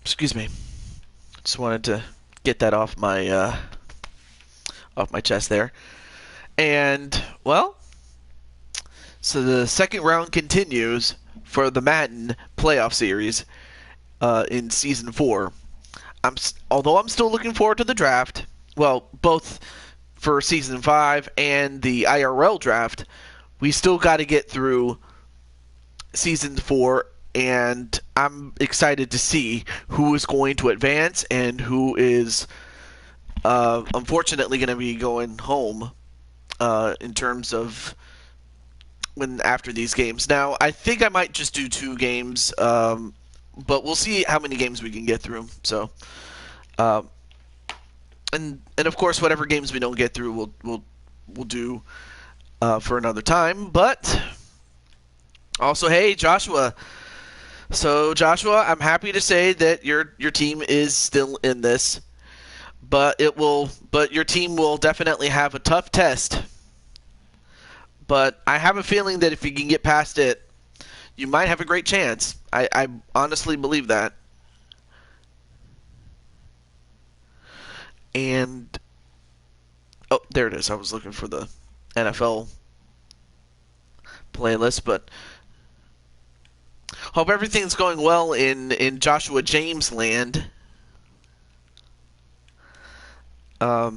Excuse me. Just wanted to get that off my chest there. And well, so the second round continues for the Madden Playoff Series in Season 4. Although I'm still looking forward to the draft, well, both for Season 5 and the IRL draft, we still got to get through Season 4, and I'm excited to see who is going to advance and who is unfortunately going to be going home in terms of when after these games. Now, I think I might just do 2 games, but we'll see how many games we can get through. So, um, and of course, whatever games we don't get through, we'll do for another time. But also, hey, Joshua. So, Joshua, I'm happy to say that your team is still in this, but your team will definitely have a tough test. But I have a feeling that if you can get past it, you might have a great chance. I honestly believe that. And oh, there it is. I was looking for the NFL playlist, but hope everything's going well in Joshua James land. Yeah,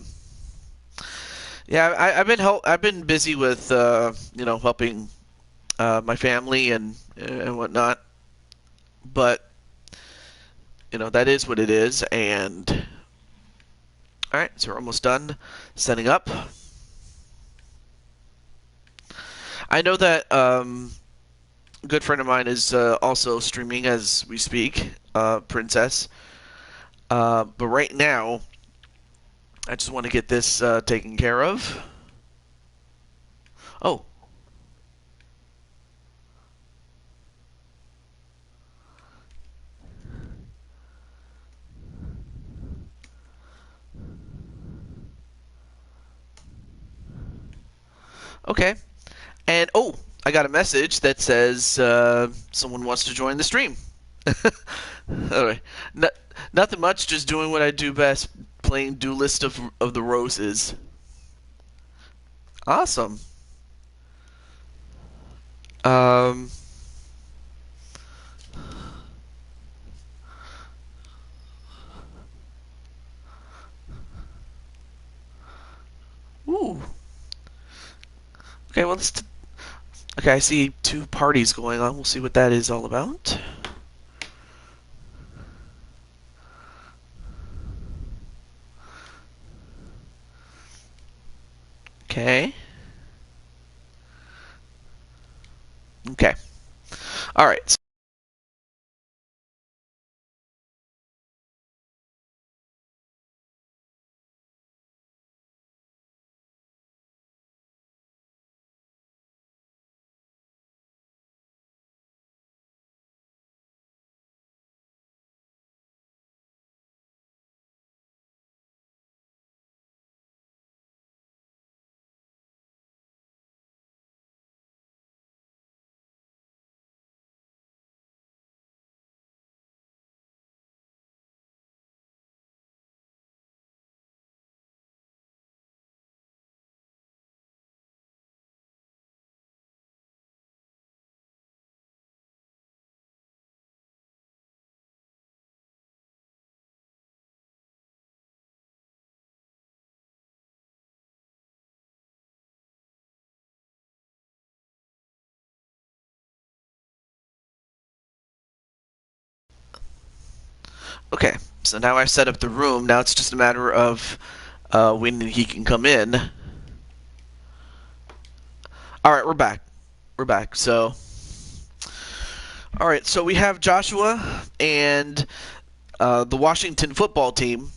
I've been busy with helping my family and whatnot, but that is what it is. And all right, so we're almost done setting up. I know that a good friend of mine is also streaming as we speak, Princess. But right now, I just want to get this taken care of. Oh. Okay. And, oh, I got a message that says someone wants to join the stream. Alright. Nothing much, just doing what I do best, playing Duelist of the Roses. Awesome. Ooh. Okay, well, okay, I see 2 parties going on. We'll see what that is all about. Okay. Okay. All right. Okay, so now I've set up the room. Now it's just a matter of when he can come in. All right, we're back. We're back. So, all right, so we have Joshua and the Washington football team.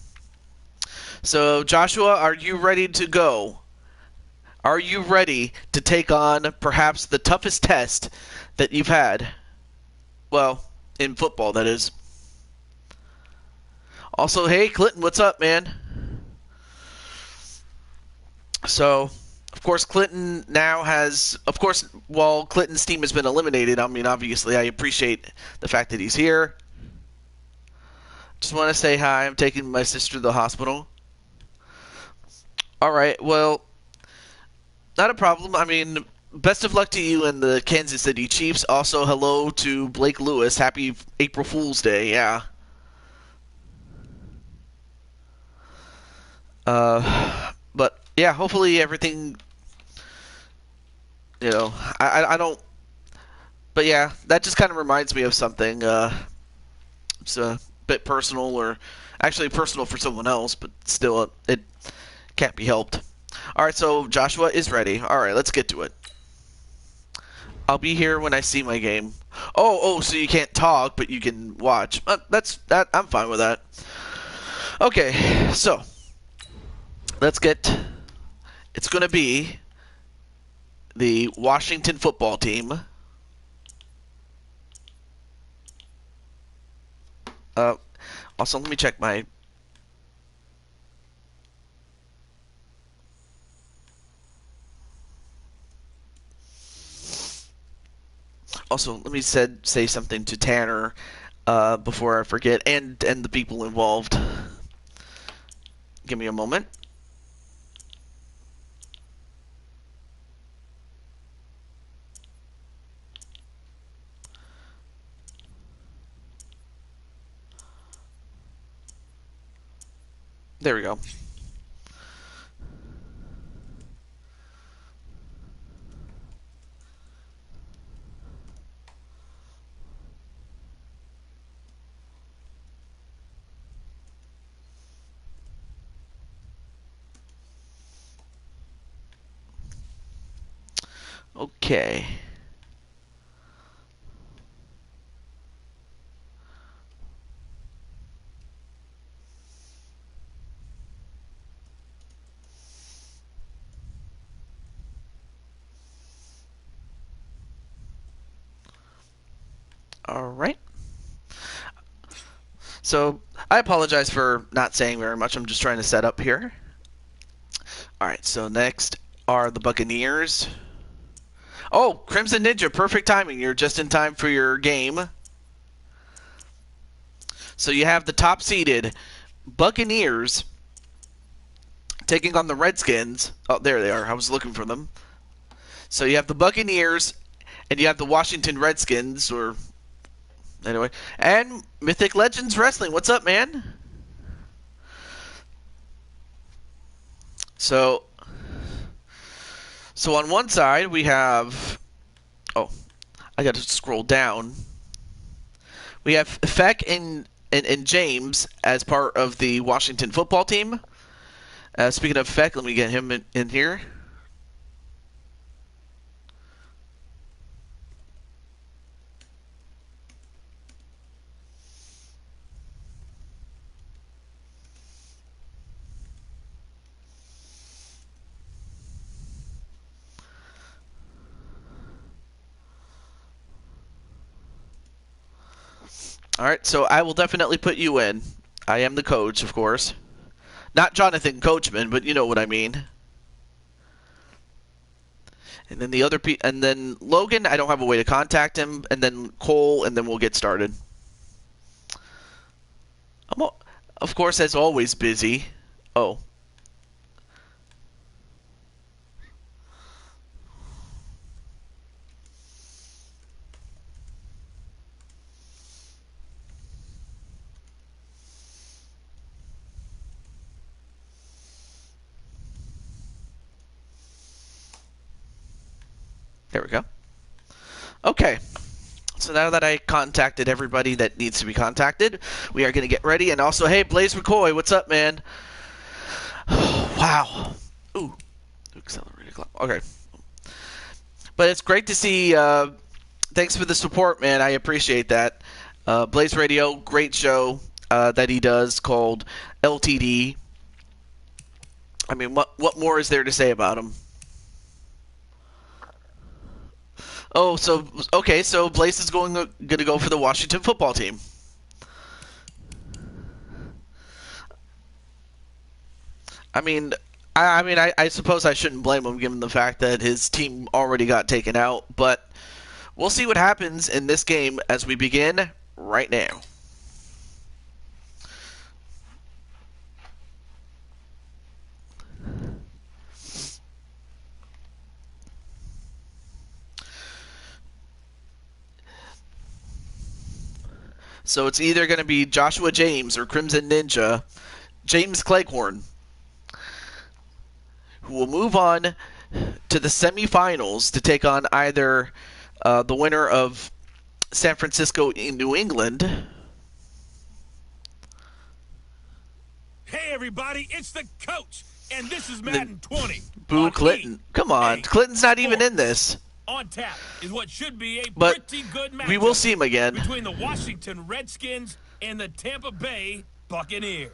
So, Joshua, are you ready to go? Are you ready to take on perhaps the toughest test that you've had? Well, in football, that is. Also, hey, Clinton, what's up, man? So, of course, Clinton now has, of course, while Clinton's team has been eliminated, I mean, obviously, I appreciate the fact that he's here. Just want to say hi. I'm taking my sister to the hospital. All right. Well, not a problem. I mean, best of luck to you and the Kansas City Chiefs. Also, hello to Blake Lewis. Happy April Fool's Day. Yeah. But yeah, hopefully everything. You know, I don't. But yeah, that just kind of reminds me of something. It's a bit personal, or actually personal for someone else, but still, it can't be helped. All right, so Joshua is ready. All right, let's get to it. I'll be here when I see my game. Oh, so you can't talk, but you can watch. That. I'm fine with that. Okay, so let's get. It's gonna be the Washington football team. Uh, Also, let me check my. Also, let me say something to Tanner before I forget, and the people involved. Give me a moment. There we go. Okay. All right. So I apologize for not saying very much. I'm just trying to set up here. All right. So next are the Buccaneers. Oh, Crimson Ninja, perfect timing. You're just in time for your game. So you have the top seeded Buccaneers taking on the Redskins. Oh, there they are. I was looking for them. So you have the Buccaneers and you have the Washington Redskins, or anyway, and Mythic Legends Wrestling. What's up, man? So on one side we have. Oh, I got to scroll down. We have Feck and James as part of the Washington football team. Speaking of Feck, let me get him in here. All right, so I will definitely put you in. I am the coach, of course. Not Jonathan Coachman, but you know what I mean. And then and then Logan, I don't have a way to contact him. And then Cole, and then we'll get started. I'm, of course, as always, busy. Oh. There we go. Okay. So now that I contacted everybody that needs to be contacted, we are going to get ready. And also, hey, Blaze McCoy, what's up, man? Wow. Ooh. Accelerated clock. Okay. But it's great to see. Thanks for the support, man. I appreciate that. Blaze Radio, great show that he does called LTD. I mean, what more is there to say about him? Oh, so okay, so Blaze is going to go for the Washington football team. I mean, I suppose I shouldn't blame him given the fact that his team already got taken out, but we'll see what happens in this game as we begin right now. So it's either going to be Joshua James or Crimson Ninja, James Cleghorn, who will move on to the semifinals to take on either the winner of San Francisco in New England. Hey everybody, it's the coach, and this is Madden 20. Boo Clinton. Come on, Clinton's not even in this. On tap is what should be a But pretty good matchup. We will see him again. Between the Washington Redskins and the Tampa Bay Buccaneers.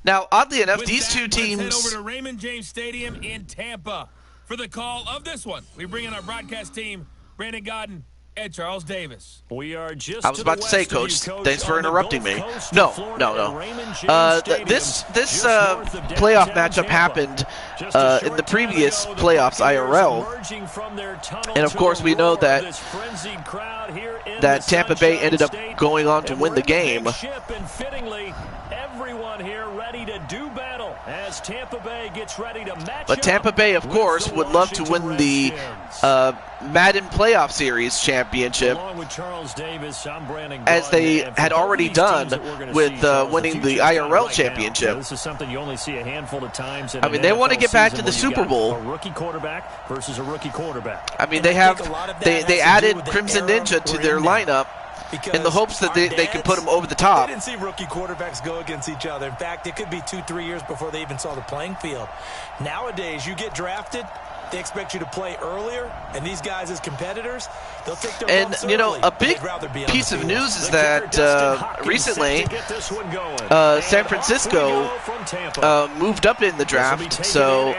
Now, oddly enough, With these that, two teams... Let's head over to Raymond James Stadium in Tampa. For the call of this one, we bring in our broadcast team, Brandon Godden and Charles Davis. We are just I was about to say, Coach, thanks for interrupting me. No. This playoff matchup happened in the previous playoffs IRL. And, of course, we know that Tampa Bay ended up going on to win the game. Everyone here ready to do battle as Tampa Bay gets ready to match. But Tampa Bay, of course, would love to win the Madden Playoff Series championship, as they had already done with winning the IRL championship. This is something you only see a handful of times. I mean, they want to get back to the Super Bowl. A rookie quarterback versus a rookie quarterback. I mean, they added Crimson Ninja to their lineup in the hopes that they could put them over the top. They didn't see rookie quarterbacks go against each other. In fact, it could be 2-3 years before they even saw the playing field. Nowadays, you get drafted, they expect you to play earlier, and these guys as competitors, they'll take their bumps early. A big piece of news is that recently San Francisco moved up in the draft, so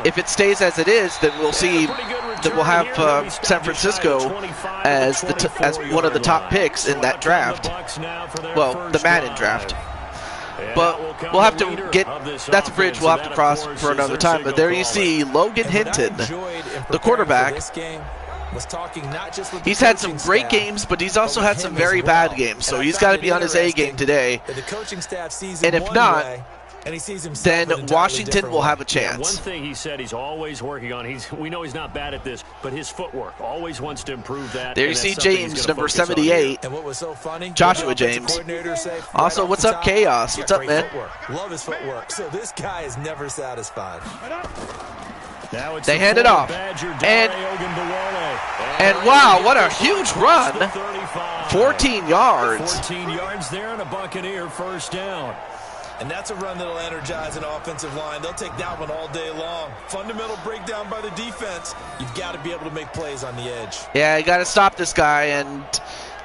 if it stays as it is, then we'll see that we'll have San Francisco as one of the top picks in that draft. Well, the Madden draft. But we'll have to that's a bridge we'll have to cross for another time. But there you see Logan Hinton, the quarterback. He's had some great games, but he's also had some very bad games. So he's got to be on his A game today. And if not, then Washington will have a chance. One thing he said he's always working on, we know he's not bad at this, but his footwork, always wants to improve that. There you see James, number 78, and what was so funny, Joshua James. Also, what's up, Chaos? What's up, man? Love his footwork. So this guy is never satisfied. They hand it off. And wow, what a huge run. 14 yards. 14 yards there and a Buccaneer first down. And that's a run that'll energize an offensive line. They'll take that one all day long. Fundamental breakdown by the defense. You've got to be able to make plays on the edge. Yeah, you got to stop this guy,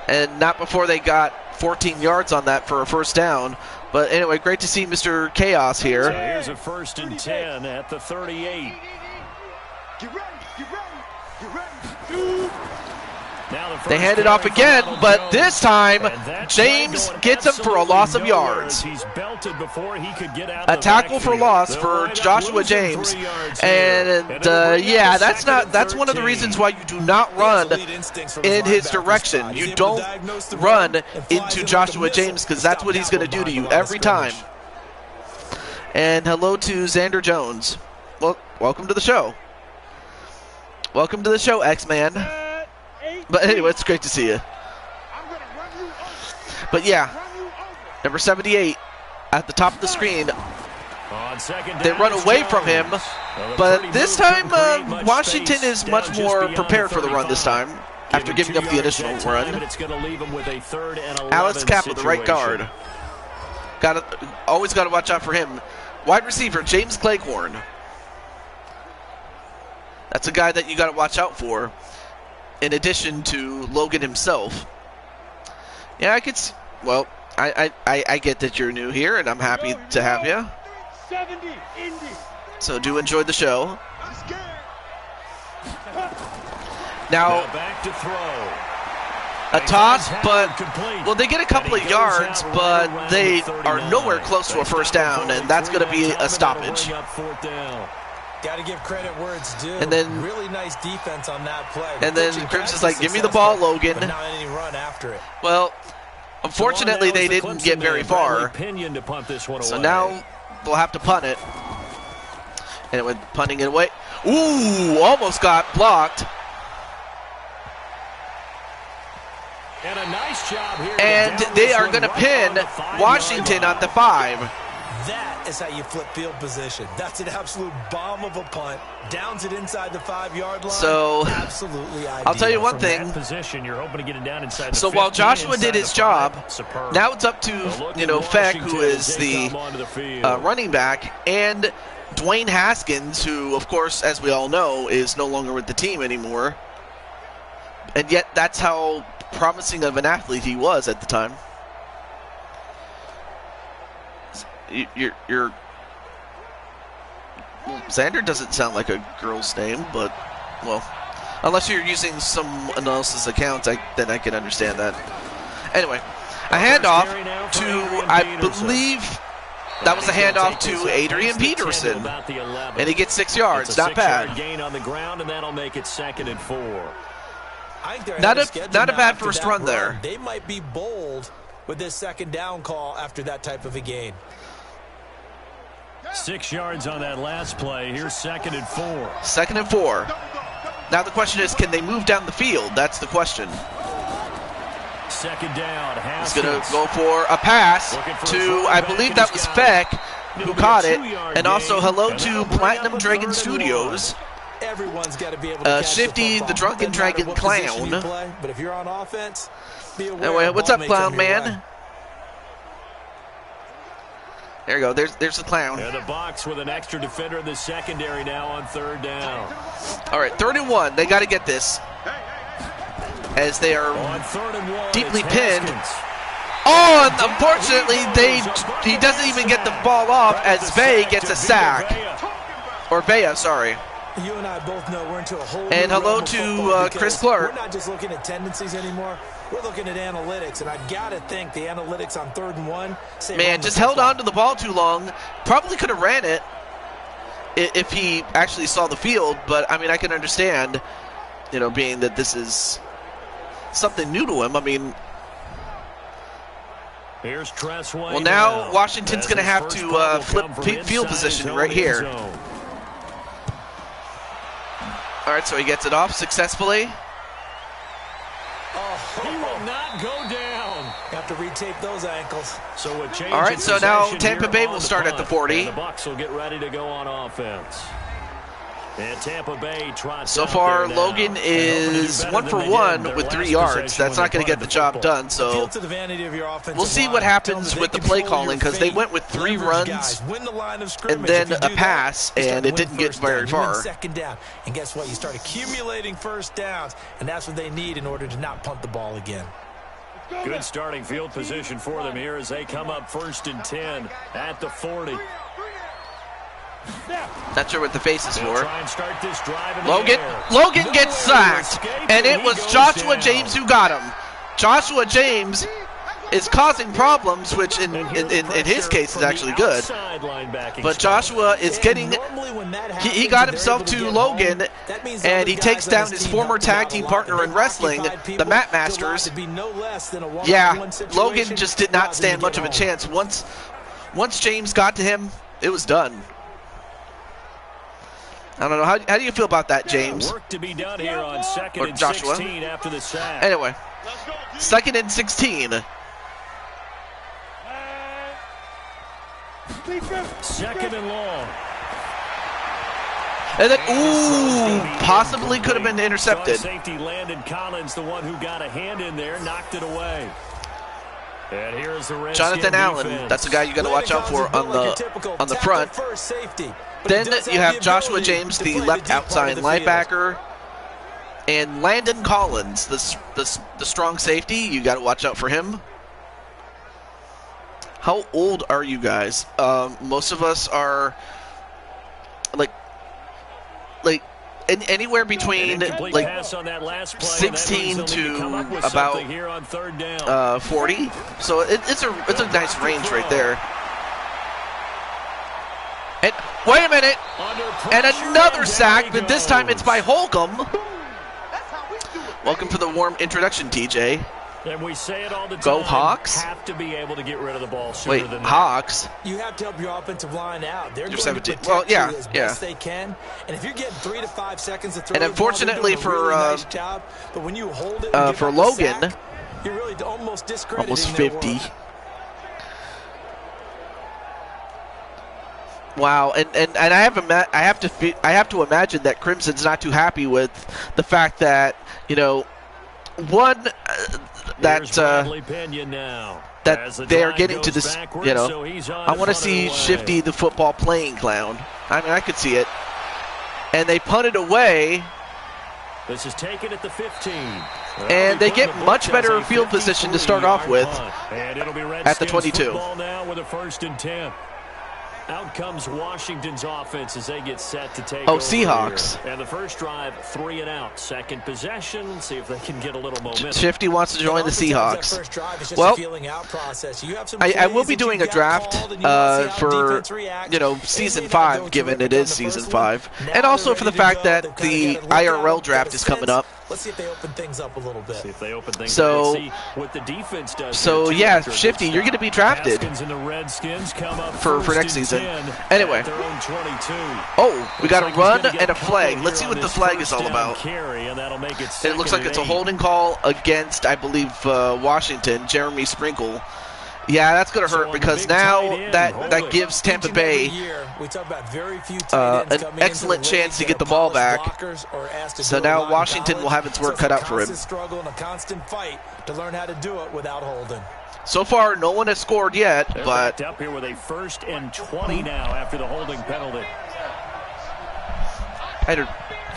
and not before they got 14 yards on that for a first down. But anyway, great to see Mr. Chaos here. So here's a 1st and 10 at the 38. Get ready, get ready, get ready. They hand it off again, but this time James gets him for a loss of yards. A tackle for loss for Joshua James, and yeah, that's one of the reasons why you do not run in his direction. You don't run into Joshua James, because that's what he's going to do to you every time. And hello to Xander Jones. Well, welcome to the show. Welcome to the show, X-Man. But anyway, it's great to see you. But yeah, number 78 at the top of the screen. They run away from him, but this time Washington is much more prepared for the run this time after giving up the initial run. Alex Kappa, the right guard. Always got to watch out for him. Wide receiver, James Cleghorn. That's a guy that you got to watch out for, in addition to Logan himself. Yeah, I could see, well, I get that you're new here, and I'm happy to have you. So do enjoy the show. Now, back to throw. A toss, but, well, they get a couple of yards, but they are nowhere close to a first down, and that's going to be a stoppage. Got to give credit where it's due. And then really nice defense on that play. And then Crims is like, "Give me the ball, Logan." But not any run after it. Well, unfortunately, they didn't get very far. So now they'll have to punt it. And it went punting it away. Ooh, almost got blocked. And a nice job here. And they are going to pin Washington at the 5. That is how you flip field position. That's an absolute bomb of a punt. Downs it inside the 5-yard line. So, absolutely ideal. I'll tell you one thing. Position, you're hoping to get it down inside the So 50, while Joshua did his job, superb. now it's up to, you know, Feck, who is the running back, and Dwayne Haskins, who, of course, as we all know, is no longer with the team anymore. And yet that's how promising of an athlete he was at the time. You're Xander doesn't sound like a girl's name, but, well, unless you're using someone else's account, then I can understand that. Anyway, a handoff to, I believe, that was a handoff to Adrian Peterson, and he gets 6 yards. Not bad. Gain on the ground, and that'll make it 2nd and 4. Not a bad first run there. They might be bold with this 2nd down call after that type of a gain. 6 yards on that last play. Here's 2nd and 4. 2nd and 4. Now the question is, can they move down the field? That's the question. 2nd down. He's going to go for a pass to, I believe that was Feck, who caught it. And also hello to Platinum Dragon Studios. Everyone's got to be able to Shifty, the Drunken Dragon Clown. But if you're on offense, be aware. Anyway, what's up, Clown Man? There you go. There's the clown. In the box with an extra defender in the secondary now on 3rd down. All right, 3rd and 1. They got to get this, as they are On 3rd and 1, deeply it's pinned. Haskins. Oh, and unfortunately, he doesn't even get the ball off as Vey gets a sack. Or Vea, sorry. You and I both know we're into a whole And new hello realm of to football Chris because Clark. We're not just looking at tendencies anymore. We're looking at analytics, and I got to think the analytics on 3rd and 1 say Man, just held on to the ball too long. Probably could have ran it if he actually saw the field, but I mean, I can understand, you know, being that this is something new to him. I mean, Here's Tressway. well, now Washington's going to have to flip field position right here. All right, so he gets it off successfully. He will not go down. Have to retape those ankles. So a change. All right, so now possession Tampa here Bay on will the start at punt. the 40. And the Bucs will get ready to go on offense. And Tampa Bay trots So out far, there now. Logan is 1 for 1 with 3 yards. That's not going to get the job done, so To the vanity of your offensive we'll see line. what happens Tell them with they the play control calling, your because they fate. went with 3 Leverage runs guys. Win the line of and scrimmage. then If you a do that, pass, you start and to it win didn't get first very down. You win far. 2nd down. And guess what? You start accumulating first downs, and that's what they need in order to not punt the ball again. Good starting field position for them here as they come up 1st and 10 at the 40. Not sure what the face is They'll for. try and start this drive in the Logan air. gets sacked, and it was He goes Joshua down. James who got him. Joshua James is causing problems, which in his case is actually good. But Joshua is getting, he got himself to Logan, and he takes down his former tag team partner in wrestling, the Mat Masters. Yeah, Logan just did not stand much of a chance. Once James got to him, it was done. I don't know. How do you feel about that, James? Work to be done here on 2nd Or and Joshua. 16 after the sack. Anyway, 2nd and 16. 2nd and long. And then, ooh, possibly could have been intercepted. Safety Landon Collins, the one who got a hand in there, knocked it away. And here's the Jonathan Allen, that's the guy you got to watch out for on the front. Then you have Joshua James, the left outside linebacker, and Landon Collins, the strong safety. You got to watch out for him. How old are you guys? Most of us are like anywhere between like 16 to about 40. So it's a nice range right there. And wait a minute, and another sack, but this time it's by Holcomb. Welcome to the warm introduction, TJ. And we say it all the time. Go Hawks. Have to be able to get rid of the ball sooner Wait, than Hawks? You have to help your offensive line out. They're You're going 17. to protect Well, yeah, you as yeah. best they can. And if you're getting 3 to 5 seconds to throw And the ball, they're unfortunately doing a for really nice job. But when you hold it and for give up a Logan, sack, you're really almost discrediting Almost their 50. work. Wow, and I have to imagine that Crimson's not too happy with the fact that, you know, one that they're getting to this, you know, I want to see Shifty the football playing clown. I mean, I could see it. And they punt it away. This is taken at the 15. And they get much better field position to start off with at the 22. Now with a 1st and 10. Out comes Washington's offense as they get set to take over Seahawks. Here. And the first drive, 3 and out. Second possession, see if they can get a little momentum. Shifty wants to join the Seahawks. Well, I will be doing a draft for, you know, Season 5, given it is Season 5. And also for the fact that the IRL draft is coming up. Let's see if they open things up a little bit. See if they open things so, up. See what the defense does. So yeah, Shifty, you're going to be drafted and the Redskins come up for next season. Anyway. Oh, we got a run and a flag. Let's see what the flag is all about. It looks like it's a holding call against, I believe, Washington, Jeremy Sprinkle. Yeah, that's going to hurt because now that gives Tampa Bay an excellent chance to get the ball back. So now Washington will have its work cut out for him. So far, no one has scored yet, but up here with a 1st and 20 now after the holding penalty. I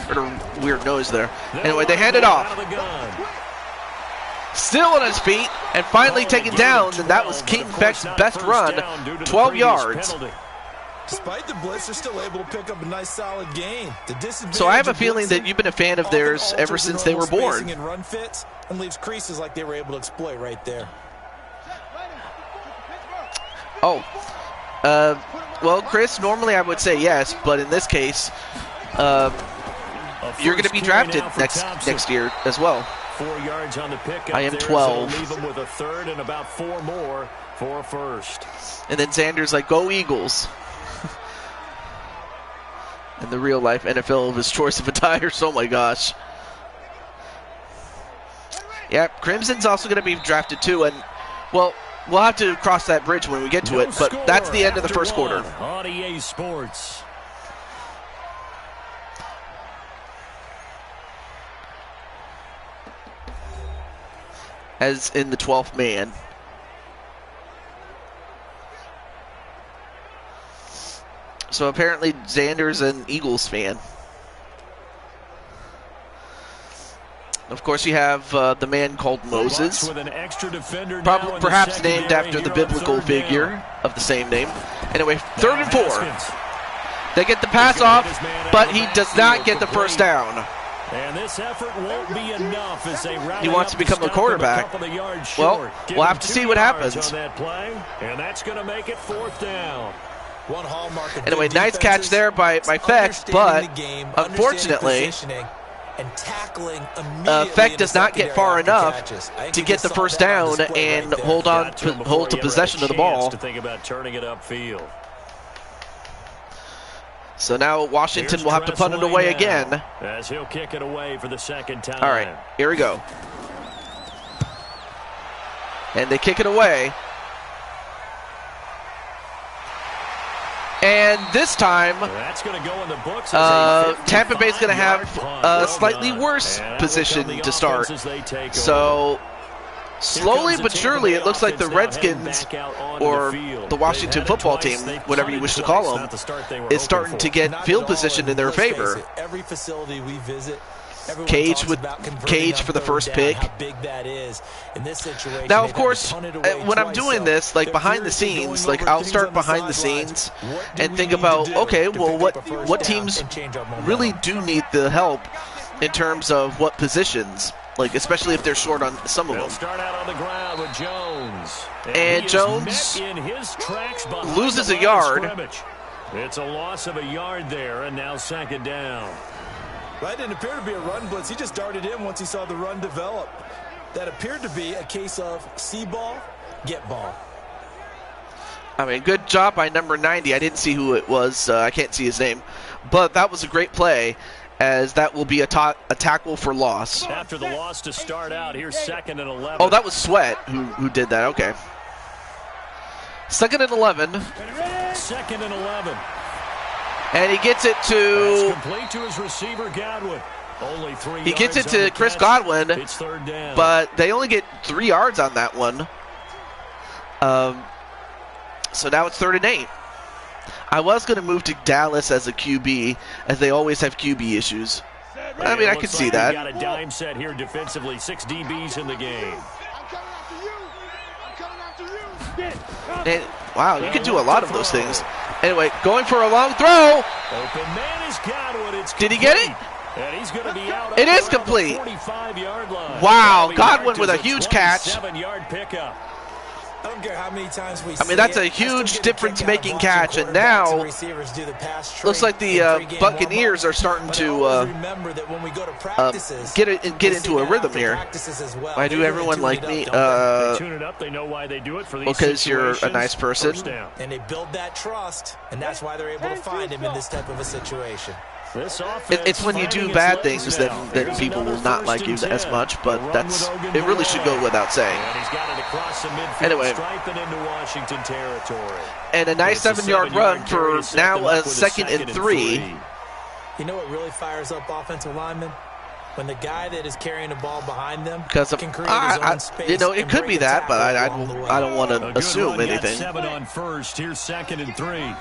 heard a weird noise there. Anyway, they hand it off. Still on his feet and finally taken down, and that was King Beck's best run, 12 yards. Despite the blitz, they're still able to pick up a nice solid gain. So I have a feeling that you've been a fan of theirs ever since they were born. And run fits and leaves creases like they were able to exploit right there. Oh, well, Chris, normally I would say yes, but in this case, you're going to be drafted next year as well. 4 yards on the pickup. I am there, 12. So leave them with a 3rd and about 4 more for a 1st. And then Xander's like, go Eagles. And the real life NFL of his choice of attires. Oh my gosh. Yeah, Crimson's also going to be drafted too. And, well, we'll have to cross that bridge when we get to it. But that's the end of the first quarter. On EA Sports. As in the 12th man. So apparently Xander's an Eagles fan. Of course, you have the man called Moses, perhaps named after the biblical figure of the same name. Anyway, 3rd and 4. They get the pass off, but he does not get the first down. And this effort won't be enough as they he wants to become a quarterback. Well, we'll have to see what happens. On that play, and that's going to make it 4th down. One hallmark of anyway, nice catch there by Feck, but unfortunately, Feck does not get far enough to get the first down and hold to possession of the ball. To think about turning it upfield. So now Washington will have to punt it away again. As he'll kick it away for the 2nd time. All right, here we go. And they kick it away. And this time, that's going to go in the books. Tampa Bay's going to have a slightly worse position to start. So slowly but surely, it looks like the Redskins, or the Washington football team, whatever you wish to call them, is starting to get field position in their favor. Every facility we visit, Cage for the first pick. Now, of course, when I'm doing this, like behind the scenes, like I'll start behind the scenes and think about, okay, well, what teams really do need the help in terms of what positions. Like, especially if they're short on some of them. Start out on the ground with Jones. And Jones loses a yard. It's a loss of a yard there, and now 2nd down. That didn't appear to be a run blitz. He just darted in once he saw the run develop. That appeared to be a case of see ball, get ball. I mean, good job by number 90. I didn't see who it was. I can't see his name. But that was a great play. as that will be a tackle for loss. After the loss to start out, here's 2nd and 11. Oh, that was Sweat who did that. Okay. 2nd and 11. 2nd and 11. And he gets it to... That's complete to his receiver, Godwin. Only 3 yards. He gets it to Chris Godwin, It's 3rd down. but they only get 3 yards on that one. So now it's 3rd and 8. I was going to move to Dallas as a QB, as they always have QB issues. I mean, I could see that. Got a dime set here defensively. 6 DBs in the game. And, wow, you can do a lot of those things. Anyway, going for a long throw. Open man is Godwin. It's Did he get it? And he's going to be out. It is complete. 45-yard line. Wow, Godwin with a huge catch. 7-yard pickup. I don't care how many times we I mean, that's a huge difference-making catch, and now looks like the Buccaneers are starting to get into a rhythm here. Why do everyone like me? Tune it up. They know why they do it for these Because you're a nice person. And they build that trust, and that's why they're able to find him in this type of a situation. It's when you do bad things that people will not like you as much, but it really should go without saying. And he's got it across the midfield, Anyway. striping into Washington territory. And a nice 7-yard run for now a 2nd and 3. You know what really fires up offensive linemen? When the guy that is carrying the ball behind them Because can create his own space. you know, it could be that, but I don't want A to good assume run, got anything. 7 on first. Here's 2nd and 3.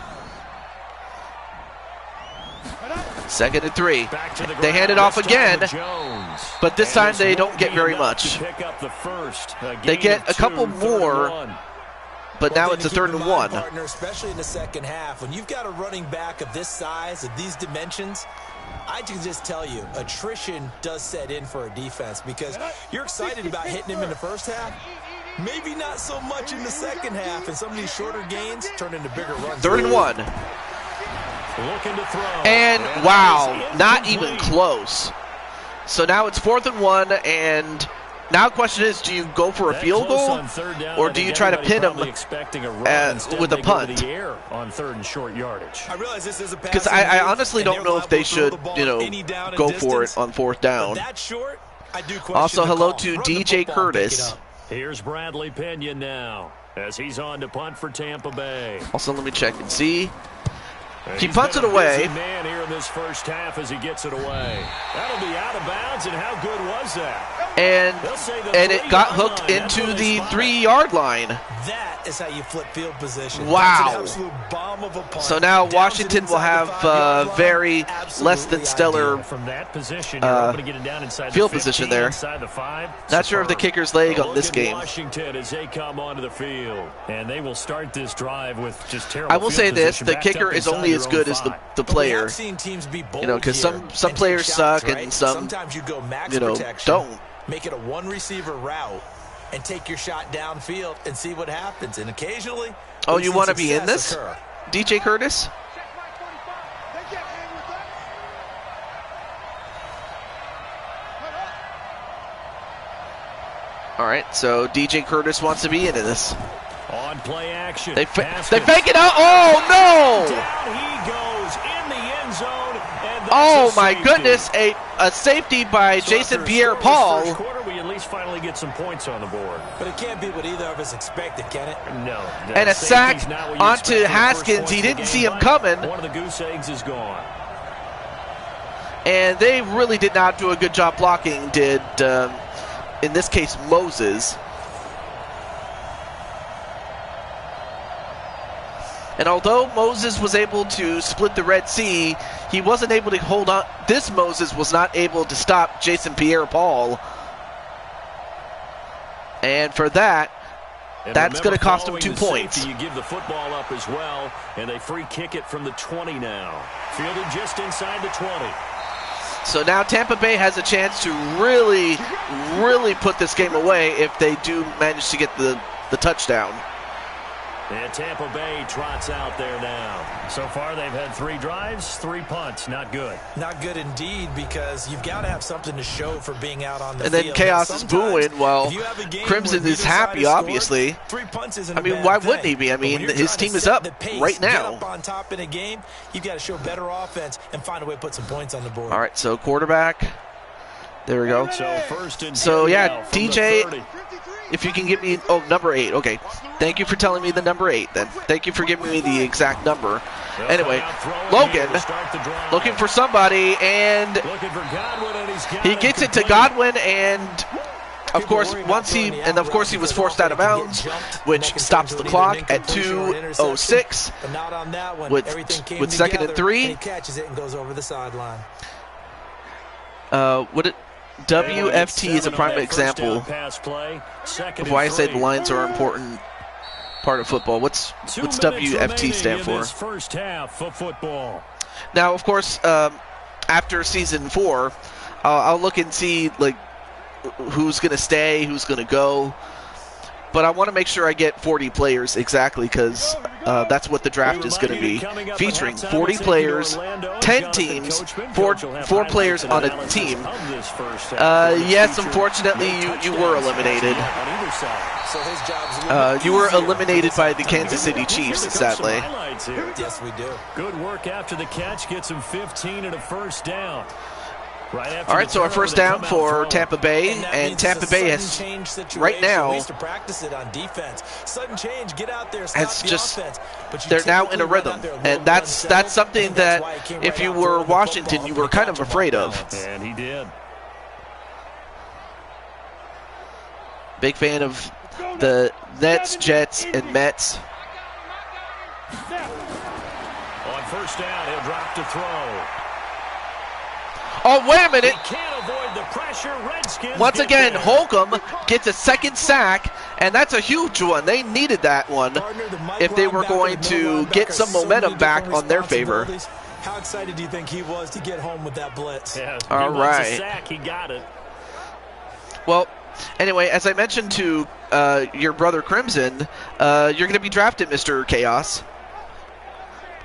2nd and 3. Back to the They ground. hand it off This again, time to Jones. but this And time they won't don't get be very enough much. to pick up the first. They Gain get of a couple 2, 3rd more, and 1. but now it's a Keep 3rd in and mind, 1. partner, especially in the second half, when you've got a running back of this size, of these dimensions, I can just tell you, attrition does set in for a defense because you're excited about hitting him in the first half. Maybe not so much in the second half, and some of these shorter gains turn into bigger runs. 3rd and 1. Looking to throw. And that wow, is not even incomplete. close. So now it's 4th and 1, and now the question is, do you go for a That field close goal, on 3rd down, or I do you think try to everybody pin him probably expecting a run. Instead with a they go to punt? the air on 3rd and short yardage. I realize this is a Because passing I league, honestly and don't they're know if they liable to throw should, the ball you know, any down and go for distance, it on 4th but down. that short, I do question Also, the hello call. to Run the DJ football, pick it Curtis. up. Here's Bradley Pinion now as he's on to punt for Tampa Bay. Also, let me check and see. And He he's punts been it a away. busy man here in this first half as he gets it away. That'll be out of bounds, and how good was that? And They'll say the it got 3-yard hooked line. That's into where they the spot it. 3-yard line. That is how you flip field position. Wow. That's an absolute bomb of a punt. So now Down to Washington will inside have the 5-yard line. very Absolutely less than stellar ideal. From that position, you're hoping to get it down inside field the 15, position there. inside the 5. Not sure of the Superb. kicker's leg A on look this at game. Washington as they come onto the field, and they will start this drive with just terrible. I will field say this: position the backed kicker up is inside only their as own good as 5. the But we player. have seen teams be bold You know, because here some and take players shots, suck right? and some, sometimes you go max you know, protection, don't. make it a one receiver route, and take your shot downfield and see what happens. And occasionally, Oh, we've you seen want to be in success this, occur. DJ Curtis? All right, so DJ Curtis wants to be into this. On play action. They Haskins. fake it out. Oh no! Down he goes in the end zone. And that's Oh a my safety. goodness! A safety by So Jason after a Pierre-Paul. scoreless first quarter, we at least finally get some points on the board. But it can't be what either of us expected, can it? No. And a sack Safety's not what you onto expect for the first Haskins. points He of the didn't game, see him but coming. One of the goose eggs is gone. And they really did not do a good job blocking, did, in this case, Moses. And although Moses was able to split the Red Sea, he wasn't able to hold on. This Moses was not able to stop Jason Pierre-Paul. And for that, And that's going to remember, cost him following 2 the points. safety, you give the football up as well, and they free kick it from the 20 now. Fielded just inside the 20. So now Tampa Bay has a chance to really, really put this game away if they do manage to get the touchdown. And Tampa Bay trots out there now. So far, they've had 3 drives, 3 punts. Not good. Not good indeed, because you've got to have something to show for being out on the and field. then Chaos is booing while if you have a game Crimson where is neither happy, side has obviously. scored, 3 punts isn't I a mean, bad why thing. wouldn't he be? I But when mean, you're his trying team to is set up the pace, right get now. up on top in a game, you've got to show better offense and find a way to put some points on the board. All right, so quarterback. There we go. So first and So, 10 yeah, now from the DJ, 30. if you can give me, number 8. Okay. Thank you for telling me the number 8 then. Thank you for giving me the exact number. Anyway, Logan looking for somebody, and Looking for Godwin, and he's got he it gets it to complete. Godwin, and of course, he was forced out of bounds, which stops the clock at 2:06 But not on that one. with Everything came second and together, 3. and he catches it and goes over the sideline. WFT is a prime example of why I say the lines are an important part of football. What's WFT stand for? First half of football. Now, of course, after season 4, I'll look and see like who's going to stay, who's going to go. But I want to make sure I get 40 players exactly, because that's what the draft is going to be, featuring 40 players, 10 teams, four players on a team. Yes, unfortunately, you were eliminated. You were eliminated by the Kansas City Chiefs, sadly. Yes, we do. Good work after the catch. Gets him 15 and a first down. All right, so our first down for Tampa Bay, and Tampa Bay has right now has just they're now in a rhythm, and that's something that if you were Washington, you were kind of afraid of. And he did. Big fan of the Nets, Jets, and Mets. On first down, he'll drop to throw. Oh, wait a minute. He can't avoid the pressure. Redskins Once get again, there. Holcomb gets a second sack, and that's a huge one. They needed that one if they were going to get some momentum back on their favor. How excited do you think he was to get home with that blitz? Yeah, All he wants right. a sack. He got it. Well, anyway, as I mentioned to your brother Crimson, you're going to be drafted, Mr. Chaos.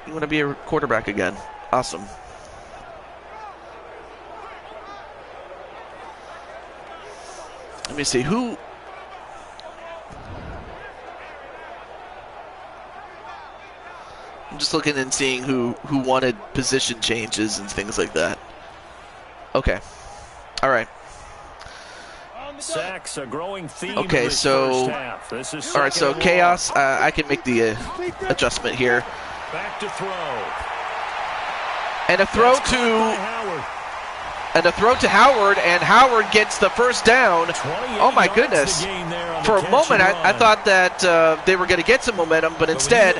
You want to be a quarterback again. Awesome. Let me see who. I'm just looking and seeing who wanted position changes and things like that. Okay. All right. Sacks, a growing theme. Okay, in this so first half. This is all right. So second and Chaos, long. I can make the adjustment here, Back to throw. and a throw That's caught by to. Howard. And a throw to Howard, and Howard gets the first down. 28 Oh, my yards goodness. to gain there on the For a catch moment, and I run. thought that they were going to get some momentum, but instead,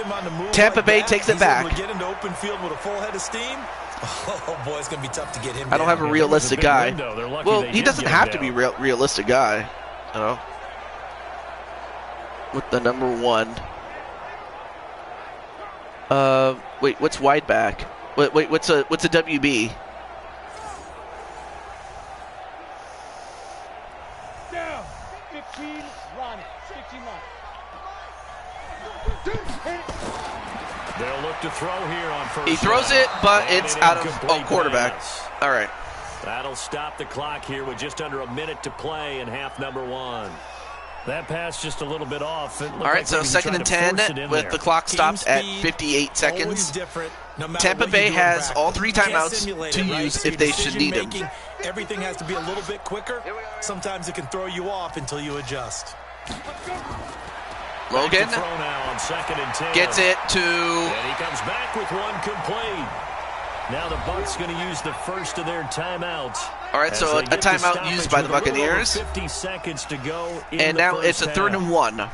Tampa Bay takes it back. Get into open field with a full head of steam. Oh, boy, it's going to be tough to get him I don't down. have a Yeah, realistic there was a guy. big window. They're lucky Well, they he did doesn't get him have to be down. realistic guy, you know, with the number 1. Wait, what's wide back? Wait, what's a WB? Down. 15, run. 15 line. They'll look to throw here on first He throws down. it, but And it's an out of incomplete quarterback. pass. All right. That'll stop the clock here with just under a minute to play in half number 1. That pass just a little bit off. It looked All right, like so he was second trying and to 10 force it in with there. the clock stopped at Team 58 Always seconds. different, no matter Tampa what Bay you do in has practice. all 3 You can't timeouts simulate to it, right? use So if they your should need them. decision-making, everything has to be a little bit quicker. Sometimes it can throw you off until you adjust. Logan Back to throw now on second and 10. gets it to. And he comes back with one complete. Now the Bucs going to use the first of their timeouts. All right, as so they a get the timeout stoppage used by the with a little over Buccaneers. 50 seconds to go in And the now first it's a 3rd half. and 1.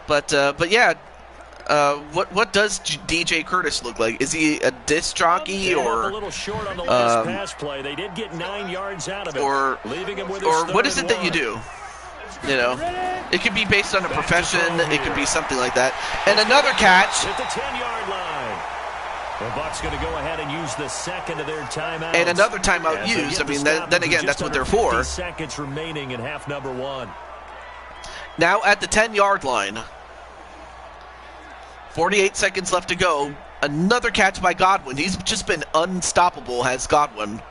But yeah, what does DJ Curtis look like? Is he a disc jockey They were a or little short on the last pass play. They did get 9 yards out of it, or leaving him with or his what third is it and that you one. do? You know, it could be based on a Back to profession. throw It could be here. something like that. And another catch. At the 10-yard line. The Bucs going to go ahead and use the second of their timeouts. And another timeout As they used. get I mean, the then stoppage again, with that's just what they're under 50 for. seconds remaining in half number 1. Now at the 10-yard line. 48 seconds left to go. Another catch by Godwin. He's just been unstoppable, has Godwin.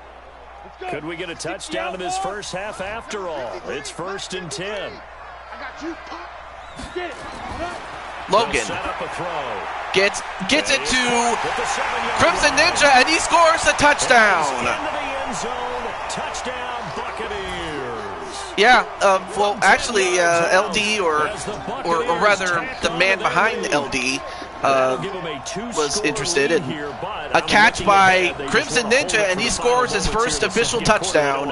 Could we get a touchdown in this first half after all? It's 1st and 10. Logan Set up a throw. gets it to Crimson Ninja, and he scores a touchdown. Into the end zone. Touchdown, Buccaneers. Yeah, well, actually, LD, or rather, the man behind LD, was interested in a catch by Crimson Ninja, and he scores his first official touchdown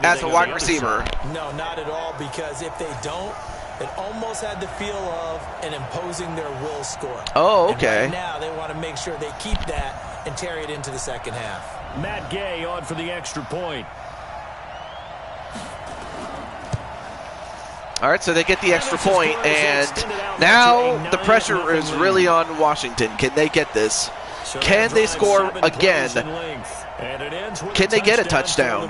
as a wide receiver. No, not at all, because if they don't, it almost had the feel of an imposing their will score. Oh, okay. And right now, they want to make sure they keep that and carry it into the second half. Matt Gay on for the extra point. All right, so they get the extra point, and now the pressure is really on Washington. Can they get this? Can they score again? Can they get a touchdown?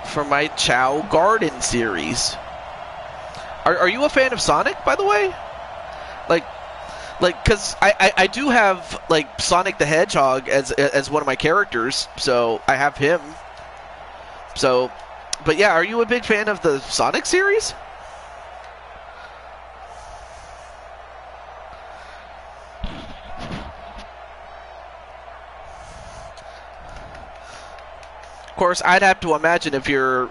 For my Chow Garden series. Are you a fan of Sonic, by the way? Like, because I do have, like, Sonic the Hedgehog as one of my characters, so I have him. So, but yeah, are you a big fan of the Sonic series? Of course, I'd have to imagine if you're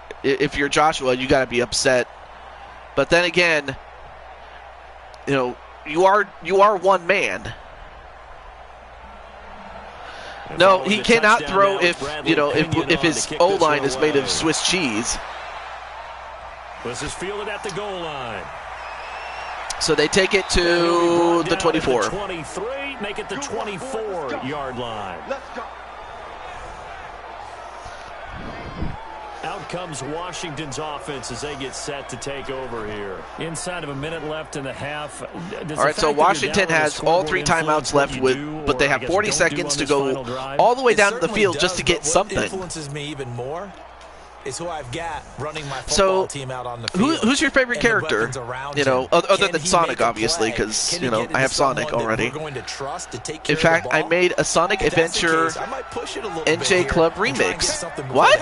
Joshua, you got to be upset. But then again, you know, you are one man. No, he cannot throw if his O-line is made of Swiss cheese. This is fielded at the goal line. So they take it to the 24. 23, make it the 24-yard line. Let's go. Out comes Washington's offense as they get set to take over here. Inside of a minute left in the half. All right, so Washington has all 3 timeouts left, but they have 40 seconds to go all the way down to the field just to get something. What influences me even more is who I've got running my football team out on the field. Who's your favorite character? You know, other than Sonic, obviously, because you know I have Sonic already. In fact, I made a Sonic Adventure NJ Club remix. What?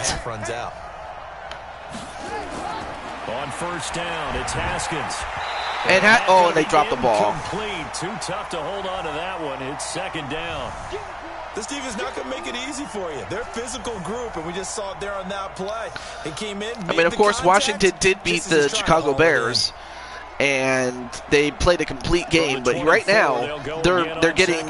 On first down, it's Haskins. And they dropped the ball. Complete. Too tough to hold on to that one. It's 2nd down. This team is not going to make it easy for you. They're a physical group, and we just saw it there on that play. They came in. I mean, of course, Washington did beat the Chicago Bears, and they played a complete game. But right now, they're getting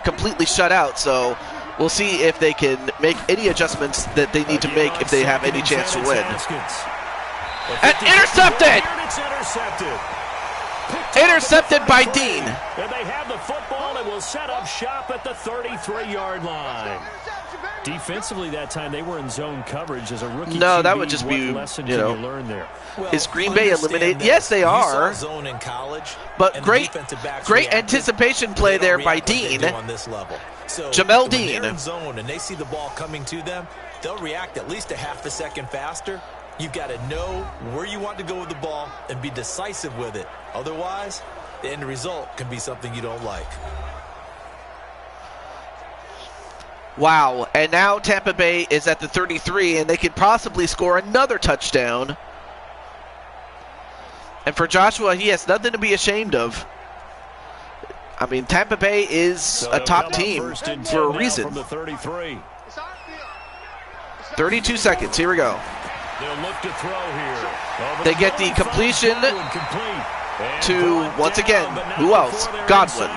completely shut out. So we'll see if they can make any adjustments that they need to make if they have any chance to win. And intercepted! Intercepted by Dean. And they have the football and will set up shop at the 33-yard line. Defensively that time, they were in zone coverage as a rookie. No, that would just be, you know, is Green Bay eliminated? Yes, they are. But great anticipation play there by Dean. Jamel Dean. And they see the ball coming to them, they'll react at least a half a second faster. You've got to know where you want to go with the ball and be decisive with it. Otherwise, the end result can be something you don't like. Wow, and now Tampa Bay is at the 33, and they could possibly score another touchdown. And for Joshua, he has nothing to be ashamed of. I mean, Tampa Bay is a top team for a reason. 32 seconds, here we go. They'll look to throw here. They get the completion to, once again, who else? Godwin.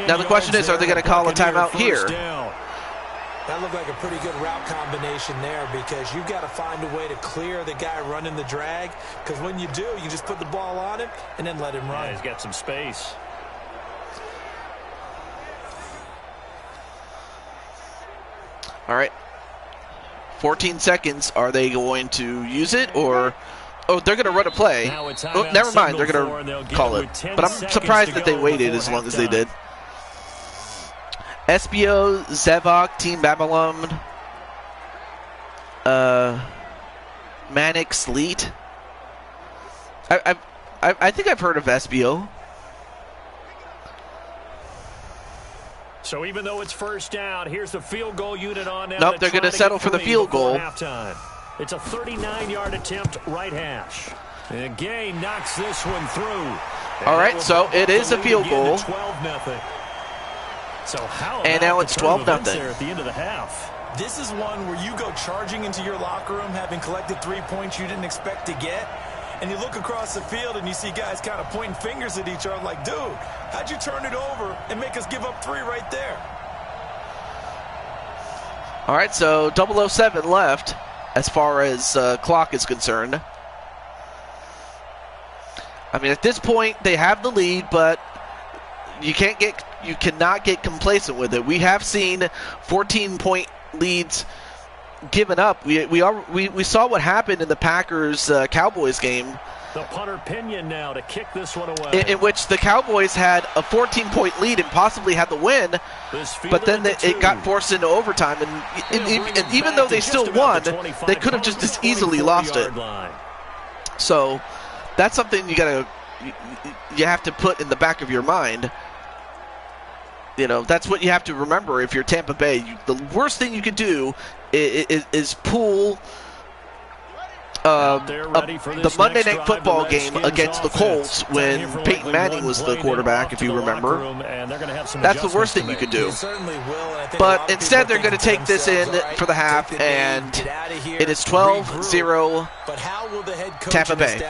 Now the question is, are they going to call a timeout here? That looked like a pretty good route combination there, because you've got to find a way to clear the guy running the drag, because when you do, you just put the ball on him and then let him run. Yeah, he's got some space. All right. 14 seconds. Are they going to use it, or... Oh, they're going to run a play. Oh, never mind. They're going to call it. But I'm surprised that they waited as long as they did. SBO, Zevok, Team Babylon. Manic Sleet. I think I've heard of SBO. So even though it's first down, here's the field goal unit on now. Nope, they're going to settle for the field goal. Halftime. It's a 39-yard attempt, right hash. And Gay knocks this one through. All right, so it is a field goal. 12-0. So how and now it's 12-0 there at the end of the half. This is one where you go charging into your locker room having collected 3 points you didn't expect to get. And you look across the field and you see guys kind of pointing fingers at each other like, dude, how'd you turn it over and make us give up 3 right there? All right, so 007 left as far as clock is concerned. I mean, at this point, they have the lead, but you cannot get complacent with it. We have seen 14-point leads given up. We saw what happened in the Packers Cowboys game. The punter Pinion now to kick this one away. In which the Cowboys had a 14-point lead and possibly had the win, but then it got forced into overtime. And even though they still won, they could have just as easily lost it. So that's something you have to put in the back of your mind. You know, that's what you have to remember if you're Tampa Bay. The worst thing you can do is pull the Monday Night Football game against the Colts when Peyton Manning was the quarterback, if you remember. That's the worst thing you could do. But instead, they're going to take this in for the half, and it is 12-0 Tampa Bay.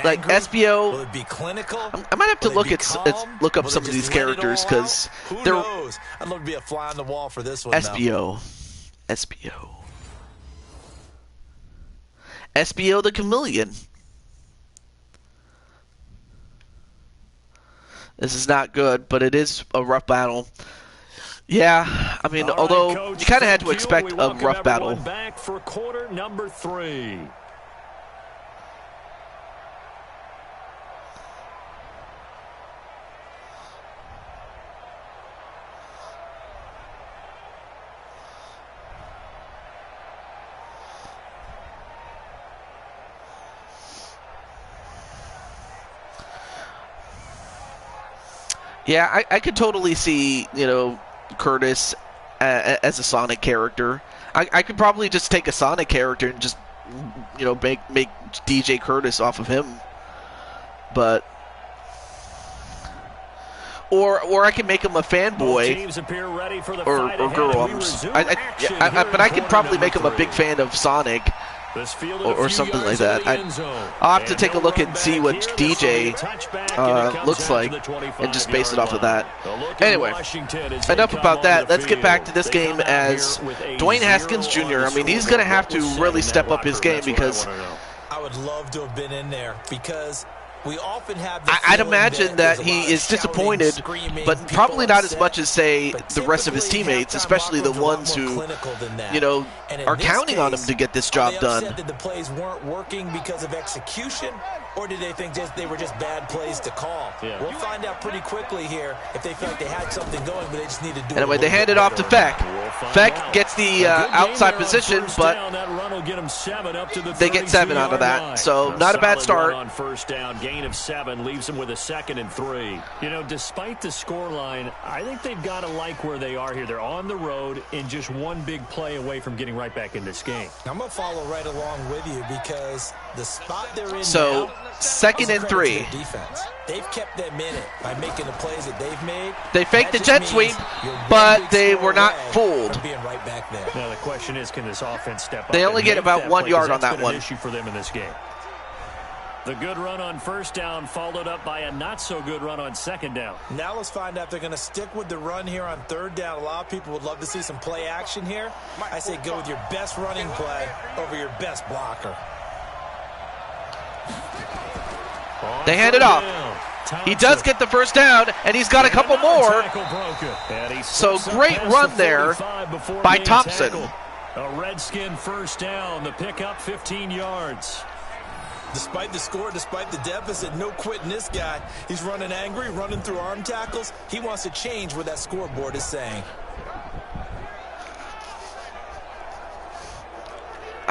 Like SBO, Will it be clinical? I might have to look up some of these characters because they're. I'd love to be a fly on the wall for this one. SBO the Chameleon. This is not good, but it is a rough battle. Yeah, I mean, although Coach, you kind of had to expect a rough battle. Back for quarter number 3. Yeah, I could totally see, Curtis as a Sonic character. I could probably just take a Sonic character and just, make DJ Curtis off of him. But or I can make him a fanboy or girl. But I could probably make him a big fan of Sonic. Or something like that. I'll have to take a look and see what DJ looks like and just base it off of that. Anyway, enough about that. Let's get back to this game as Dwayne Haskins Jr. I mean, he's going to have to really step up his game because I would love to have been in there because we often have I'd imagine that he is disappointed, but probably not as much as, say, the rest of his teammates, especially the ones who, are counting on him to get this job done. That the plays weren't working because of execution, or did they think they were just bad plays to call? Yeah. We'll find out pretty quickly here if they feel like they had something going, but they just need to do it. Anyway, they hand it off to Feck. Feck gets the outside position, but they get 7 out of that. So not a bad start. On first down, gain of 7 leaves them with a 2nd and 3. Despite the scoreline, I think they've got to like where they are here. They're on the road and just one big play away from getting right back in this game. I'm going to follow right along with you because the spot they're in so now, 2nd and 3. Defense. They've kept them in it by making the plays that they've made. They faked the jet sweep, but they were not fooled. Being right back there. Now the question is, can this offense step up? They only get about 1 yard on that one. An issue for them in this game. The good run on first down followed up by a not-so-good run on 2nd down. Now let's find out if they're going to stick with the run here on 3rd down. A lot of people would love to see some play action here. I say go with your best running play over your best blocker. They hand it off. He does get the first down, and he's got a couple more. So great run there by Thompson. A Redskin first down. The pickup 15 yards. Despite the score, despite the deficit, no quitting this guy. He's running angry, running through arm tackles. He wants to change what that scoreboard is saying.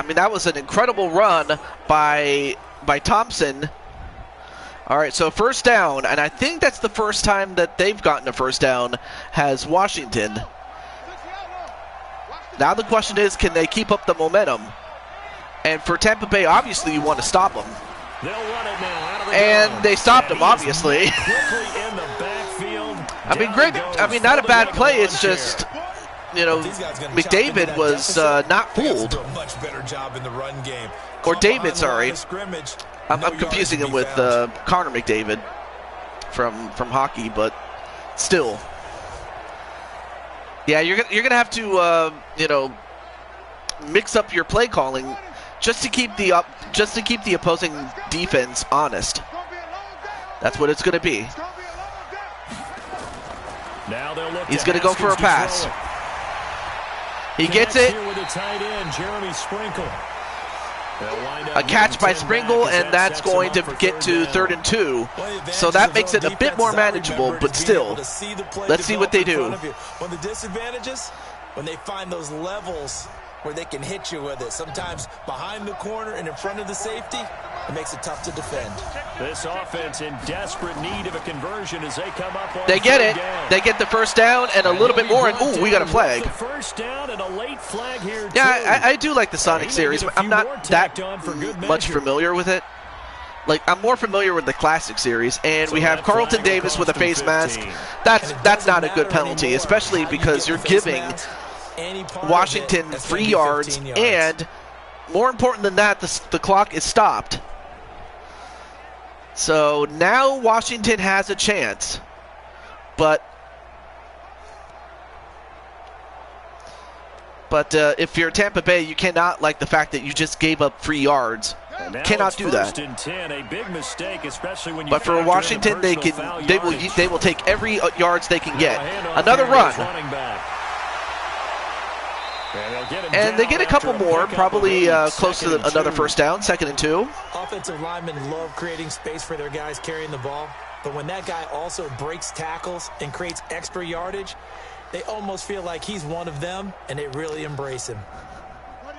I mean, that was an incredible run by Thompson. All right, so first down, and I think that's the first time that they've gotten a first down, has Washington. Now the question is, can they keep up the momentum? And for Tampa Bay, obviously you want to stop them. They'll run it now. And they stopped him, obviously. Quickly in the backfield. I mean, great. I mean, not a bad play. It's just, you know, McDavid was not fooled. Much better job in the run game. Or David, sorry. I'm confusing him with Connor McDavid from hockey, but still. Yeah, you're gonna have to you know, mix up your play calling just to keep the opposing defense honest. That's what it's gonna be. Now they'll look. He's gonna go for a pass. He gets it. With the tight end, Jeremy Sprinkle. A catch by Sprinkle, and that's going to get to 3rd and 2. So that makes it a bit more manageable, but still, let's see what they do. One of the disadvantages, when they find those levels where they can hit you with it, sometimes behind the corner and in front of the safety, it makes it tough to defend. This offense in desperate need of a conversion as they come up on They get it. down. They get the first down and a little bit more, and ooh, we got a flag. First down and a late flag here. Yeah, I do like the Sonic series, but I'm not that much familiar with it. Like, I'm more familiar with the classic series, and we have Carlton Davis with a face mask. That's not a good penalty, especially because you're giving Washington 3 yards, and more important than that, the clock is stopped. So now Washington has a chance, but if you're Tampa Bay, you cannot like the fact that you just gave up 3 yards. Cannot do that. 10, a big mistake, especially when you but for Washington, they will take every yards they can get. Another run. And they get a couple more, probably close to another first down, 2nd and 2. Offensive linemen love creating space for their guys carrying the ball, but when that guy also breaks tackles and creates extra yardage, they almost feel like he's one of them, and they really embrace him.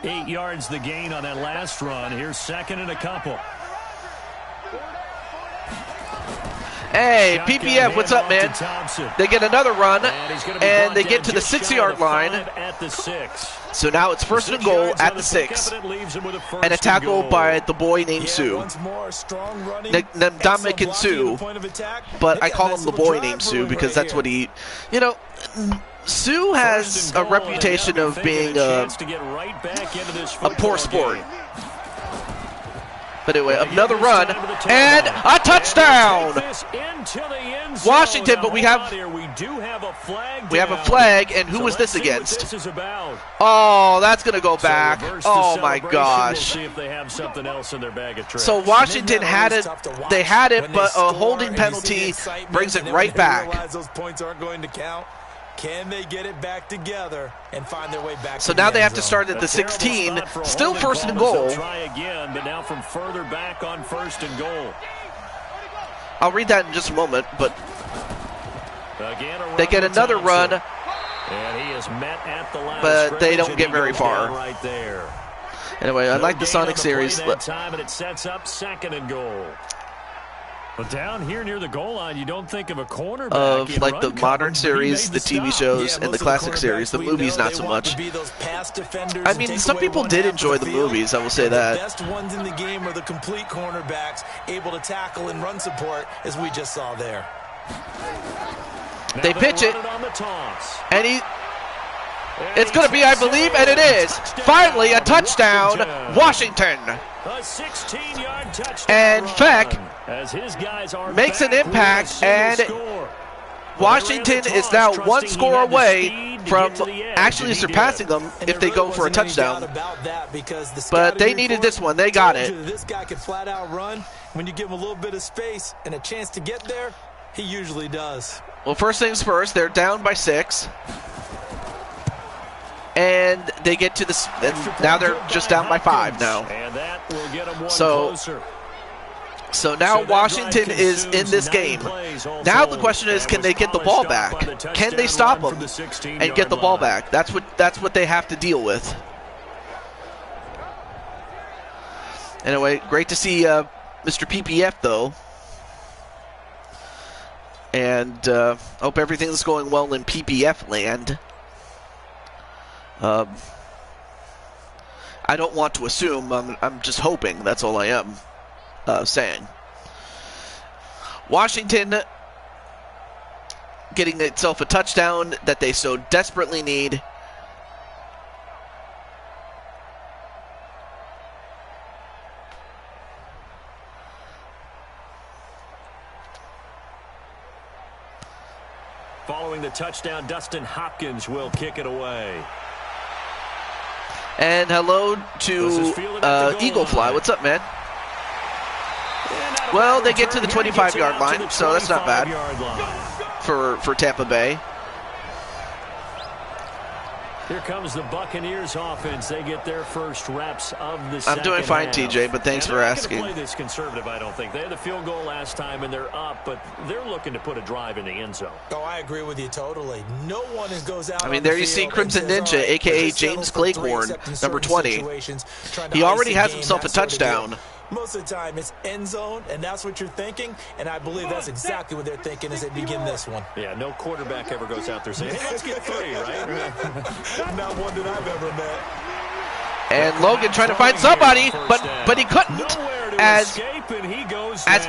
8 yards the gain on that last run. Here's 2nd and a couple. Hey, PPF, what's up, man? They get another run, and they get to the 6-yard line. At the 6. So now it's 1st and goal at the 6. And a tackle by the boy named Sue. Dominican Sue. But I call him the boy named Sue because that's what he... You know, Sue has a reputation of being a poor sport. But anyway, another run, and a touchdown! Washington, but we have a flag, and who was this against? Oh, that's going to go back. Oh, my gosh. So Washington had it, they had it, but a holding penalty brings it right back. Those points aren't going to count. Can they get it back together and find their way back? So now they have to start at the 16, still 1st and goal. Try again, but now from further back on 1st and goal. I'll read that in just a moment, but they get another run, and he is met at the line, but they don't get very far. Right there. Anyway, I like the Sonic series. Time, and it sets up 2nd and goal. But down here near the goal line, you don't think of a cornerback of like the modern series, the TV shows, and the classic series. The movies, not so much. I mean, some people did enjoy the movies, I will say that. The best ones in the game are the complete cornerbacks, able to tackle and run support, as we just saw there. They pitch it, and it's going to be, I believe, and it is. Finally, a touchdown, Washington. A 16-yard touchdown. And Feck as his guys are makes an impact, and Washington is now 1 score away from actually surpassing them if they go for a touchdown. But they needed this one. They got it. This guy could flat out run. When you give him a little bit of space and a chance to get there, he usually does. Well, first things first, they're down by 6. And they get to this, and now they're just down by 5 now. So now Washington is in this game. Now the question is, can they get the ball back? Can they stop them and get the ball back? That's what they have to deal with. Anyway, great to see Mr. PPF, though. And hope everything's going well in PPF land. I don't want to assume. I'm just hoping. That's all I am saying. Washington getting itself a touchdown that they so desperately need. Following the touchdown, Dustin Hopkins will kick it away. And hello to Eagle Fly. What's up, man? Well, they get to the 25-yard line, so that's not bad for Tampa Bay. Here comes the Buccaneers offense. They get their first reps of the second I'm doing fine, half. TJ, but thanks for asking. They're not going to play this conservative, I don't think. They had the field goal last time, and they're up, but they're looking to put a drive in the end zone. Oh, I agree with you totally. No one goes out. I mean, there you see Crimson Ninja, a.k.a. James Claycorn, number 20. He already has himself a touchdown. Most of the time, it's end zone, and that's what you're thinking, and I believe that's exactly what they're thinking as they begin this one. Yeah, no quarterback ever goes out there saying, hey, let's get 3, right? Not one that I've ever met. And Logan trying to find somebody, but he couldn't, as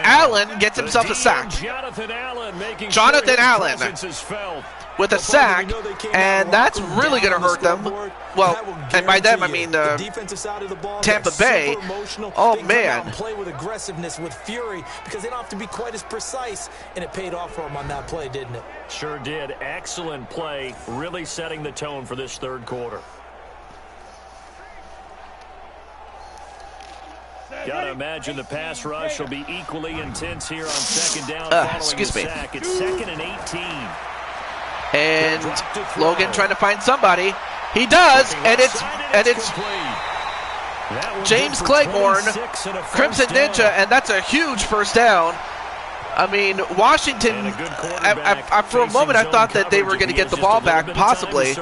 Allen gets himself a sack. Jonathan Allen with a sack, and that's really going to hurt them. Well, and by them I mean Tampa Bay. Oh man! Play with aggressiveness, with fury, because they don't have to be quite as precise, and it paid off for them on that play, didn't it? Sure did. Excellent play, really setting the tone for this third quarter. Gotta imagine the pass rush will be equally intense here on second down. Excuse me. Sack. It's 2nd and 18. And Logan trying to find somebody. He does, and it's James Claycorn, Crimson Ninja, and that's a huge first down. I mean, Washington, for a moment I thought that they were going to get the ball back, possibly,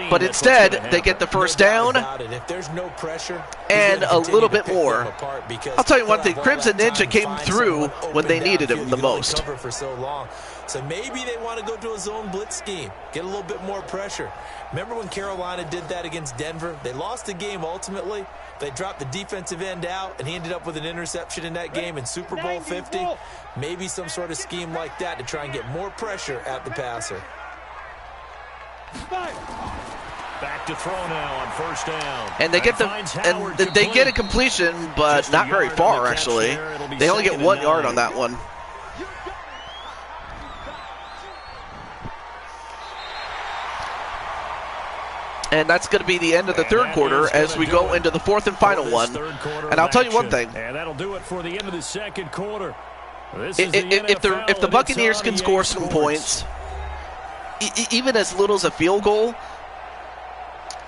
but instead they get the first down and a little bit more. I'll tell you one thing, Crimson Ninja came through when they needed him the most. So maybe they want to go to a zone blitz scheme, get a little bit more pressure. Remember when Carolina did that against Denver? They lost the game ultimately. They dropped the defensive end out, and he ended up with an interception in that game in Super Bowl 50. Maybe some sort of scheme like that to try and get more pressure at the passer. Back to throw now on first down. And they get they get a completion, but not very far actually. They only get 1 yard on that one. And that's going to be the end of the third quarter as we go into the fourth and final one. And I'll tell you one thing. And that'll do it for the end of the second quarter. If the Buccaneers can score some points, even as little as a field goal,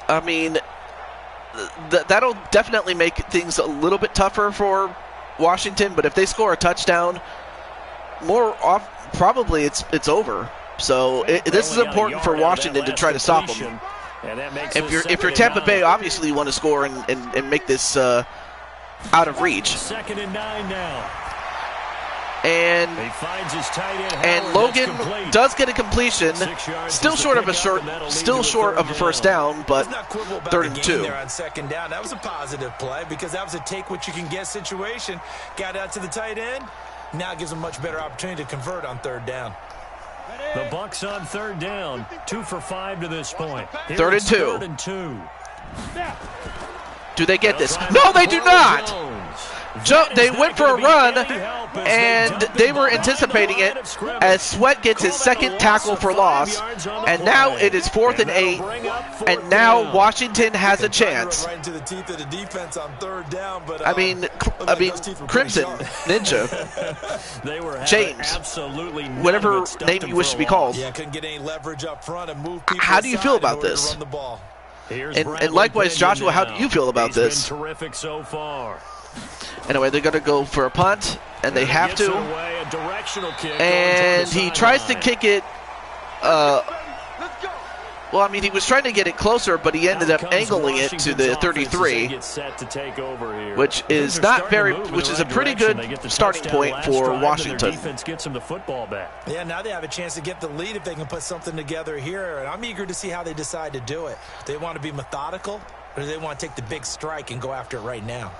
I mean, that'll definitely make things a little bit tougher for Washington. But if they score a touchdown, probably it's over. So this is important for Washington to try to stop them. If you're Tampa Bay, obviously you want to score and make this out of reach. 2nd and 9 now. And Logan does get a completion, still short of a first down, but 3rd and 2. On second down, that was a positive play because that was a take what you can get situation. Got out to the tight end. Now gives them much better opportunity to convert on 3rd down. The Bucs on 3rd down, 2 for 5 to this point. 3rd and 2. Do they get this? No, they do not. They went for a run, and they were anticipating it as Sweat gets his 2nd tackle for loss, and now it is 4th and 8, and now Washington has a chance. Right into the teeth of the defense on 3rd down, but I mean, Crimson Ninja, James, whatever name you wish to be called. Yeah, couldn't get any leverage up front and move people. How do you feel about this? And likewise, Joshua, how do you feel about this? Been terrific so far. Anyway, they're going to go for a punt, and they have to. And he tries to kick it Well, I mean, he was trying to get it closer, but he ended up angling it to the 33, which is not very, which is a pretty good starting point for Washington. Defense gets him the football back. Yeah, now they have a chance to get the lead if they can put something together here, and I'm eager to see how they decide to do it. Do they want to be methodical, or do they want to take the big strike and go after it right now?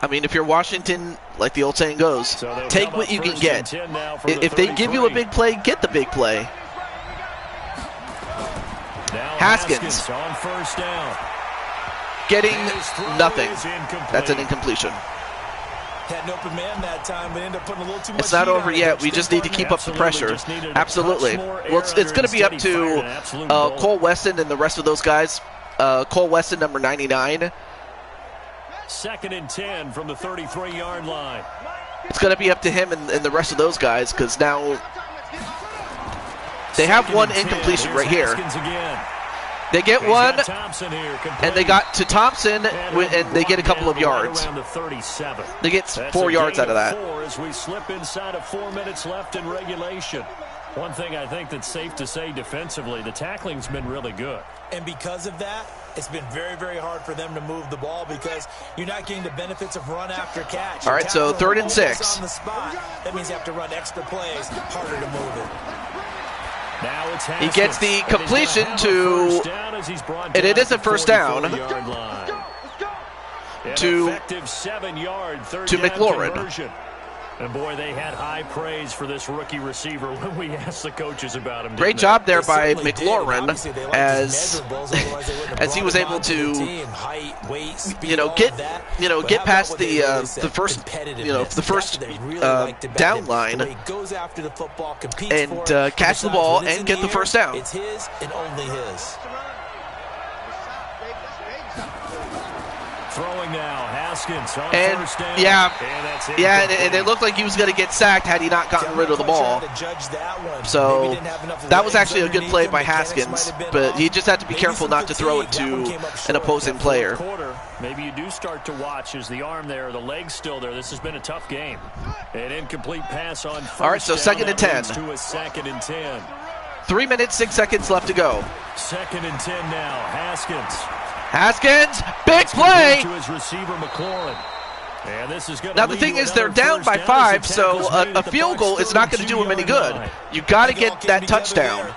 I mean, if you're Washington, like the old saying goes, take what you can get. If they give you a big play, get the big play. Haskins on first down. Getting nothing. That's an incompletion. Had an open man that time, but ended up putting a little too much. It's not heat over on it. yet. We just need to keep up the pressure. Absolutely. Well, it's going to be up to Cole Weston and the rest of those guys. Cole Weston, number 99. 2nd and 10 from the 33-yard line. It's going to be up to him and the rest of those guys, because now they have one incompletion right here. They get one, and they got to Thompson, and they get a couple of yards. They get 4 yards out of that. As we slip inside of 4 minutes left in regulation. One thing I think that's safe to say defensively, the tackling's been really good. And because of that, it's been very, very hard for them to move the ball because you're not getting the benefits of run after catch. All right, so 3rd and 6. On the spot. That means you have to run extra plays, harder to move it. Now it's he gets the completion to, and it is a first down, to McLaurin. And boy, they had high praise for this rookie receiver when we asked the coaches about him. Great job there by McLaurin as he was able to, get past the first down line and catch the ball and get the first down. It's his and only his. Throwing now, Haskins on first down. And it looked like he was going to get sacked had he not gotten rid of the ball. So that was actually a good play by Haskins, but he just had to be careful not to throw it to an opposing player. Maybe you do start to watch as the arm there, the leg's still there. This has been a tough game. An incomplete pass on first. All right, so 2nd and 10. To a 2nd and 10. 3 minutes, 6 seconds left to go. 2nd and 10 now. Haskins, big play. To his receiver, McLaurin. And this is now the thing is, they're down by 5, so a field goal is not going to do them any good. You got to get that touchdown.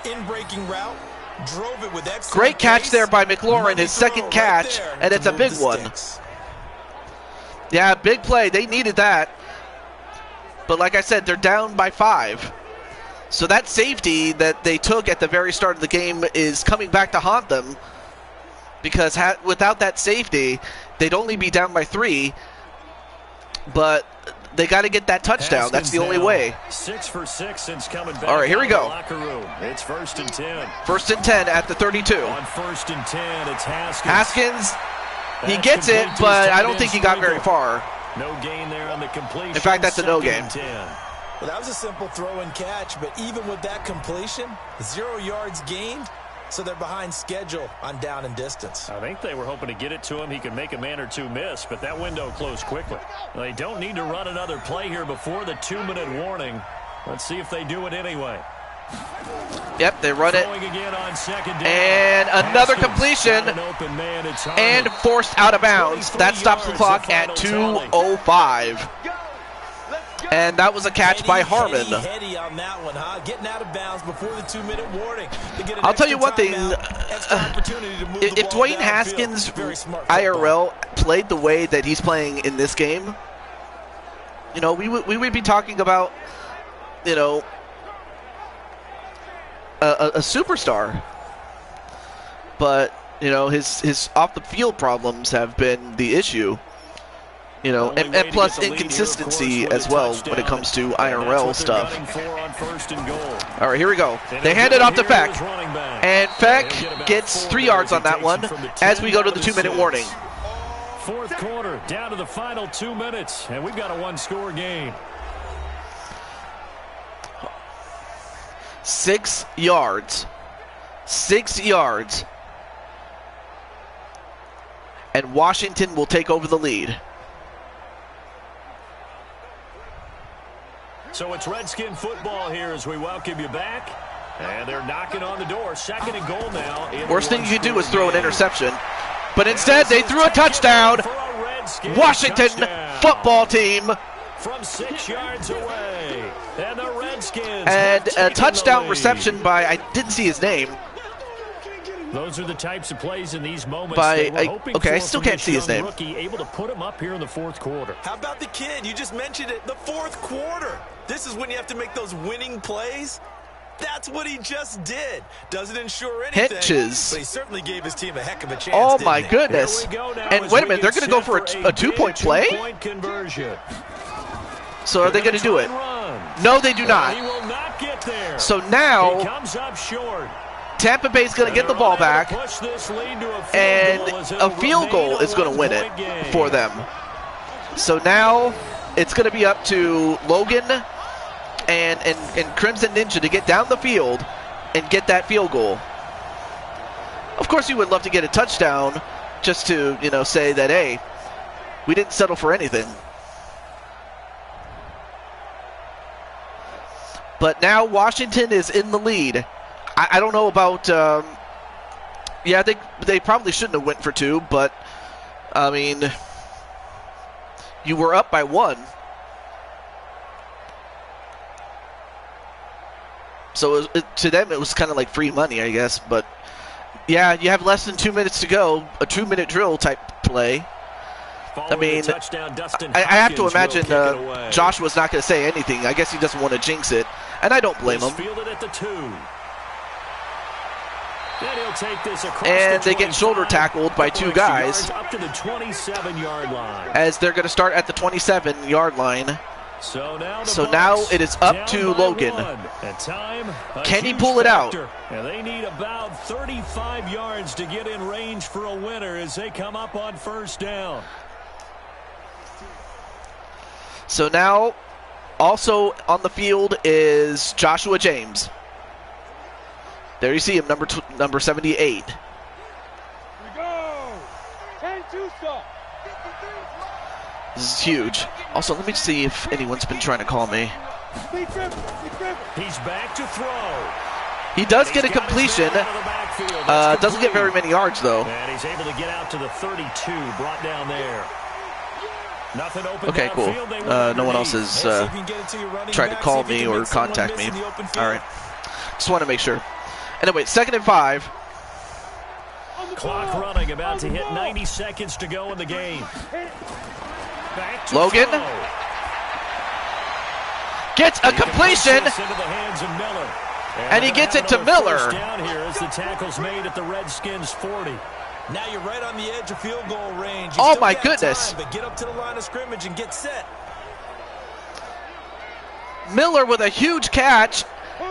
Great catch there by McLaurin, his 2nd catch, and it's a big one. Yeah, big play. They needed that. But like I said, they're down by 5. So that safety that they took at the very start of the game is coming back to haunt them. Because without that safety, they'd only be down by 3. But they got to get that touchdown. That's the only way. 6 for 6 since coming back. All right, here we go. It's 1st and 10. 1st and 10 at the 32. On 1st and 10, it's Haskins. He gets it, but I don't think he got very far. No gain there on the completion. In fact, that's a no gain. Well, that was a simple throw and catch, but even with that completion, 0 yards gained. So they're behind schedule on down and distance. I think they were hoping to get it to him. He could make a man or two miss, but that window closed quickly. They don't need to run another play here before the 2-minute warning. Let's see if they do it anyway. Yep, they run it. Again on 2nd down. And another completion. And forced out of bounds. That stops the clock at 2:05. And that was a catch by Harmon. Heady on that one, huh? Getting out of bounds before the 2-minute warning. I'll tell you one thing. If Dwayne Haskins IRL played the way that he's playing in this game, we would be talking about, a superstar. But, his off the field problems have been the issue. And plus inconsistency as well when it comes to IRL stuff. All right, here we go. They hand it off to Feck. And Feck gets 3 yards on that one as we go to the 2-minute warning. 4th quarter, down to the final 2 minutes, and we've got a 1-score game. 6 yards. 6 yards. And Washington will take over the lead. So it's Redskin football here as we welcome you back. And they're knocking on the door. 2nd and goal now. Worst thing you can do is throw an interception. But instead, they threw a touchdown. Washington football team. From 6 yards away. And the Redskins. And a touchdown reception by, I didn't see his name. Those are the types of plays in these moments. Okay, I still can't see his name. Rookie able to put him up here in the 4th quarter. How about the kid? You just mentioned it. The 4th quarter. This is when you have to make those winning plays. That's what he just did. Doesn't ensure anything. Hitches. But he certainly gave his team a heck of a chance. Oh my goodness. And wait a minute, they're going to go for a 2-point play? Conversion. So are they going to do it? No, they do not. He will not get there. So now he comes up short. Tampa Bay's going to get the ball back, and a field goal is going to win it for them. So now it's going to be up to Logan and Crimson Ninja to get down the field and get that field goal. Of course, you would love to get a touchdown just to, say that, hey, we didn't settle for anything. But now Washington is in the lead. I don't know about, yeah, they probably shouldn't have went for 2, but, I mean, you were up by 1. So to them, it was kind of like free money, I guess. But, yeah, you have less than 2 minutes to go, a 2-minute drill type play. I mean, I have to imagine Joshua's not going to say anything. I guess he doesn't want to jinx it, and I don't blame him. And they get shoulder tackled by 2 guys up to the 27-yard line. As they're going to start at the 27-yard line. So now it is up to Logan. Can he pull it out? And they need about 35 yards to get in range for a winner as they come up on 1st down. So now also on the field is Joshua James. There you see him, number 78. Here we go. 10-2 stop. This is huge. Also, let me see if anyone's been trying to call me. He's back to throw. He does get a completion. Doesn't get very many yards, though. And he's able to get out to the 32, brought down there. Nothing open. Okay, cool. No one else has tried to call me or contact me. All right. Just want to make sure. Anyway, 2nd and 5. Clock running, about to hit 90 seconds to go in the game. Back to Logan throw. gets a completion, Into the hands of Miller. and he gets it to Miller. Down here as the tackle's made at the Redskins 40. Now you're right on the edge of field goal range. Oh my goodness. Time, but get up to the line of scrimmage and get set. Miller with a huge catch,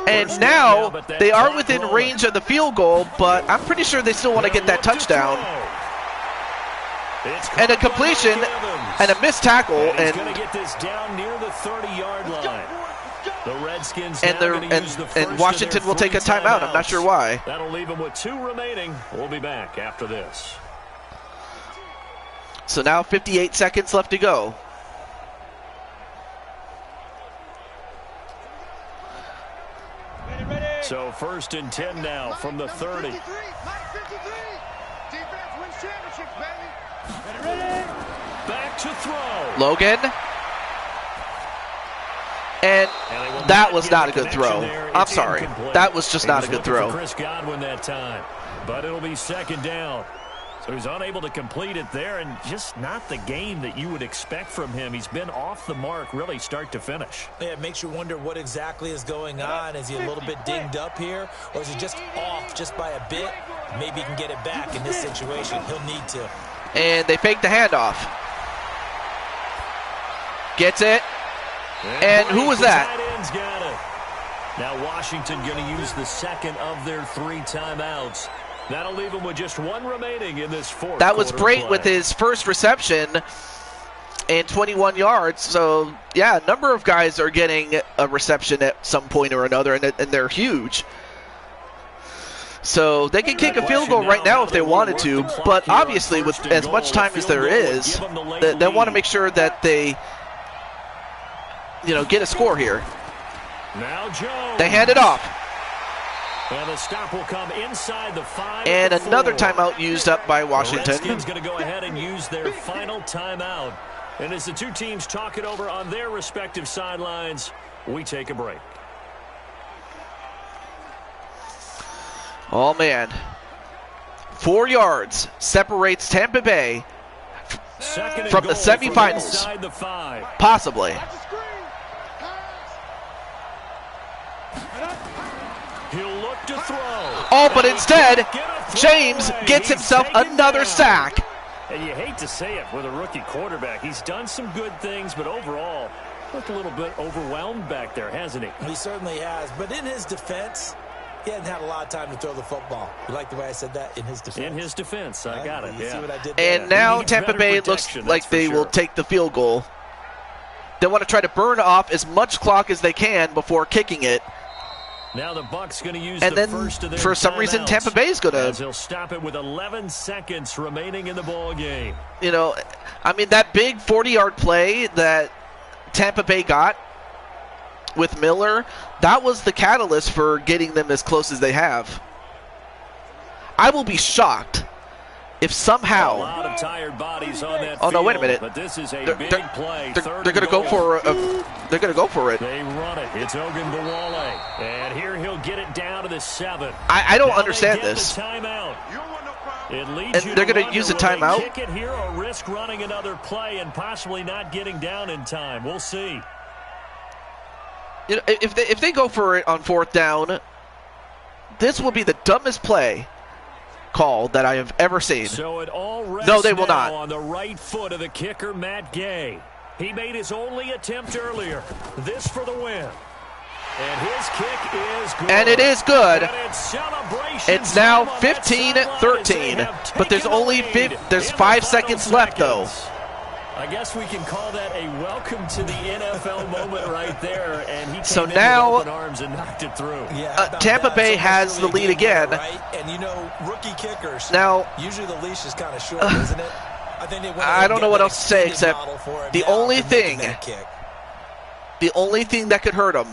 and now they are within range of the field goal, but I'm pretty sure they still want to get that touchdown. And a completion and a missed tackle, and going to get this down near the 30-yard line. The Redskins and Washington will take a timeout. I'm not sure why. That'll leave them with 2 remaining. We'll be back after this. So now 58 seconds left to go. So 1st and 10 now from the 30. Back to throw. Logan. And that was not a good throw. I'm sorry. That was just not a good throw. Chris Godwin that time. But it'll be 2nd down. So he's unable to complete it there, and just not the game that you would expect from him. He's been off the mark really start to finish. Yeah, it makes you wonder what exactly is going on. Is he a little bit dinged up here, or is he just off just by a bit? Maybe he can get it back in this situation. He'll need to. And they fake the handoff. Gets it. And who was that? Got it. Now Washington going to use the 2nd of their 3 timeouts. That'll leave them with just 1 remaining in this 4th. That was Brate play. with his first reception and 21 yards. So, yeah, a number of guys are getting a reception at some point or another, and they're huge. So they can kick a field goal right now if they wanted to, but obviously with as much time as there is, they want to make sure that they get a score here. Now Jones. They hand it off. And the stop will come inside the 5. And another timeout used up by The Washington. Redskins going to go ahead and use their final timeout. And as the two teams talk it over on their respective sidelines, we take a break. Oh, man. 4 yards separates Tampa Bay from the semifinals. Inside the 5. Possibly. He'll look to throw. Oh, but instead, James gets himself another sack. And you hate to say it with a rookie quarterback. He's done some good things, but overall, looked a little bit overwhelmed back there, hasn't he? He certainly has. But in his defense, he hadn't had a lot of time to throw the football. You like the way I said that? In his defense. In his defense, I got it. You see what I did And there? now needs Tampa better Bay looks protection, like that's for they will sure. take the field goal. They want to try to burn off as much clock as they can before kicking it. Now the Bucs going to use And the then, first of their for some reason, timeouts, Tampa Bay is going as to, he'll stop it with 11 seconds remaining in the ball game. you know, I mean, that big 40-yard play that Tampa Bay got with Miller, that was the catalyst for getting them as close as they have. I will be shocked if A somehow lot of tired bodies on that Oh, no, wait a field, minute. But this is a they're, big they're- play. they're Third going to and go goal. for they're going to go for it. They run it. It's Ogunbowale. And here he'll get it down to the 7. I don't Now they understand get this. The timeout. You don't want no problem. It leads And you they're to gonna wonder, use a will they timeout? kick it here or risk running another play and possibly not getting down in time. We'll see. You know, if they go for it on 4th down, this will be the dumbest play call that I have ever seen. So it all rests No, they will now not. on the right foot of the kicker, Matt Gay. He made his only attempt earlier. This for the win. And his kick is good. And it is good. And it's celebration It's now time on that sideline as they 15-13, have but there's taken the only lead there's in the 5 final seconds left, though. seconds. I guess we can call that a welcome to the NFL moment right there. And he came So in now- with open arms and knocked it through. Yeah, how about Tampa that? Bay It's has almost the really lead a game again. winner, right? And you know, rookie kickers. Now, Usually the leash is kind of short, isn't it? I think they went I ahead don't and know got what that else to say extended except model for him the now only for making thing- that kick. the only thing that could hurt them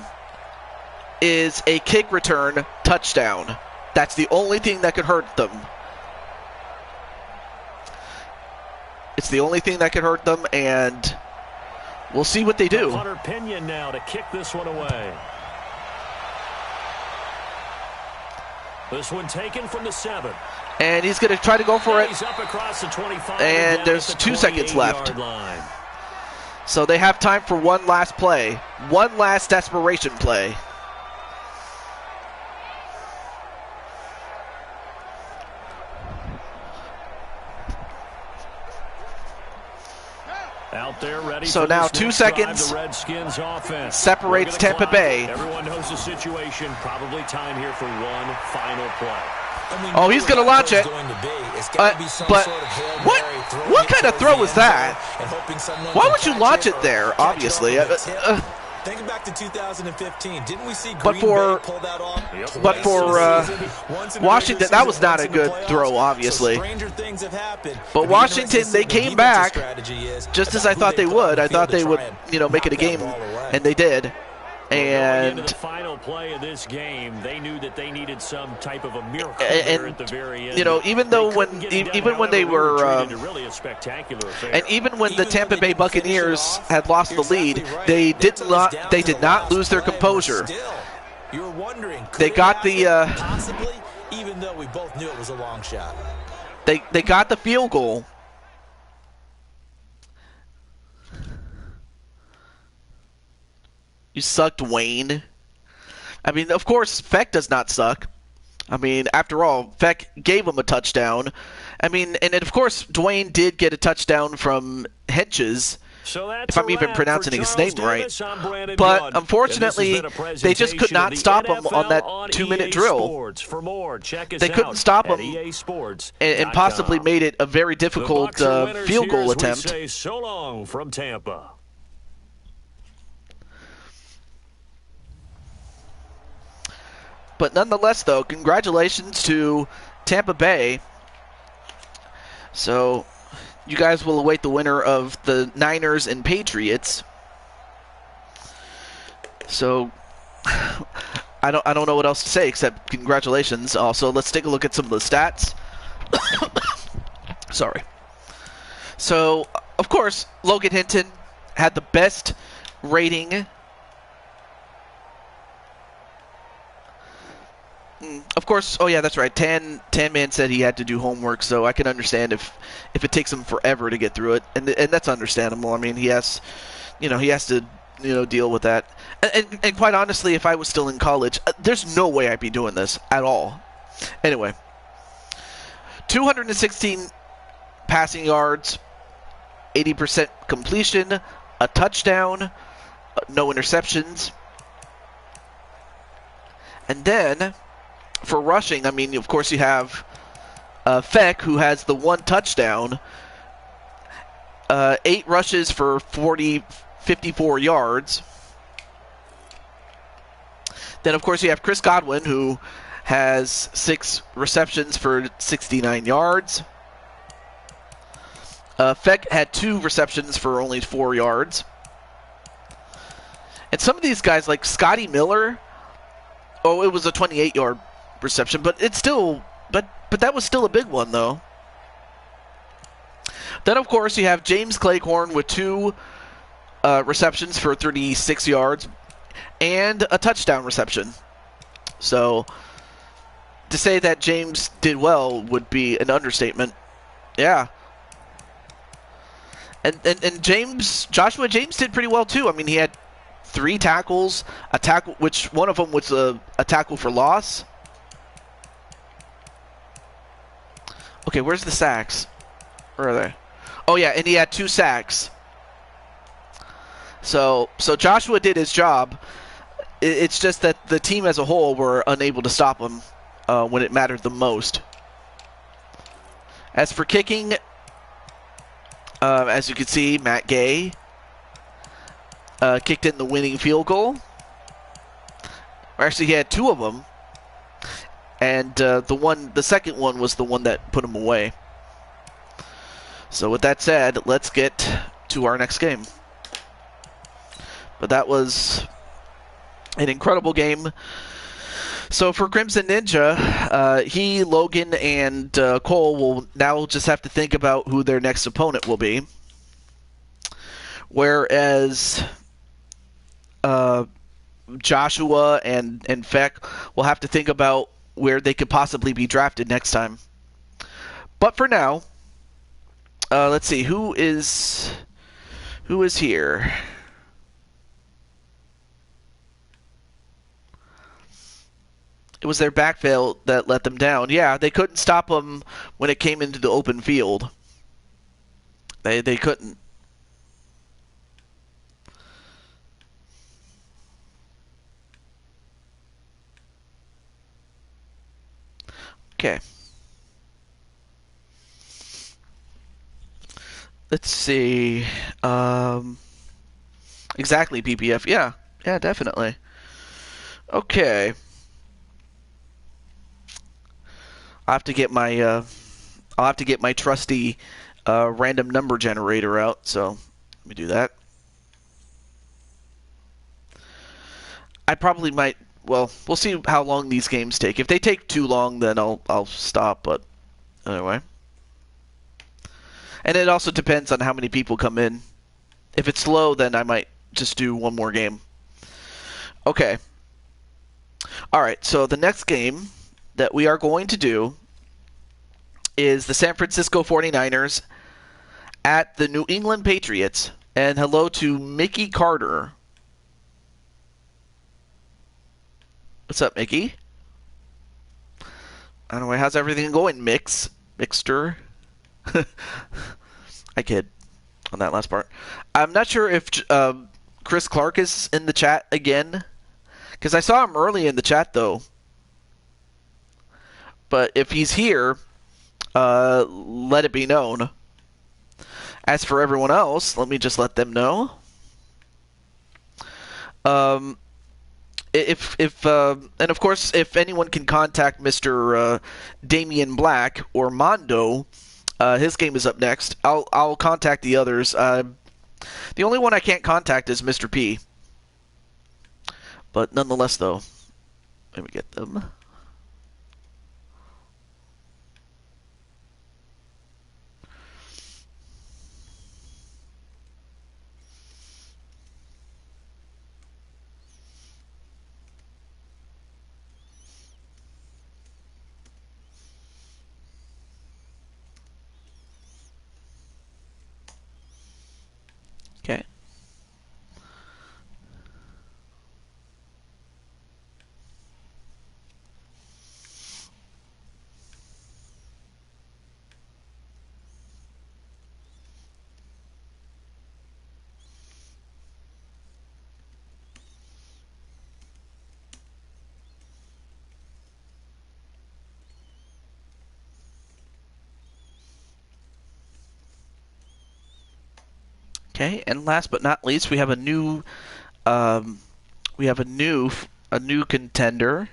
is a kick return touchdown. That's the only thing that could hurt them. It's the only thing that could hurt them, and we'll see what they do. Hunter Pinion now to kick this one away. This one taken from the 7. And he's going to try to go for it. He's up across the 25. And down there's at the 2 seconds left. 28-yard line. So they have time for one last play. One last desperation play. Out there ready So for now this 2 next drive, seconds the Redskins offense. separates Look at the Tampa clock. Bay. Everyone knows the situation. Probably time here for one final play. Oh, he's going to launch it. But what kind of throw was that? Why would you launch it there, obviously? Thinking back to 2015, didn't we see But Green for- Bay pull that off? But for Once in the Washington, regular that was season, not once a in the good playoffs. throw, obviously. So stranger things have happened. But If you're Washington, interested they in came the back defensive strategy is just as about I who thought they put on would. the I thought field they to would, try and make it a knock that game, ball away. and they did. Going into And the final play of this game, they knew that they needed some type of a miracle And- here at the very end. even though They when couldn't get it done. even when they However, were treated to really a spectacular affair. and even when the Even Tampa though Bay they didn't finish it Buccaneers off, had lost the you're lead, exactly right. they took us down they to did the not last lose their play, but composure. still, you were wondering, could They it got the, happen? Possibly, even though we both knew it was a long shot. They got the field goal. You sucked, Wayne. I mean, of course, Feck does not suck. I mean, after all, Feck gave him a touchdown. I mean, and of course, Dwayne did get a touchdown from Henches, So that's if I'm a even wrap pronouncing for his Charles name right. Davis. I'm Brandon But Gunn. unfortunately, And this has been a they just could presentation not of the stop him on that NFL 2-minute EA drill. Sports. For more, check us They couldn't out stop at him EASports.com. and possibly made it a very The difficult Bucs are winners field here goal as we attempt. say so long from Tampa. But nonetheless, though, congratulations to Tampa Bay. So you guys will await the winner of the Niners and Patriots. So I don't know what else to say except congratulations. Also, let's take a look at some of the stats. Sorry. So, of course, Logan Hinton had the best rating. Of course, oh yeah, that's right. Tan Man said he had to do homework, so I can understand if it takes him forever to get through it, and that's understandable. I mean, he has to deal with that. And quite honestly, if I was still in college, there's no way I'd be doing this at all. Anyway, 216 passing yards, 80% completion, a touchdown, no interceptions. And then, for rushing, I mean, of course you have Feck, who has the one touchdown, 8 rushes for 54 yards. Then, of course, you have Chris Godwin, who has 6 receptions for 69 yards. Feck had 2 receptions for only 4 yards. And some of these guys, like Scotty Miller, it was a 28-yard reception, but it's still, but that was still a big one, though. Then, of course, you have James Cleghorn with 2 receptions for 36 yards and a touchdown reception. So, to say that James did well would be an understatement. Yeah. And Joshua James did pretty well, too. I mean, he had 3 tackles, a tackle, which one of them was a tackle for loss. Okay, where's the sacks? Where are they? Oh, yeah, and he had 2 sacks. So Joshua did his job. It's just that the team as a whole were unable to stop him when it mattered the most. As for kicking, as you can see, Matt Gay kicked in the winning field goal. Or actually, he had 2 of them, and the second one was the one that put him away. So with that said, let's get to our next game. But that was an incredible game. So for Crimson Ninja, Logan, and Cole will now just have to think about who their next opponent will be. Whereas Joshua and Feck will have to think about where they could possibly be drafted next time. But for now, let's see, who is here? It was their backfield that let them down. Yeah, they couldn't stop them when it came into the open field. They couldn't. Okay. Let's see. Exactly, PPF. Yeah, definitely. Okay. I'll have to get my trusty random number generator out. So let me do that. I probably might. Well, we'll see how long these games take. If they take too long, then I'll stop. But anyway, and it also depends on how many people come in. If it's slow, then I might just do one more game. Okay. All right. So the next game that we are going to do is the San Francisco 49ers at the New England Patriots. And hello to Mickey Carter. What's up, Mickey? Anyway, how's everything going, Mixter? I kid on that last part. I'm not sure if Chris Clark is in the chat again, because I saw him early in the chat, though. But if he's here, let it be known. As for everyone else, let me just let them know. And of course, if anyone can contact Mr. Damian Black or Mondo, his game is up next. I'll contact the others. The only one I can't contact is Mr. P. But nonetheless, though, Let me get them. Okay. Okay, and last but not least, we have a new contender.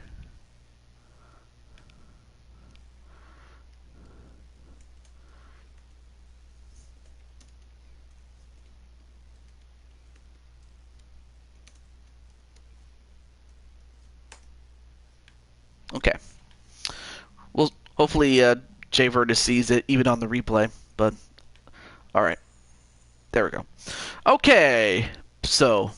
Okay. Well, hopefully Jay Vertus sees it even on the replay, but all right. There we go. Okay. So,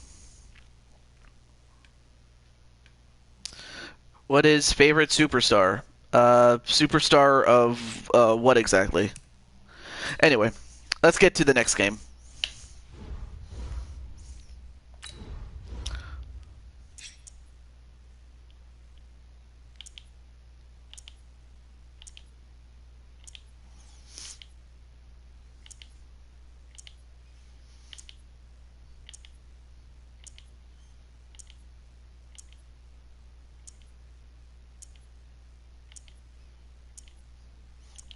what is favorite superstar? Superstar of what exactly? Anyway, let's get to the next game.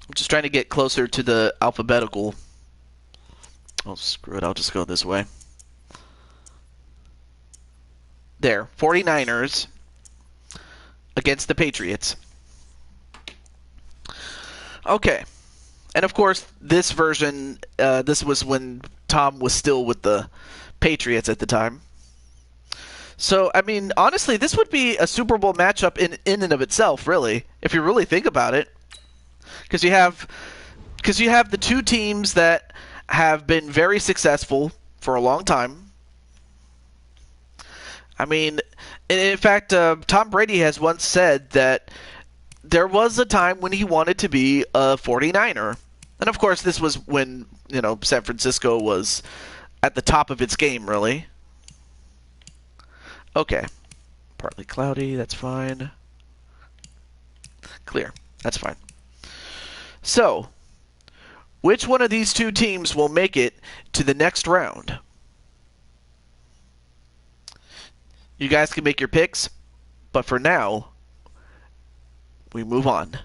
I'm just trying to get closer to the alphabetical. Oh, screw it. I'll just go this way. There. 49ers against the Patriots. Okay. And of course, this version, this was when Tom was still with the Patriots at the time. So, I mean, honestly, this would be a Super Bowl matchup in and of itself, really, if you really think about it. Because you have the two teams that have been very successful for a long time. I mean, in fact, Tom Brady has once said that there was a time when he wanted to be a 49er. And of course, this was when, San Francisco was at the top of its game, really. Okay. Partly cloudy, that's fine. Clear, that's fine. So, which one of these two teams will make it to the next round? You guys can make your picks, but for now, we move on.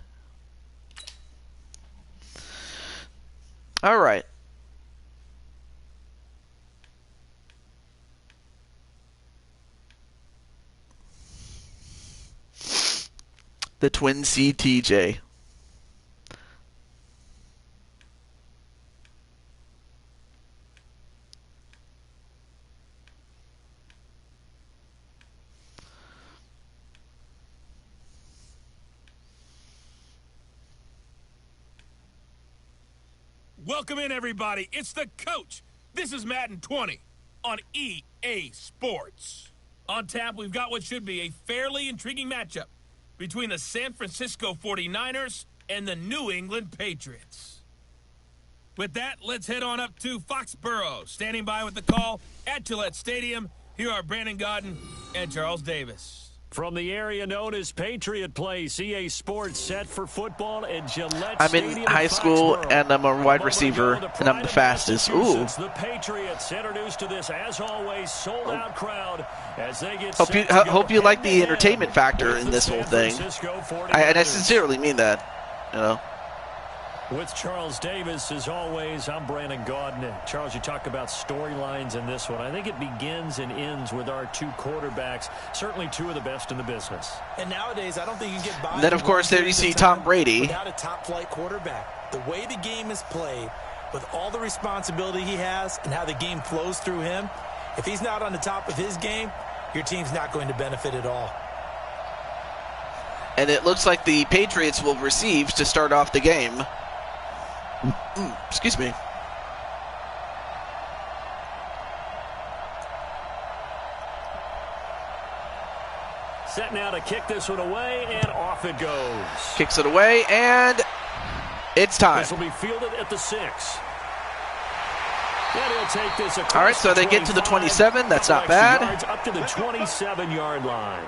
All right. The Twin CTJ. Welcome in, everybody. It's the coach. This is Madden 20 on EA Sports. On tap, we've got what should be a fairly intriguing matchup between the San Francisco 49ers and the New England Patriots. With that, let's head on up to Foxborough. Standing by with the call at Gillette Stadium, here are Brandon Godden and Charles Davis. From the area known as Patriot Place, EA Sports set for football at Gillette I'm Stadium in high school, and I'm a wide receiver, and I'm the fastest. Ooh. The Patriots introduced to this, as always, sold-out crowd as they get hope you like the entertainment factor in this whole thing. And I sincerely mean that, With Charles Davis, as always, I'm Brandon Gaudin. Charles, you talk about storylines in this one. I think it begins and ends with our two quarterbacks, certainly two of the best in the business. And nowadays, I don't think you can get by. And then, of course, there you see Tom Brady. Without a top-flight quarterback. The way the game is played, with all the responsibility he has and how the game flows through him, if he's not on the top of his game, your team's not going to benefit at all. And it looks like the Patriots will receive to start off the game. Excuse me. Set now to kick this one away, and off it goes. Kicks it away, and it's time. This will be fielded at the 6. And he'll take this across. All right, so they get to the 27. That's not bad. Yards up to the 27-yard line.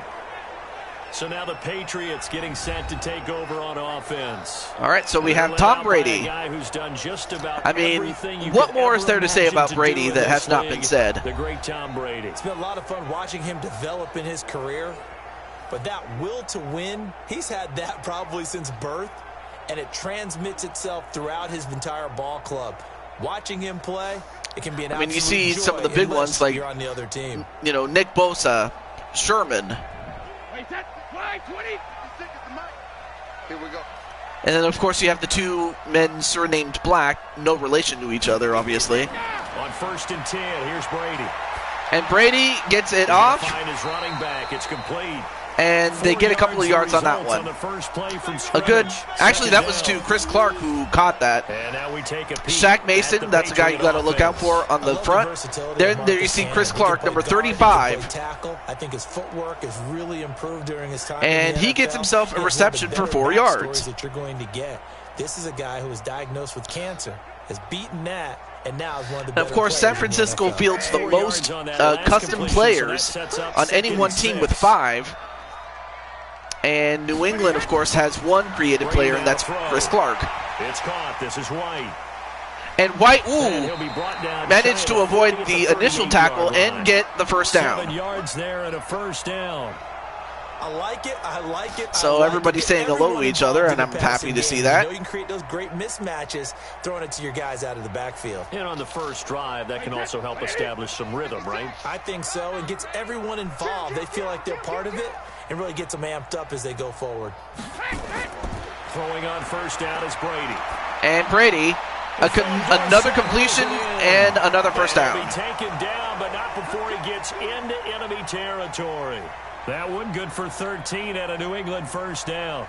So now the Patriots getting set to take over on offense. All right, so we have Tom Brady. I mean, what more is there to say about Brady that has not been said? The great Tom Brady. It's been a lot of fun watching him develop in his career. But that will to win, he's had that probably since birth, and it transmits itself throughout his entire ball club. Watching him play, it can be an absolute you see joy some of the big ones like, you're on the other team. You know, Nick Bosa, Sherman. Here we go. And then, of course, you have the two men surnamed Black, no relation to each other, obviously. On 1st and 10, here's Brady. And Brady gets it off. Find his running back. It's complete. And they get a couple of yards on that one. A good, actually that was to Chris Clark who caught that. And now we take a peek. Shaq Mason, that's a guy you got to look out for on the front. There you see Chris Clark, number 35. I think his footwork is really improved during his time. And he gets himself a reception for 4 yards. That you're going to get. This is a guy who was diagnosed with cancer, has beaten that. And now is one of the and of course, San Francisco fields the most custom players on any one team with 5. And New England, of course, has one creative player, and that's Chris Clark. It's caught. This is White. And White, managed to avoid the initial tackle and get the first down. 7 yards there and a first down. I like it. I like it. So everybody's saying hello to each other, and I'm happy to see that. You can create those great mismatches, throwing it to your guys out of the backfield. And on the first drive, that can also help establish some rhythm, right? I think so. It gets everyone involved. They feel like they're part of it, and really gets them amped up as they go forward. Throwing on first down is Brady. And Brady, another completion and another first down. He'll be taken down, but not before he gets into enemy territory. That one good for 13 at a New England first down.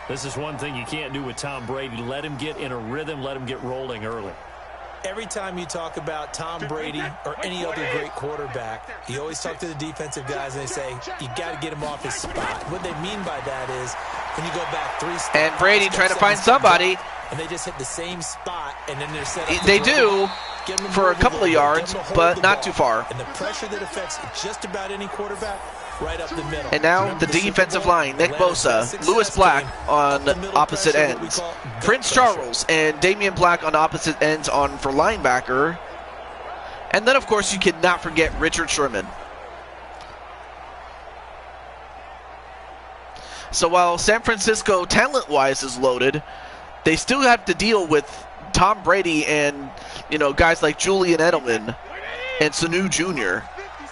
This is one thing you can't do with Tom Brady. Let him get in a rhythm. Let him get rolling early. Every time you talk about Tom Brady or any other great quarterback, you always talk to the defensive guys and they say, you got to get him off his spot. What they mean by that is when you go back 3 steps. And Brady trying to find somebody. And they just hit the same spot, and then they're set up. They do for a couple of yards, but not too far. And the pressure that affects just about any quarterback, right up the middle. And now the defensive line, Nick Bosa, Lewis Black on opposite ends. Prince Charles and Damian Black on opposite ends for linebacker. And then, of course, you cannot forget Richard Sherman. So while San Francisco, talent-wise, is loaded, they still have to deal with Tom Brady and, guys like Julian Edelman and Sanu Jr.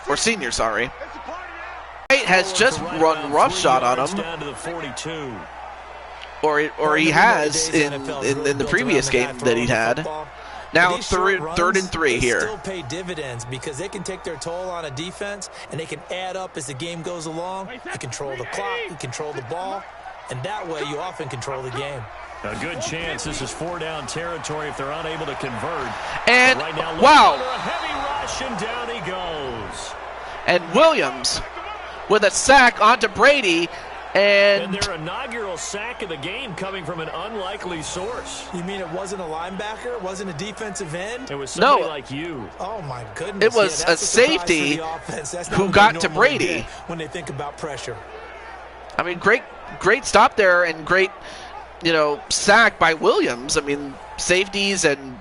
or Senior, sorry. White has just run roughshod on him, or he has in the previous game that he had. Now third and 3 here. Still pay dividends because they can take their toll on a defense and they can add up as the game goes along. You control the clock, you control the ball, and that way you often control the game. A good chance this is 4-down territory if they're unable to convert. And right now, wow, a heavy rush and down he goes. And Williams with a sack onto Brady. And their inaugural sack of the game coming from an unlikely source. You mean it wasn't a linebacker? It wasn't a defensive end? It was somebody like you. Oh, my goodness. It was a safety who got to Brady. When they think about pressure. I mean, great stop there and great, sack by Williams. I mean, safeties and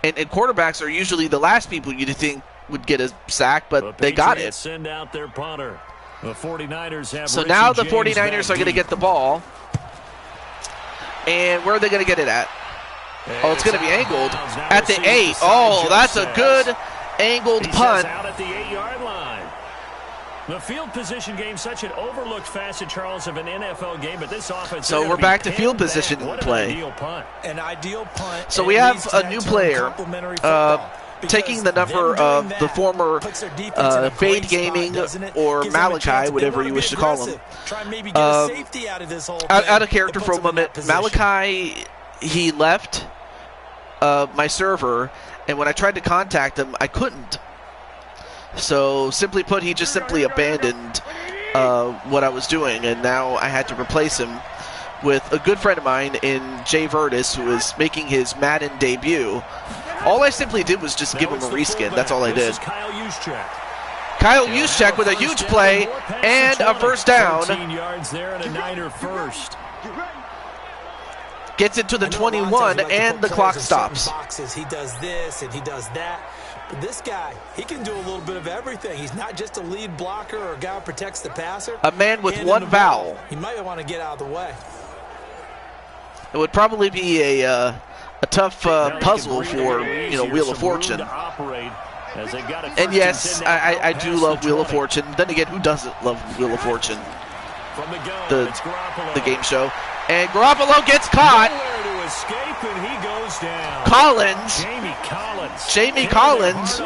quarterbacks are usually the last people you'd think would get a sack, but they got it. Send out their punter. The 49ers have so now the 49ers are going to get the ball. And where are they going to get it at? Oh, it's going to be angled at the 8. Oh, that's a good angled punt. Out at the 8-yard line. The field position game, such an overlooked facet, Charles, of an NFL game, but this offense. So we're back to field position play. An ideal punt. So we have a new player. taking the number of the former Fade Gaming or Malachi, whatever you wish to call him, out of character for a moment. Malachi, he left my server, and when I tried to contact him, I couldn't. So, simply put, he just simply abandoned what I was doing, and now I had to replace him with a good friend of mine in Jay Vertis, who is making his Madden debut. All I simply did was just give him a reskin. That's all I did. Kyle Juszczyk with a huge play and a first down. 13 yards there and a Niner first. Gets it to the 21, and the clock stops. He does this and he does that. But this guy, he can do a little bit of everything. He's not just a lead blocker or a guy who protects the passer. A man with one vowel. He might want to get out of the way. It would probably be a tough puzzle for Wheel of Fortune. And yes, I do love Wheel of Fortune. Then again, who doesn't love Wheel of Fortune? The game show. And Garoppolo gets caught. Jamie Collins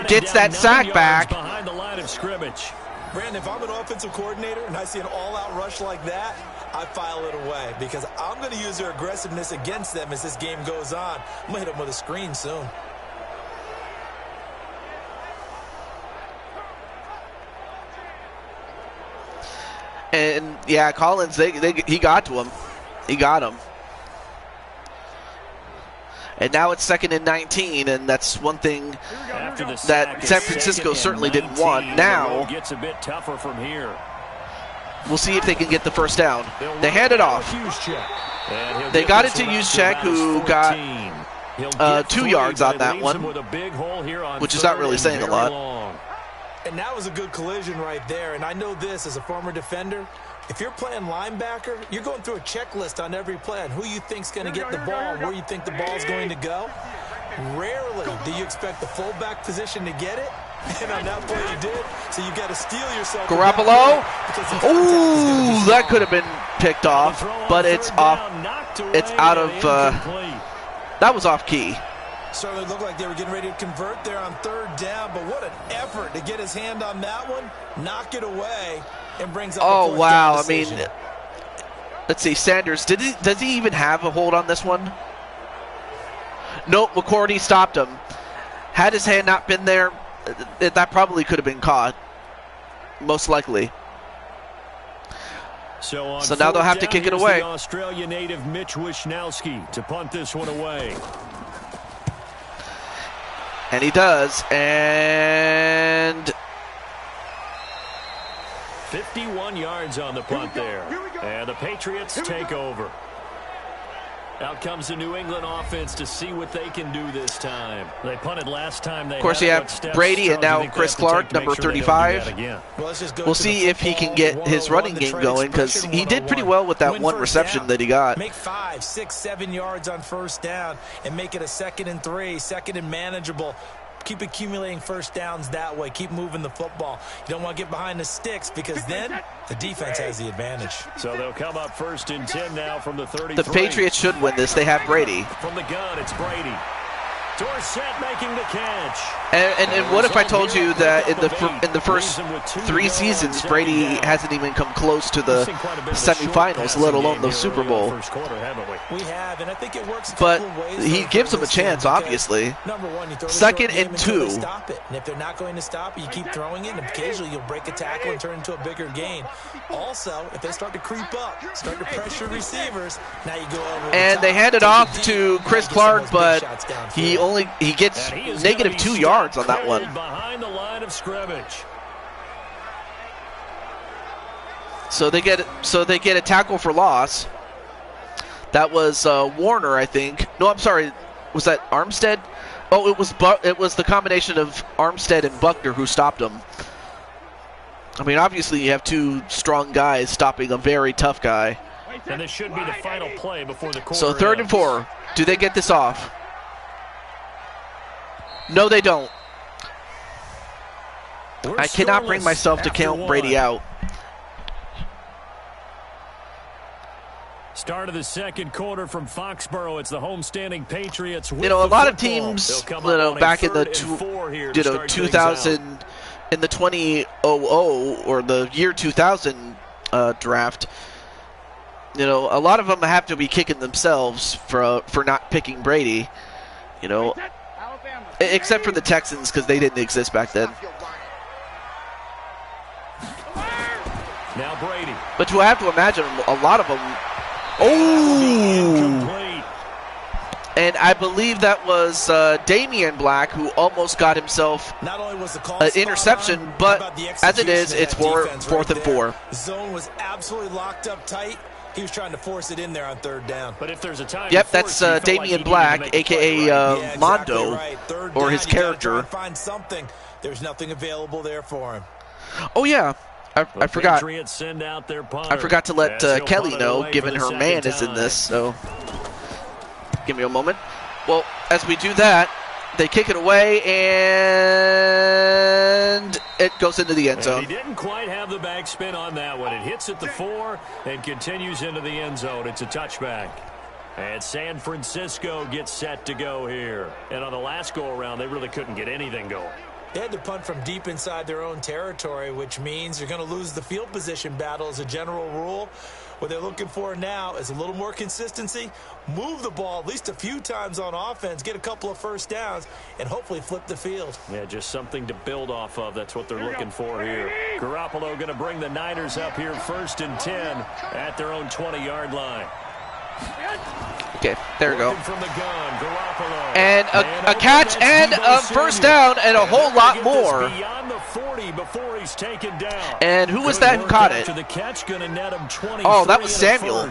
gets that sack back. Behind the line of scrimmage. Brandon, if I'm an offensive coordinator and I see an all-out rush like that, I file it away because I'm going to use their aggressiveness against them as this game goes on. I'm going to hit them with a screen soon. And yeah, Collins, he got to him. He got him. And now it's 2nd and 19, and that's one thing that San Francisco certainly didn't want. Now gets a bit tougher from here. We'll see if they can get the first down. They hand it off. They got it to Juszczyk, who got 2 yards on that one, which is not really saying a lot. And that was a good collision right there. And I know this as a former defender. If you're playing linebacker, you're going through a checklist on every play on who you think's going to get the ball and where you think the ball's going to go. Rarely do you expect the fullback position to get it. And on that play you did. So you got to steel yourself. Garoppolo. Ooh, that could have been picked off, but it's off. It's out of. That was off key. Certainly looked like they were getting ready to convert there on 3rd down, but what an effort to get his hand on that one, knock it away, and brings up oh, a 4th wow. down I mean, decision. let's see. Sanders, does he even have a hold on this one? Nope, McCourty stopped him. Had his hand not been there, that probably could have been caught. Most likely. So now they'll have to kick it away. Australia native Mitch Wishnowski to punt this one away. And he does, and 51 yards on the punt there. And the Patriots take over. Out comes the New England offense to see what they can do this time. They punted last time. Of course, you have Brady and now Chris Clark, number 35. We'll see if he can get his running game going, because he did pretty well with that one reception that he got. Make 5, 6, 7 yards on 1st down and make it a 2nd and 3, 2nd and manageable. Keep accumulating 1st downs that way. Keep moving the football. You don't want to get behind the sticks because then the defense has the advantage. So they'll come up 1st and 10 now from the 33. The Patriots should win this. They have Brady. From the gun, it's Brady. Dorsett making the catch. And what if I told you that in the first 3 seasons, Brady hasn't even come close to the semifinals, let alone the Super Bowl? We have, and I think it works. But he gives them a chance, obviously. Number 1, you throw 2nd and 2. Stop it. And if they're not going to stop it, you keep throwing it, and occasionally you'll break a tackle and turn into a bigger gain. Also, if they start to creep up, start to pressure receivers, now you go over. And they hand it off to Chris Clark, but he gets negative 2 yards on that one. Behind the line of scrimmage. So they get a tackle for loss. That was Warner, I think. No, I'm sorry. Was that Armstead? Oh, it was the combination of Armstead and Buckner who stopped him. I mean, obviously you have 2 strong guys stopping a very tough guy. And this should be the final play before the quarter. So 3rd and 4. Do they get this off? No, they don't. I cannot bring myself to count Brady out. Start of the second quarter from Foxborough. It's the homestanding Patriots. You know, a lot of teams, back in the 2000, in the 2000 or the year 2000 draft, a lot of them have to be kicking themselves for not picking Brady. Except for the Texans because they didn't exist back then. Now Brady. But you have to imagine a lot of them. Oh! And I believe that was Damian Black who almost got himself an interception, but as it is, it's fourth and 4. Zone was absolutely locked up tight. He was trying to force it in there on third down. But if there's a time, yep, that's Damian Black, a.k.a. Mondo, or his character. Find something. There's nothing available there for him. Oh, yeah. I forgot. Send out their punter. I forgot to let Kelly know, given her man is in this. So, give me a moment. Well, as we do that, they kick it away, and it goes into the end zone. He didn't quite have the backspin on that one. It hits at the 4 and continues into the end zone. It's a touchback. And San Francisco gets set to go here. And on the last go-around, they really couldn't get anything going. They had to punt from deep inside their own territory, which means you're going to lose the field position battle as a general rule. What they're looking for now is a little more consistency, move the ball at least a few times on offense, get a couple of first downs, and hopefully flip the field. Yeah, just something to build off of. That's what they're looking for here. Garoppolo going to bring the Niners up here 1st and 10 at their own 20-yard line. Okay, there we go. From the gun, and a catch and a first down and a whole lot more. Beyond the 40 before he's taken down. And who was that who caught it? The catch going to net him 23. Oh, that was Samuel.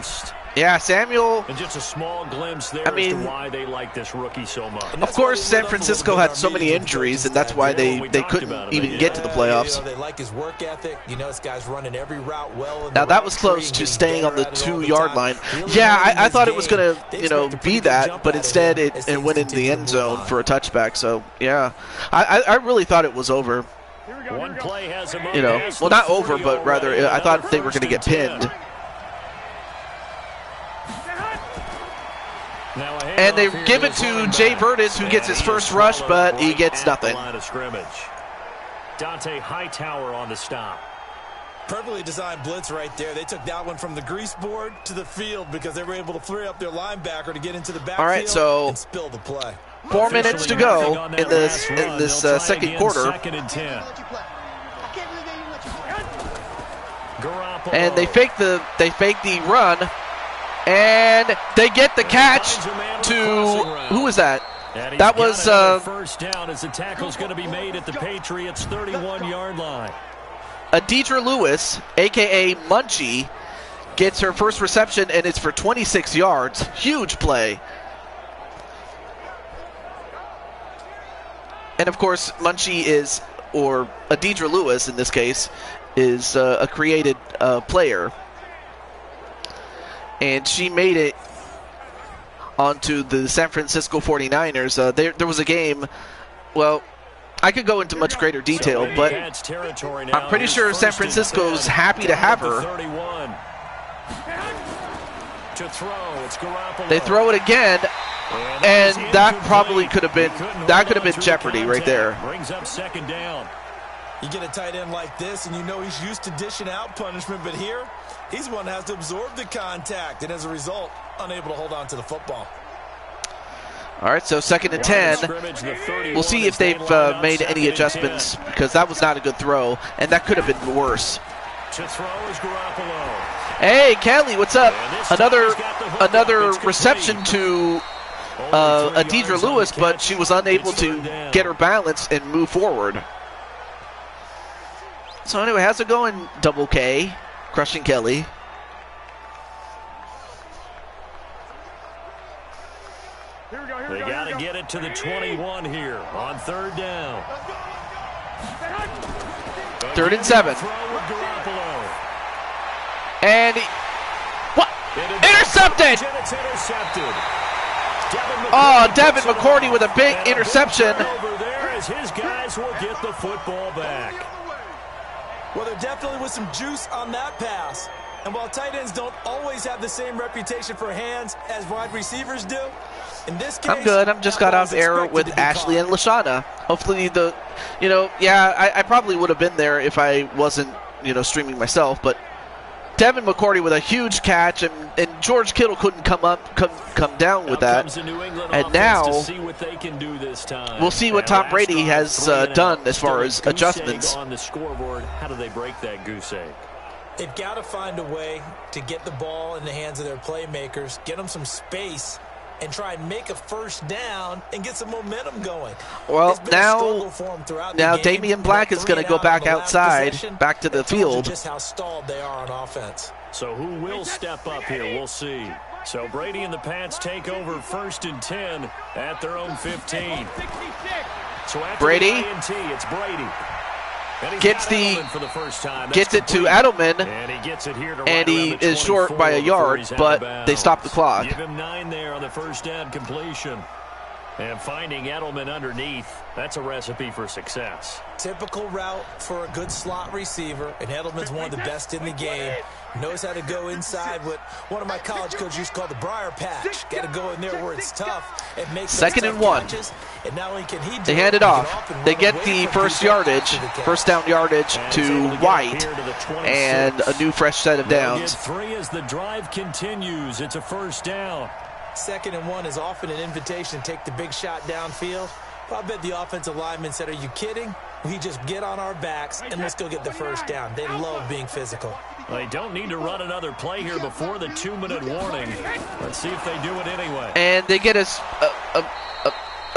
Yeah, Samuel. And just a small glimpse there as to why they like this rookie so much. Of course, San Francisco had so many injuries, and that's why they couldn't even get to the playoffs. They like his work ethic. This guy's running every route well. Now, that was close to staying on the 2-yard line. Yeah, I thought it was going to, be that, but instead it went into the end zone for a touchback. So, yeah, I really thought it was over. One play has him well, not over, but rather I thought they were going to get pinned. And they give it to Jay Burtis, who gets his first rush, but he gets nothing. Dante Hightower on the stop. Perfectly designed blitz right there. They took that one from the grease board to the field because they were able to free up their linebacker to get into the backfield. All right, so and spill the play. 4 minutes to go in this second quarter. And they fake the run. And they get the catch to, who was that? That was first down as the tackle's going to be made at the Patriots 31-yard line. Deidre Lewis, a.k.a. Munchie, gets her first reception, and it's for 26 yards. Huge play. And, of course, Munchie is, or Deidre Lewis in this case, is a created player. And she made it onto the San Francisco 49ers. There was a game, well, I could go into much greater detail, but I'm pretty sure San Francisco's happy to have her. They throw it again, and that probably could have been jeopardy right there. Brings up second down. You get a tight end like this, and he's used to dishing out punishment, but here, he's the one that has to absorb the contact, and as a result, unable to hold on to the football. All right, so 2nd and 10. We'll see if they've made any adjustments, because that was not a good throw, and that could have been worse. To throw is Garoppolo. Hey, Kelly, what's up? Another reception to Deidre Lewis, but she was unable to get her balance and move forward. So anyway, how's it going, Double K? Crushing Kelly. They got to get it to the 21 here on 3rd down. 3rd and 7. And what? Intercepted! It's intercepted. Oh, Devin McCourty with a big interception. Over there as his guys will get the football back. Well, there definitely was some juice on that pass. And while tight ends don't always have the same reputation for hands as wide receivers do, in this case, I'm good. I'm just got off air with Ashley and Lashana. Hopefully I probably would have been there if I wasn't, streaming myself, but Devin McCourty with a huge catch, and George Kittle couldn't come down with that. And now we'll see what Tom Brady has done as far as adjustments. On the scoreboard, how do they break that goose egg? They've got to find a way to get the ball in the hands of their playmakers, get them some space, and try and make a first down and get some momentum going. Well, now Damian Black is going to go back outside, back to the field. Just how stalled they are on offense. So who will step up here? We'll see. So Brady and the Pats take over 1st and 10 at their own 15. So after Brady. the INT, it's Brady. Gets it to Edelman, and he is short by a yard, but they stop the clock. Give him 9 there on the first down completion. And finding Edelman underneath, that's a recipe for success. Typical route for a good slot receiver, and Edelman's one of the best in the game. Knows how to go inside what one of my college coaches used to call the briar patch. Got to go in there where it's tough and make 2nd and 1. And not only can he they hand it off. They get the first down yardage to White, and a new fresh set of downs. 3 as the drive continues. It's a first down. 2nd and 1 is often an invitation to take the big shot downfield. But I bet the offensive lineman said, "Are you kidding? We just get on our backs and let's go get the first down." They love being physical. They don't need to run another play here before the 2-minute warning. Let's see if they do it anyway. And they get a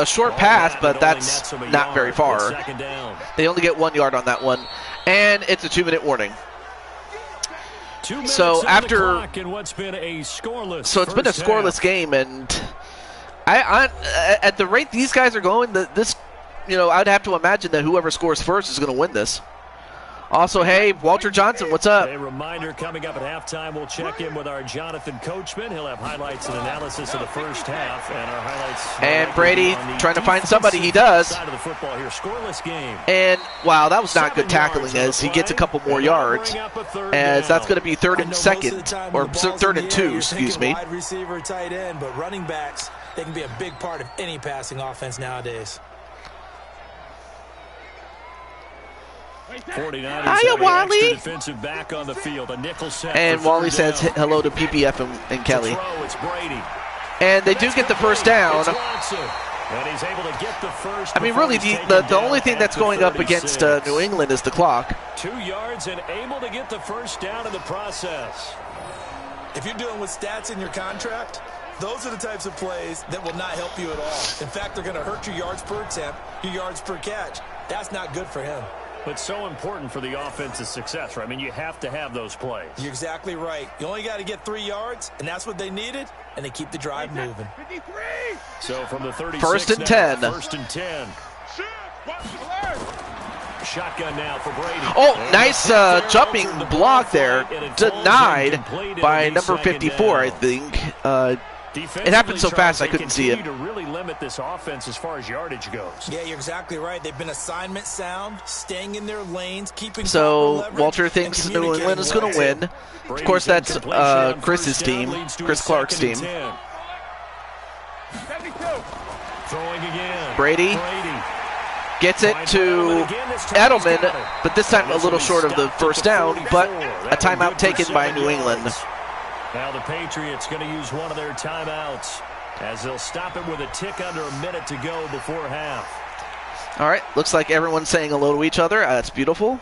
short pass, but that's not very far. They only get 1 yard on that one, and it's a 2-minute warning. So after, it's been a scoreless game, and I at the rate these guys are going, I'd have to imagine that whoever scores first is going to win this. Also, hey, Walter Johnson, what's up? A reminder, coming up at halftime, we'll check in with our Jonathan Coachman. He'll have highlights and analysis of the first half, and our highlights. And Brady trying to find somebody. He does. Side of the football here. Scoreless game. And wow, that was not good tackling as he gets a couple more yards. As that's going to be 3rd and 2nd, or 3rd and 2, excuse me. Wide receiver, tight end, but running backs, they can be a big part of any passing offense nowadays. 49ers Hiya, Wally. defensive back on the field. A nickel set and Wally says hello to PPF and Kelly. It's Brady. And they do get the first down. And he's able to get the first. I mean, really, the only thing that's going up against New England is the clock. 2 yards and able to get the first down in the process. If you're dealing with stats in your contract, those are the types of plays that will not help you at all. In fact, they're going to hurt your yards per attempt, your yards per catch. That's not good for him. But so important for the offense's success, right? I mean, you have to have those plays. You're exactly right. You only got to get 3 yards, and that's what they needed, and they keep the drive moving. So from the 36 1st and 10. 1st and 10. Shotgun now for Brady. Oh, nice jumping block there. Denied by number 54, I think. It happened so fast I couldn't see it. To really limit this offense as far as yardage goes. Yeah, you're exactly right. They've been assignment sound, staying in their lanes, keeping. So Walter thinks New England is going to win. Of course, that's Chris's team, Chris Clark's team. Throwing again. Brady gets it to Edelman, but this time a little short of the first down, but a timeout taken by New England. Now the Patriots going to use one of their timeouts as they'll stop it with a tick under a minute to go before half. All right, looks like everyone's saying hello to each other. That's beautiful.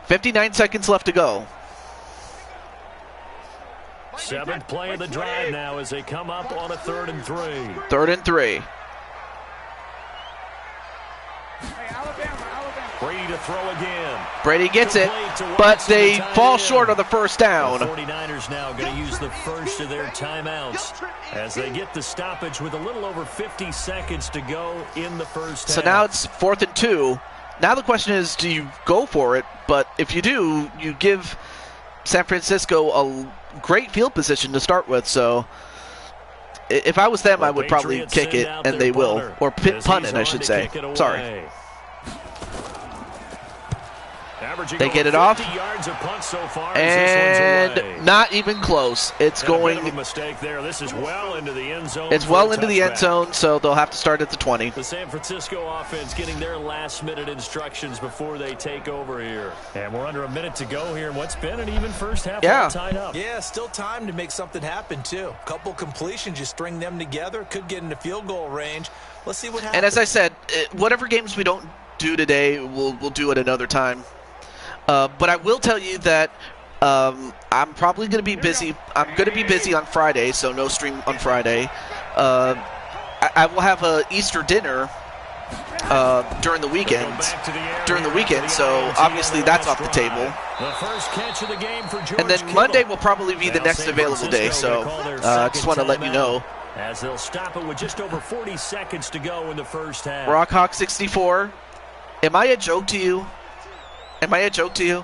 59 seconds left to go. 7th play of the drive now as they come up on a 3rd and 3. 3rd and 3. Brady to throw again. Brady gets it, but they fall short of the first down. The 49ers now going to use the first of their timeouts as they get the stoppage with a little over 50 seconds to go in the first half. So now it's 4th and 2. Now the question is, do you go for it? But if you do, you give San Francisco a great field position to start with. So if I was them, I would probably kick it, and they will. Or punt it, I should say. Sorry. They get it off, yards a punt so far, and not even close. It's going. A mistake there. This is well into the end zone. It's well into the end zone, so they'll have to start at the 20. The San Francisco offense getting their last-minute instructions before they take over here. And we're under a minute to go here in what's been an even first half. All tied up. Yeah, still time to make something happen, too. A couple completions, you string them together, could get into field goal range. Let's see what happens. And as I said, whatever games we don't do today, we'll do it another time. But I will tell you that I'm probably going to be busy. I'm going to be busy on Friday, so no stream on Friday. I will have a Easter dinner during the weekend. So obviously that's off the table. The first catch of the game for George And then Kittle. Monday will probably be the next available day. So I just want to let you know. As they'll stop it with just over 40 seconds to go in the first half. Rockhawk 64. Am I a joke to you? Am I a joke to you?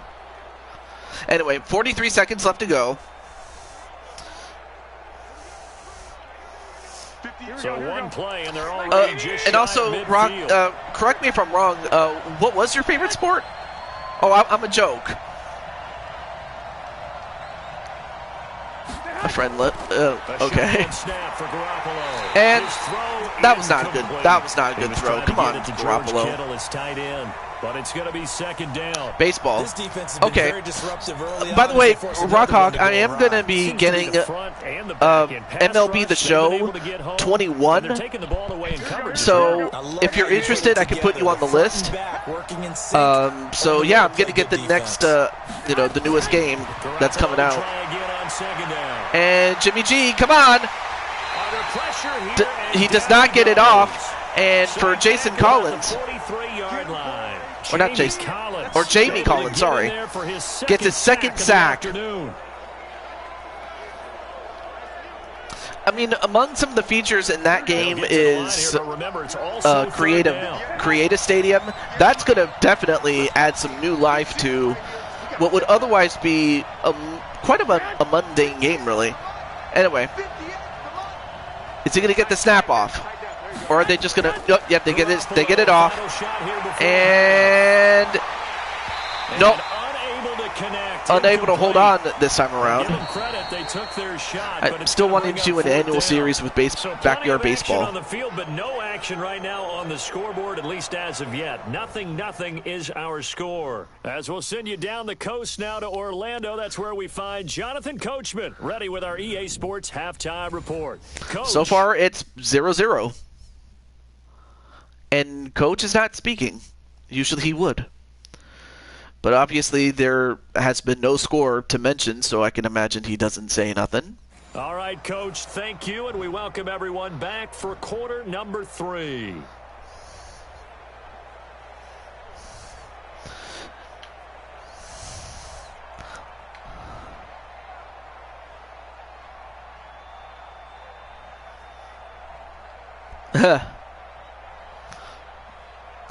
Anyway, 43 seconds left to go. So one play, and they're already just and also, shy of Rock, midfield. correct me if I'm wrong, what was your favorite sport? Oh, I'm a joke. A friend okay. And that was not good. That was not a good throw. Come on, Garoppolo. It's tight end, but it's going to be second down. Baseball. This defense has been very disruptive early By on the way, as they force another Rockhawk, one to I go am awry. going to be getting MLB The Show 21. So if you're interested, I can put you on the list. So yeah, I'm going to get the next, the newest game that's coming out. And Jimmy G, come on. He does not get it off. And for Jason Collins, or not Jason, or Jamie Collins, sorry, gets his second sack. I mean, among some of the features in that game is create a stadium. That's going to definitely add some new life to what would otherwise be quite a mundane game, really. Anyway, is he going to get the snap off? Or are they just going to... Yep, they get it off. And... Nope. Unable to hold on this time around. I'm still wanting to do an annual series with backyard baseball. On the field, but no action right now on the scoreboard, at least as of yet. Nothing is our score. As we'll send you down the coast now to Orlando, that's where we find Jonathan Coachman, ready with our EA Sports halftime report. Coach. So far, it's 0-0. And Coach is not speaking. Usually he would. But obviously there has been no score to mention, so I can imagine he doesn't say nothing. All right, Coach, thank you, and we welcome everyone back for quarter number 3.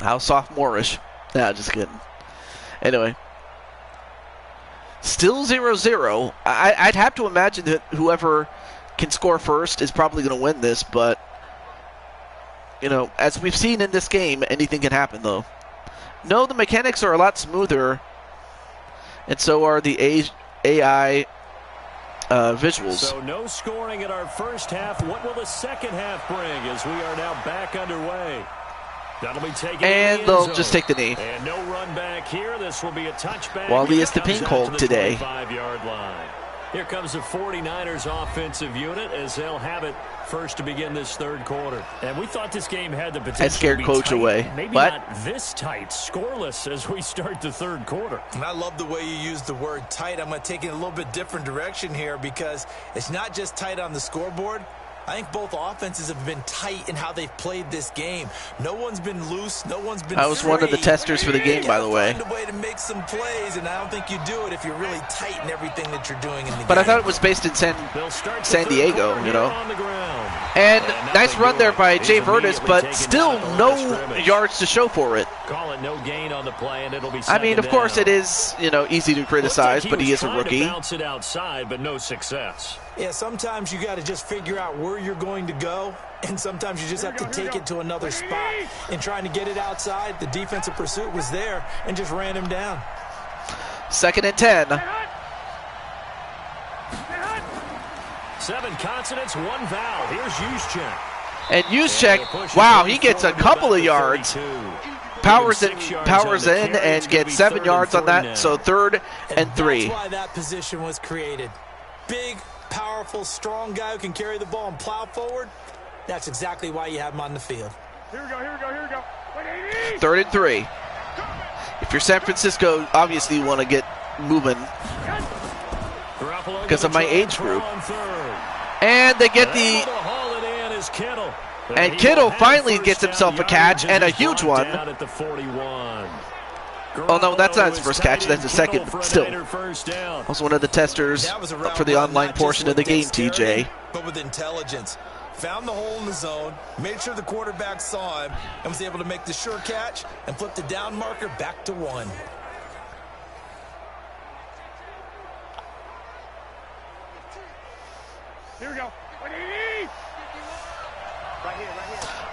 How sophomorish. Nah, just kidding. Anyway. Still 0-0. I'd have to imagine that whoever can score first is probably going to win this, but, as we've seen in this game, anything can happen, though. No, the mechanics are a lot smoother, and so are the AI visuals. So no scoring in our first half. What will the second half bring as we are now back underway? That'll be taken and they'll just take the knee. And no run back here. This will be a touchback. Wally is the pink hold today. 25-yard line. Here comes the 49ers offensive unit as they'll have it first to begin this third quarter. And we thought this game had the potential I scared to be Coach tight. away. Maybe what? Not this tight, scoreless as we start the third quarter. And I love the way you use the word tight. I'm going to take it in a little bit different direction here because it's not just tight on the scoreboard. I think both offenses have been tight in how they've played this game. No one's been loose. No one's been I was free. one of the testers for the game, by the way. Find a way to make some plays, and I don't think you do it if you're really tight in everything that you're doing in the game. But I thought it was based in San Diego, And nice run there by Jay Vertis, but still no yards to show for it. Call it no gain on the play, and it'll be I mean, of course it is, easy to criticize, but he is a rookie. To bounce it outside, but no success. Yeah, sometimes you got to just figure out where you're going to go, and sometimes you just have to take it to another spot. And trying to get it outside, the defensive pursuit was there and just ran him down. 2nd and 10. 7 consonants, 1 vowel. Here's Juszczyk. And Juszczyk, wow, he gets a couple of yards. Powers in and gets 7 yards on that, so 3rd and 3. That's why that position was created. Big, powerful, strong guy who can carry the ball and plow forward. That's exactly why you have him on the field. Here we go, here we go, here we go. 3rd and 3. If you're San Francisco, obviously you want to get moving because of my age group. And they get the... And Kittle finally gets himself a catch, and a huge one. Oh, no, that's not his first catch. That's his second, but still. I was one of the testers for the online portion of the game, TJ. But with intelligence. Found the hole in the zone, made sure the quarterback saw him, and was able to make the sure catch and flip the down marker back to 1. Here we go. Right here, right here.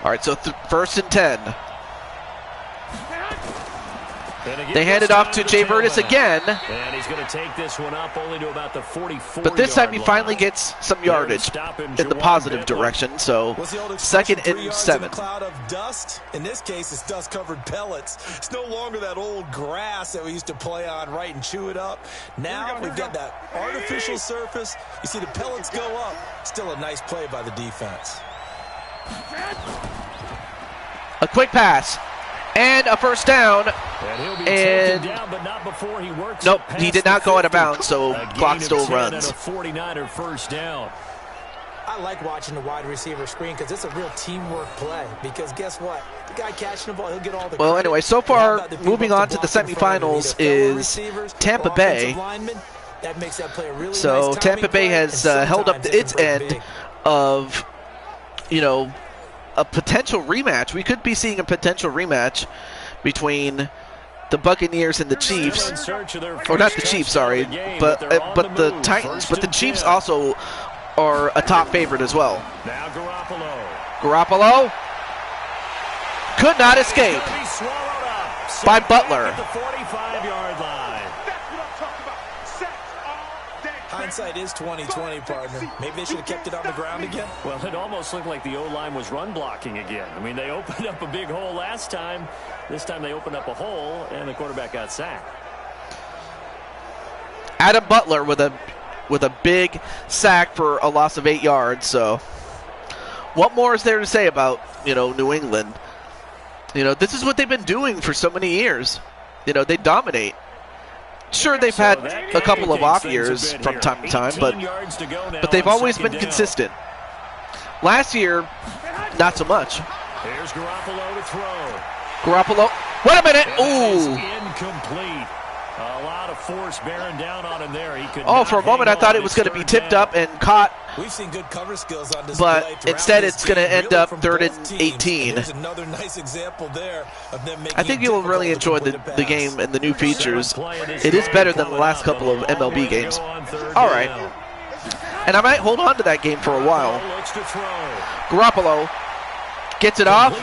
All right, so 1st and 10. They hand it off to Jay Vertus again. And he's going to take this one up only to about the 44. But this time he finally gets some yardage in the positive direction. So 2nd and 7. Cloud of dust. In this case, it's dust-covered pellets. It's no longer that old grass that we used to play on, right, and chew it up. Now we've got that artificial surface. You see the pellets go up. Still a nice play by the defense. A quick pass. And a 1st down. And he'll be taken down, but not before he works. Nope, he did not go out of bounds, so clock still runs. A 49er 1st down. I like watching the wide receiver screen because it's a real teamwork play. Because guess what? The guy catching the ball, he'll get all the Well, credit. anyway, so far, moving on to the semifinals is Tampa Bay. That makes that play a really So nice Tampa Bay has held up its end of, you know, a potential rematch. We could be seeing a potential rematch between the Buccaneers and the Chiefs, or not the Chiefs, sorry, but the Titans. But the Chiefs also are a top favorite as well. Now Garoppolo could not escape by Butler. Hindsight is 20/20, partner. Maybe they should have kept it on the ground again. Well, it almost looked like the O-line was run blocking again. I mean, they opened up a big hole last time. This time they opened up a hole, and the quarterback got sacked. Adam Butler with a big sack for a loss of 8 yards. So, what more is there to say about, you know, New England? You know, this is what they've been doing for so many years. You know, they dominate. Sure, they've had a couple of off years from time to time, but they've always been consistent. Last year, not so much. Here's Garoppolo to throw. Garoppolo, wait a minute! Ooh! Incomplete. A lot of force bearing down on him there. He could for a moment I thought it was going to be tipped up and caught. We've seen good cover skills on display, but instead it's going to end up 3rd and 18. Here's another nice example there of them making I think you'll really enjoy the game and the new features. It is better than the last couple of MLB games. All right. And I might hold on to that game for a while. Garoppolo gets it off,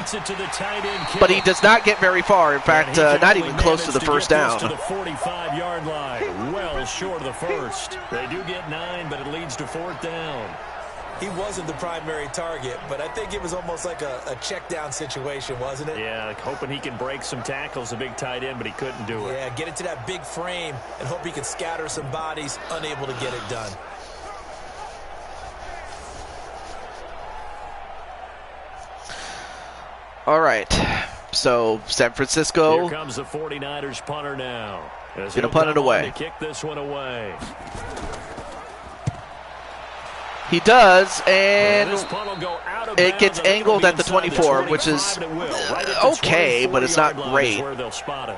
but he does not get very far. In fact, not even close to the 1st down. To the 45-yard line, well short of the 1st. They do get 9, but it leads to 4th down. He wasn't the primary target, but I think it was almost like a check down situation, wasn't it? Yeah, hoping he can break some tackles, a big tight end, but he couldn't do it. Yeah, get into that big frame and hope he can scatter some bodies, unable to get it done. All right, so San Francisco. Here comes the 49ers punter now. Going to punt it away. To kick this one away. He does, and this punt will go out of it gets bounds. angled at the 24, which is okay, but it's not great. Where they'll spot it.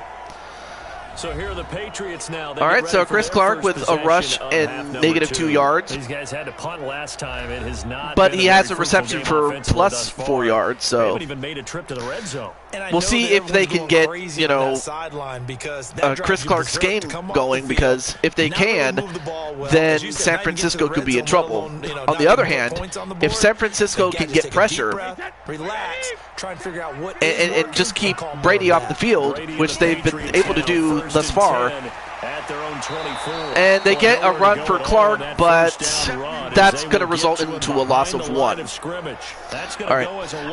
So here are the Patriots now. All right, so Chris Clark with a rush and -2 yards. These guys had to punt last time. It has not. But he has a reception for plus 4 yards, so. They haven't even made a trip to the red zone. We'll see if they can get, you know, Chris Clark's game going, because if they can, then San Francisco could be in trouble. On the other hand, if San Francisco can get pressure and just keep Brady off the field, which they've been able to do thus far, And they get a run for Clark, but that's going to result into a loss of 1. All right,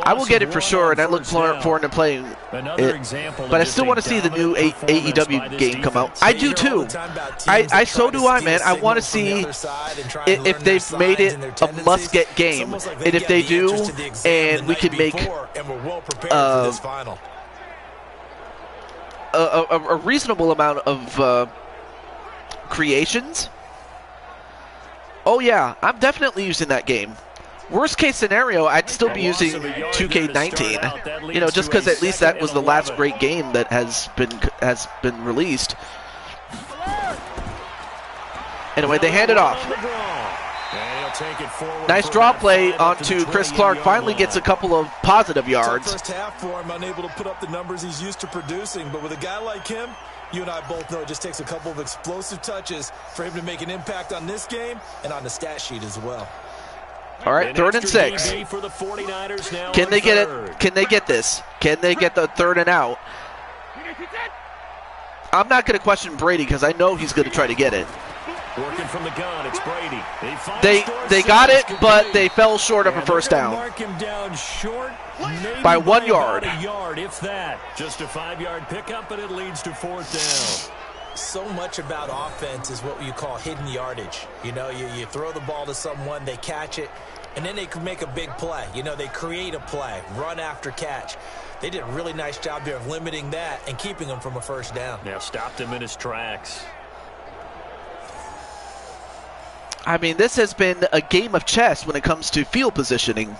I will get it for sure, and I look forward to playing it. But I still want to see the new AEW game come out. I do too. So do I, man. I want to see if they've made it a must-get game, and if they do, and we can make a reasonable amount of creations. Oh yeah, I'm definitely using that game. Worst case scenario, I'd still be using 2K19. You know, just because at least that was the last great game that has been released. Anyway, they hand it off. Nice draw play onto Chris Clark. Finally gets a couple of positive yards. First half for him, unable to put up the numbers he's used to producing. But with a guy like him, you and I both know it just takes a couple of explosive touches for him to make an impact on this game and on the stat sheet as well. All right, 3rd and 6. Can they get it? Can they get this? Can they get the 3rd and out? I'm not going to question Brady because I know he's going to try to get it. Working from the gun, it's Brady. They got it, but they fell short of a first down. Mark him down short, by 1 yard. A yard, if that. Just a 5-yard pickup, and it leads to 4th down. So much about offense is what you call hidden yardage. You know, you throw the ball to someone, they catch it, and then they can make a big play. You know, they create a play, run after catch. They did a really nice job there of limiting that and keeping him from a first down. Now stopped him in his tracks. I mean, this has been a game of chess when it comes to field positioning.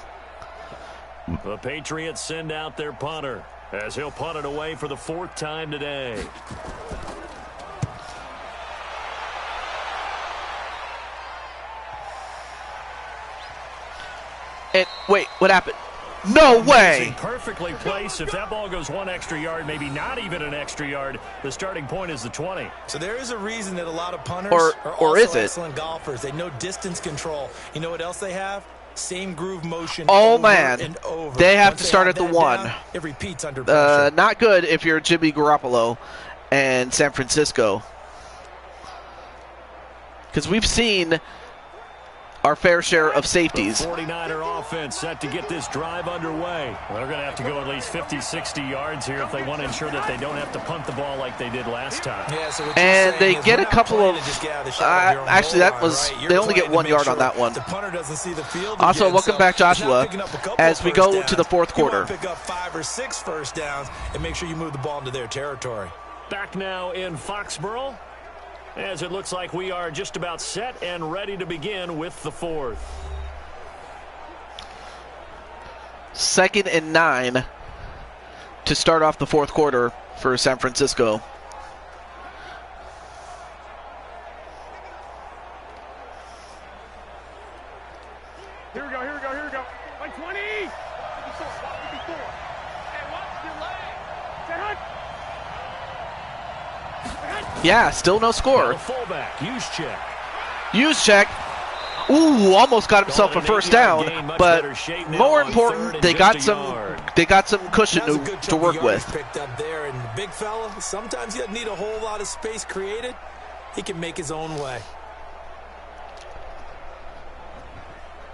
The Patriots send out their punter as he'll punt it away for the 4th time today. And wait, what happened? No way! Perfectly placed. If that ball goes 1 extra yard, maybe not even an extra yard, the starting point is the 20. So there is a reason that a lot of punters are also excellent golfers. They know distance control. You know what else they have? Same groove motion. Oh man, they have to start at the 1. Down, it repeats under pressure. Not good if you're Jimmy Garoppolo and San Francisco, because we've seen our fair share of safeties. The 49er offense set to get this drive underway. Well, they're going to have to go at least 50, 60 yards here if they want to ensure that they don't have to punt the ball like they did last time. Yeah, so and they get a couple of actually that was they only get 1 yard on that one. The punter doesn't see the field also, again, welcome back, Joshua, as we go to the 4th quarter. Pick up 5 or 6 first downs and make sure you move the ball into their territory. Back now in Foxborough, as it looks like we are just about set and ready to begin with the 4th. 2nd and 9 to start off the 4th quarter for San Francisco. Here we go. 120. Yeah, still no score. Fullback, Use check. Ooh, almost got himself a first down, but more important, they got some cushion to work with. Picked up there, and the big fella, sometimes he doesn't need a whole lot of space created. He can make his own way.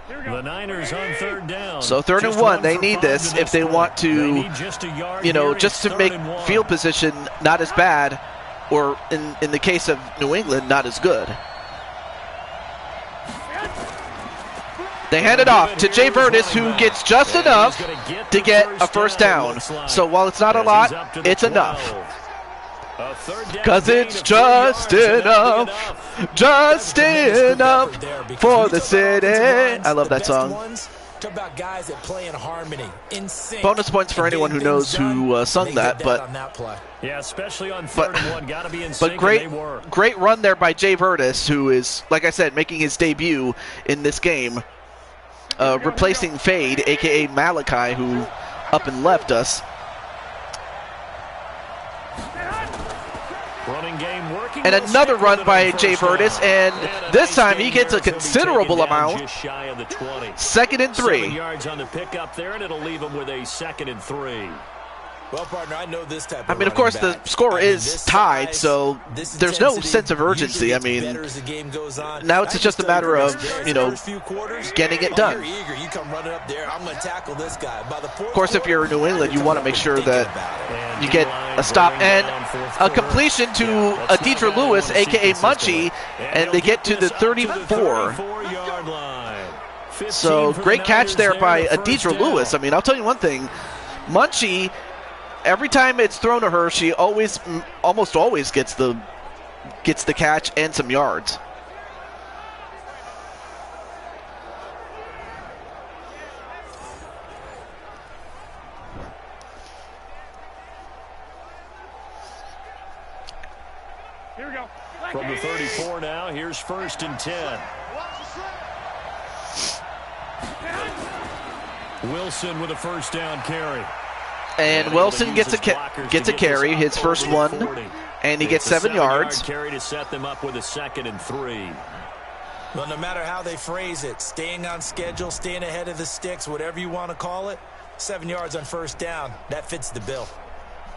The Niners on 3rd down. So 3rd and 1, they need this if they want to, you know, just to make field position not as bad, or in the case of New England, not as good. They hand it off to Jay Vertis, who gets just enough to get a first down. So while it's not a lot, it's enough. Because it's just enough for the city. I love that song. Talk about guys that play in harmony, in sync. Bonus points for anyone who knows who sung that, but yeah, especially on 3rd and 1, gotta be in sync. But great run there by Jay Vertis, who is, like I said, making his debut in this game, replacing Fade, aka Malachi, who up and left us. Running game working. And another run by Jay Vertis, and this time he gets a considerable amount. 2nd and 2nd and 3. 7 yards on the pickup there, and it'll leave him with a 2nd and 3. Well, partner, I know this type of I mean, of course, the back. score is this tied, size, so this there's no intensity sense of urgency. I usually mean, gets better as the game goes on. now it's just a matter of, you know, first few quarters, getting it done. You're eager. You come running up there. I'm going to tackle this guy. By the fourth Of course, if you're in New England, you want to make sure that you get a stop and a completion to Deidre Lewis, a.k.a. Munchie, and they get to the 34. So, great catch there by Deidre Lewis. I mean, I'll tell you one thing. Munchie, every time it's thrown to her, she almost always gets the catch and some yards. Here we go. From the 34 now, here's 1st and 10. Wilson with a first down carry. And Wilson gets a carry, his first one, and he gets 7 yards. Carry to set them up with a 2nd and 3. Well, no matter how they phrase it, staying on schedule, staying ahead of the sticks, whatever you want to call it, 7 yards on first down, that fits the bill.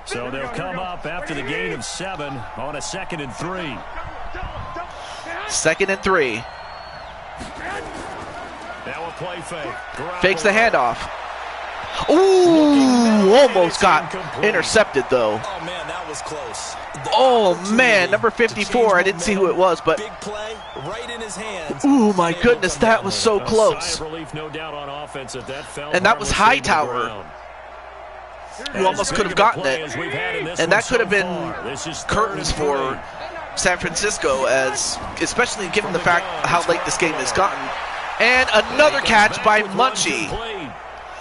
So they'll come up after the gain of 7 on a 2nd and 3. 2nd and 3. Now a play fake. Fakes the handoff. Ooh, almost got intercepted though. Oh, man, that was close. Oh, man, number 54. I didn't see who it was, but big play right in his hands. Ooh, my goodness, that was so close. Relief, no doubt, on offense at that fell And that was Hightower, who almost could have gotten it. And that could have been curtains for San Francisco, as especially given the fact how late this game has gotten. And another catch by Munchie.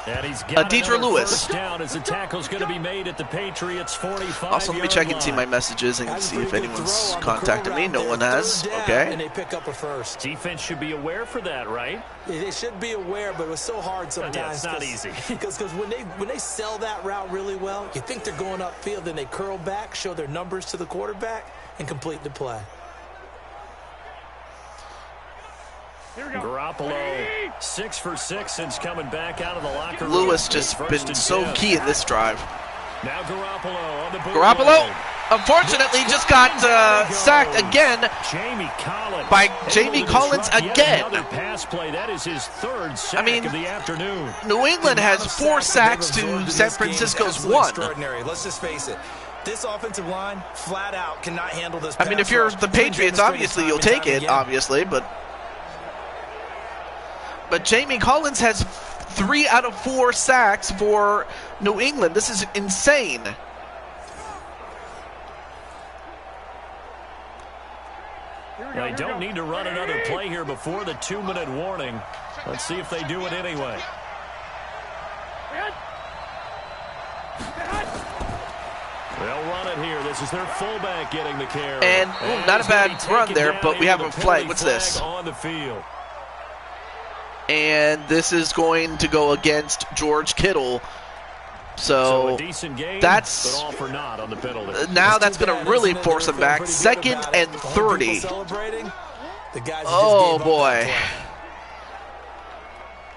Deidre Lewis. Down as the tackle's going to be made at the Patriots 45. Also, let me check and see my messages and see if anyone's contacted me. No one has. Okay. And they pick up a first. Defense should be aware for that, right? They should be aware, but it was so hard sometimes. Yeah, it's not easy. Because when they sell that route really well, you think they're going upfield, then they curl back, show their numbers to the quarterback, and complete the play. Garoppolo, 6 for 6 since coming back out of the locker room. Lewis just been so key in this drive. Now Garoppolo on the Garoppolo, unfortunately, just got sacked again by Jamie Collins again. Another pass play. That is his 3rd sack of the afternoon. New England has 4 sacks to San Francisco's 1. Extraordinary. Let's just face it. This offensive line, flat out, cannot handle this. I mean, if you're the Patriots, obviously you'll take it, obviously, but Jamie Collins has 3 out of 4 sacks for New England. This is insane. They don't need to run another play here before the 2-minute warning. Let's see if they do it anyway. They'll run it here. This is their fullback getting the carry. And not a bad run there, but we have a flag. What's this? On the field. And this is going to go against George Kittle. So a decent game, that's but all for naught on the penalty. Now that's going to really force him back. 2nd and 30. Oh boy.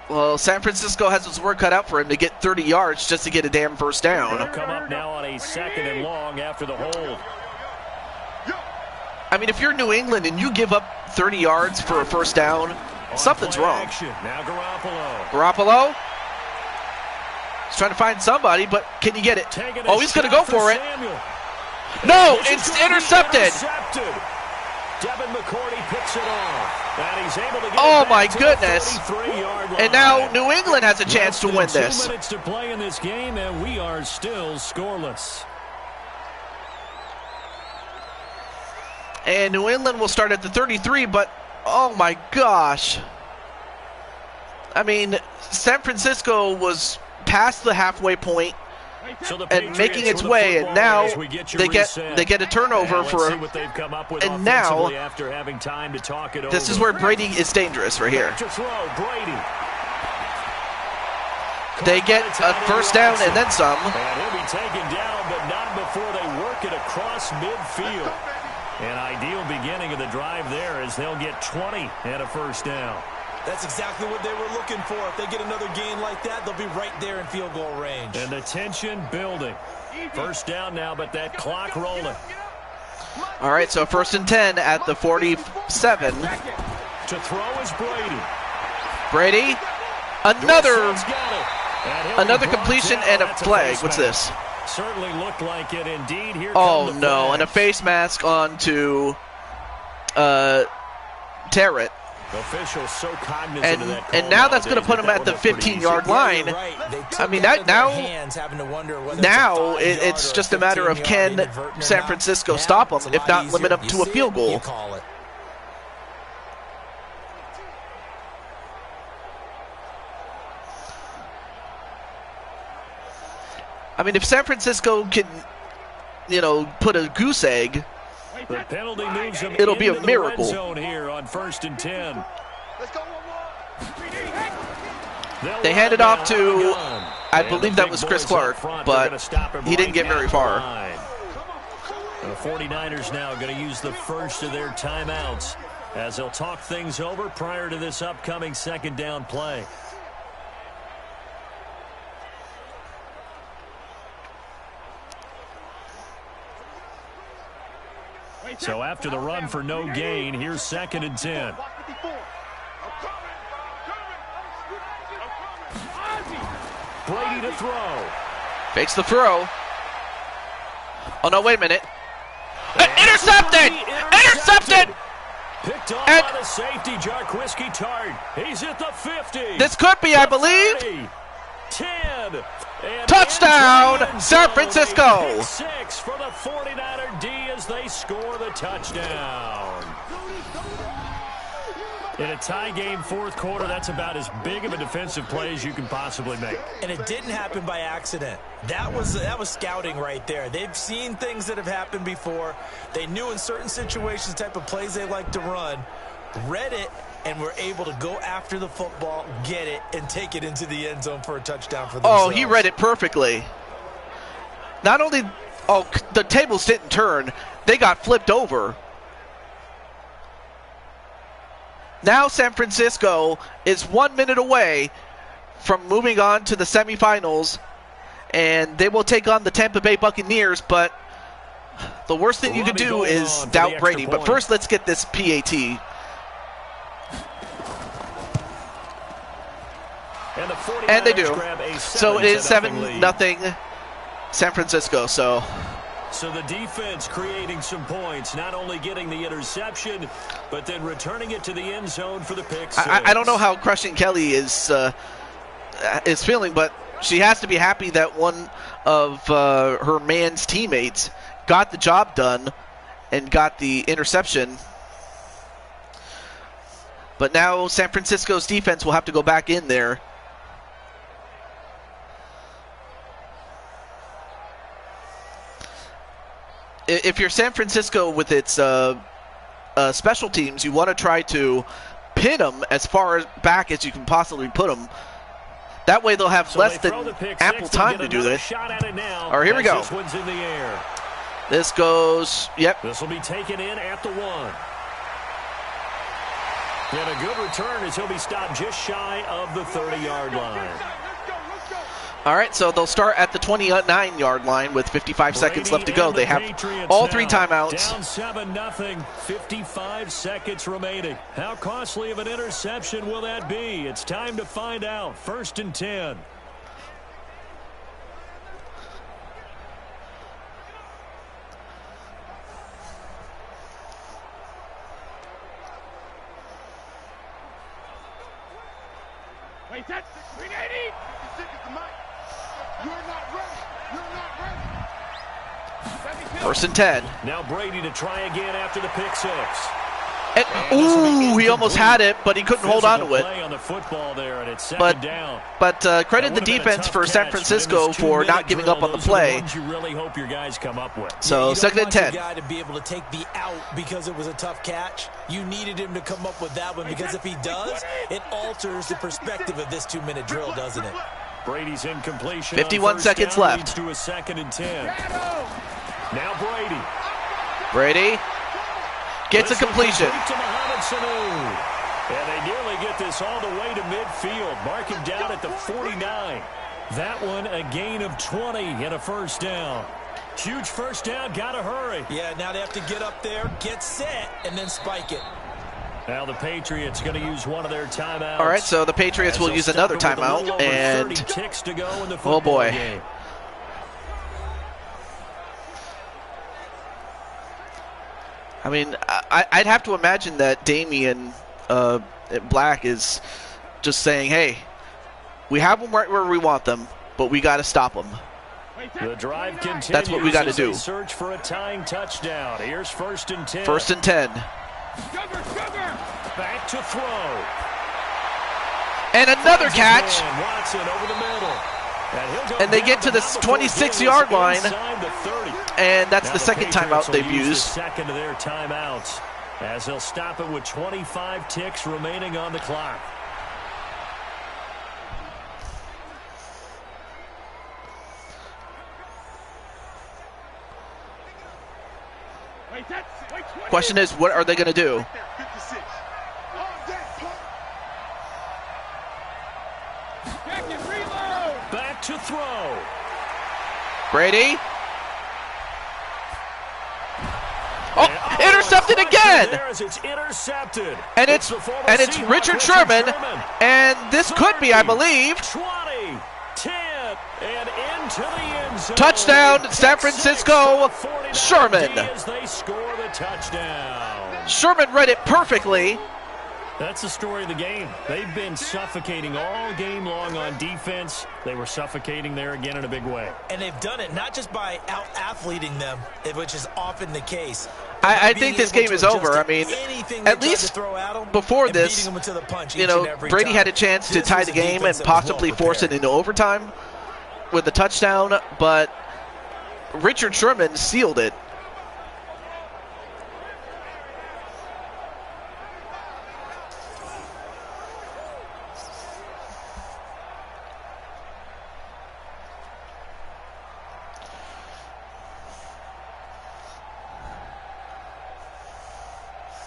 Well, San Francisco has his work cut out for him to get 30 yards just to get a damn first down. They'll come up now on a 2nd and long after the hold. I mean, if you're New England and you give up 30 yards for a first down, something's wrong. Now Garoppolo. He's trying to find somebody, but can you get it? Oh, he's going to go for it. No, it's intercepted. Devin McCourty picks it off. And he's able to get oh, it my back goodness. To the 33-yard line. And now New England has a chance to win this. 2 minutes to play in this game, and we are still scoreless. And New England will start at the 33, but oh my gosh. I mean, San Francisco was past the halfway point and making its way, and now they get a turnover for and now this is where Brady is dangerous right here. They get a first down and then some. And he'll be taken down, but not before they work it across midfield. An ideal beginning of the drive there as they'll get 20 and a first down. That's exactly what they were looking for. If they get another gain like that, they'll be right there in field goal range. And the tension building. First down now, but that clock rolling. All right, so 1st and 10 at the 47. To throw is Brady. Brady, another completion and a flag. What's this? Certainly looked like it indeed. Here Oh, no, and a face mask onto Terrett. Officials so cognizant of that call and now that's going to put him at the 15-yard line. I mean, now it's just a matter of can San Francisco stop them, if not limit them to a field goal. I mean, if San Francisco can, put a goose egg, the penalty moves them it'll be a into the miracle. red zone here on 1st and 10. They handed off to, I believe that was Chris Clark, but he didn't get very far. The 49ers now going to use the first of their timeouts as they'll talk things over prior to this upcoming 2nd down play. So after the run for no gain, here's 2nd and 10. Brady to throw. Fakes the throw. Oh, no, wait a minute. Intercepted! Intercepted! Picked off by the safety, Jarquiski Tart. He's at the 50. This could be, I believe. 10. Touchdown, San Francisco. 6 for the 49er D as they score the touchdown. In a tie game 4th quarter, that's about as big of a defensive play as you can possibly make. And it didn't happen by accident. That was scouting right there. They've seen things that have happened before. They knew in certain situations the type of plays they like to run, read it, and were able to go after the football, get it, and take it into the end zone for a touchdown for themselves. Oh, he read it perfectly. Not only, the tables didn't turn, they got flipped over. Now San Francisco is 1 minute away from moving on to the semifinals, and they will take on the Tampa Bay Buccaneers, but the worst thing you could do is doubt Brady. But first, let's get this PAT. And they do. So it is 7-0 San Francisco. So the defense creating some points, not only getting the interception, but then returning it to the end zone for the pick six. I don't know how Crushing Kelly is feeling, but she has to be happy that one of her man's teammates got the job done and got the interception. But now San Francisco's defense will have to go back in there. If you're San Francisco with its special teams, you want to try to pin them as far back as you can possibly put them. That way they'll have less than ample time to do this. All right, here we go. This one's in the air. This goes, yep. This will be taken in at the 1. And a good return as he'll be stopped just shy of the 30-yard line. All right, so they'll start at the 29-yard line with 55 seconds left to go. They have all 3 timeouts. Down 7-0, 55 seconds remaining. How costly of an interception will that be? It's time to find out. 1st and 10. Wait, that's 380. You're not ready. You're not ready. 1st and 10. Now Brady to try again after the pick 6. And, ooh, he almost had it, but he couldn't hold on to it. On the football there, and it's second down. But credit the defense for San Francisco for not giving up on the play. You really hope your guys come up with. So 2nd and 10. You guy to be able to take the out because it was a tough catch. You needed him to come up with that one because if he does, it alters the perspective of this 2-minute drill, doesn't it? Brady's incompletion. 51 seconds left. Leads to a 2nd and 10. Now Brady. Brady gets a completion. And they nearly get this all the way to midfield. Mark him down at the 49. That one a gain of 20 and a first down. Huge first down, gotta hurry. Yeah, now they have to get up there, get set, and then spike it. Now the Patriots going to use one of their timeouts. All right, so the Patriots will use another timeout, and ticks to go in the oh boy. game. I mean, I'd have to imagine that Damian Black is just saying, hey, we have them right where we want them, but we got to stop them. The drive continues. That's what we got to do. Search for a tying touchdown. Here's 1st and 10. 1st and 10. Back to throw. And another catch. Watson over the middle. And they get to the 26-yard line. And that's the second timeout they've used. Second of their timeouts, as they'll stop it with 25 ticks remaining on the clock. Question is, what are they going to do? Back to throw. Brady. Oh, intercepted again. It's intercepted. And it's Richard Sherman. And this could be, I believe. 20, 10, and into the end zone. Touchdown, San Francisco. Sherman. As they score the touchdown. Sherman read it perfectly. That's the story of the game. They've been suffocating all game long on defense. They were suffocating there again in a big way. And they've done it not just by out-athleting them, which is often the case. I think this game is over. I mean, at least before this, you know, Brady had a chance to tie the game and possibly force it into overtime with a touchdown, but Richard Sherman sealed it.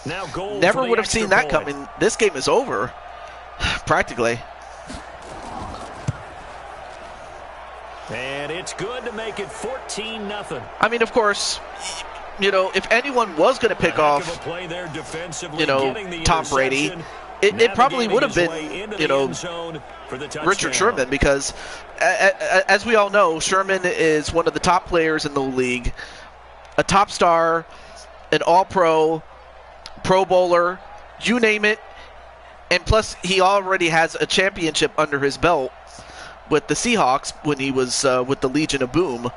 Now goal Never would have seen that coming. This game is over, practically. And it's good to make it 14-0. I mean, of course, you know, if anyone was going to pick off, you know, Tom Brady, it probably would have been, you know, Richard Sherman, because as we all know, Sherman is one of the top players in the league, a top star, an all-pro, Pro Bowler, you name it, and plus he already has a championship under his belt with the Seahawks when he was with the Legion of Boom.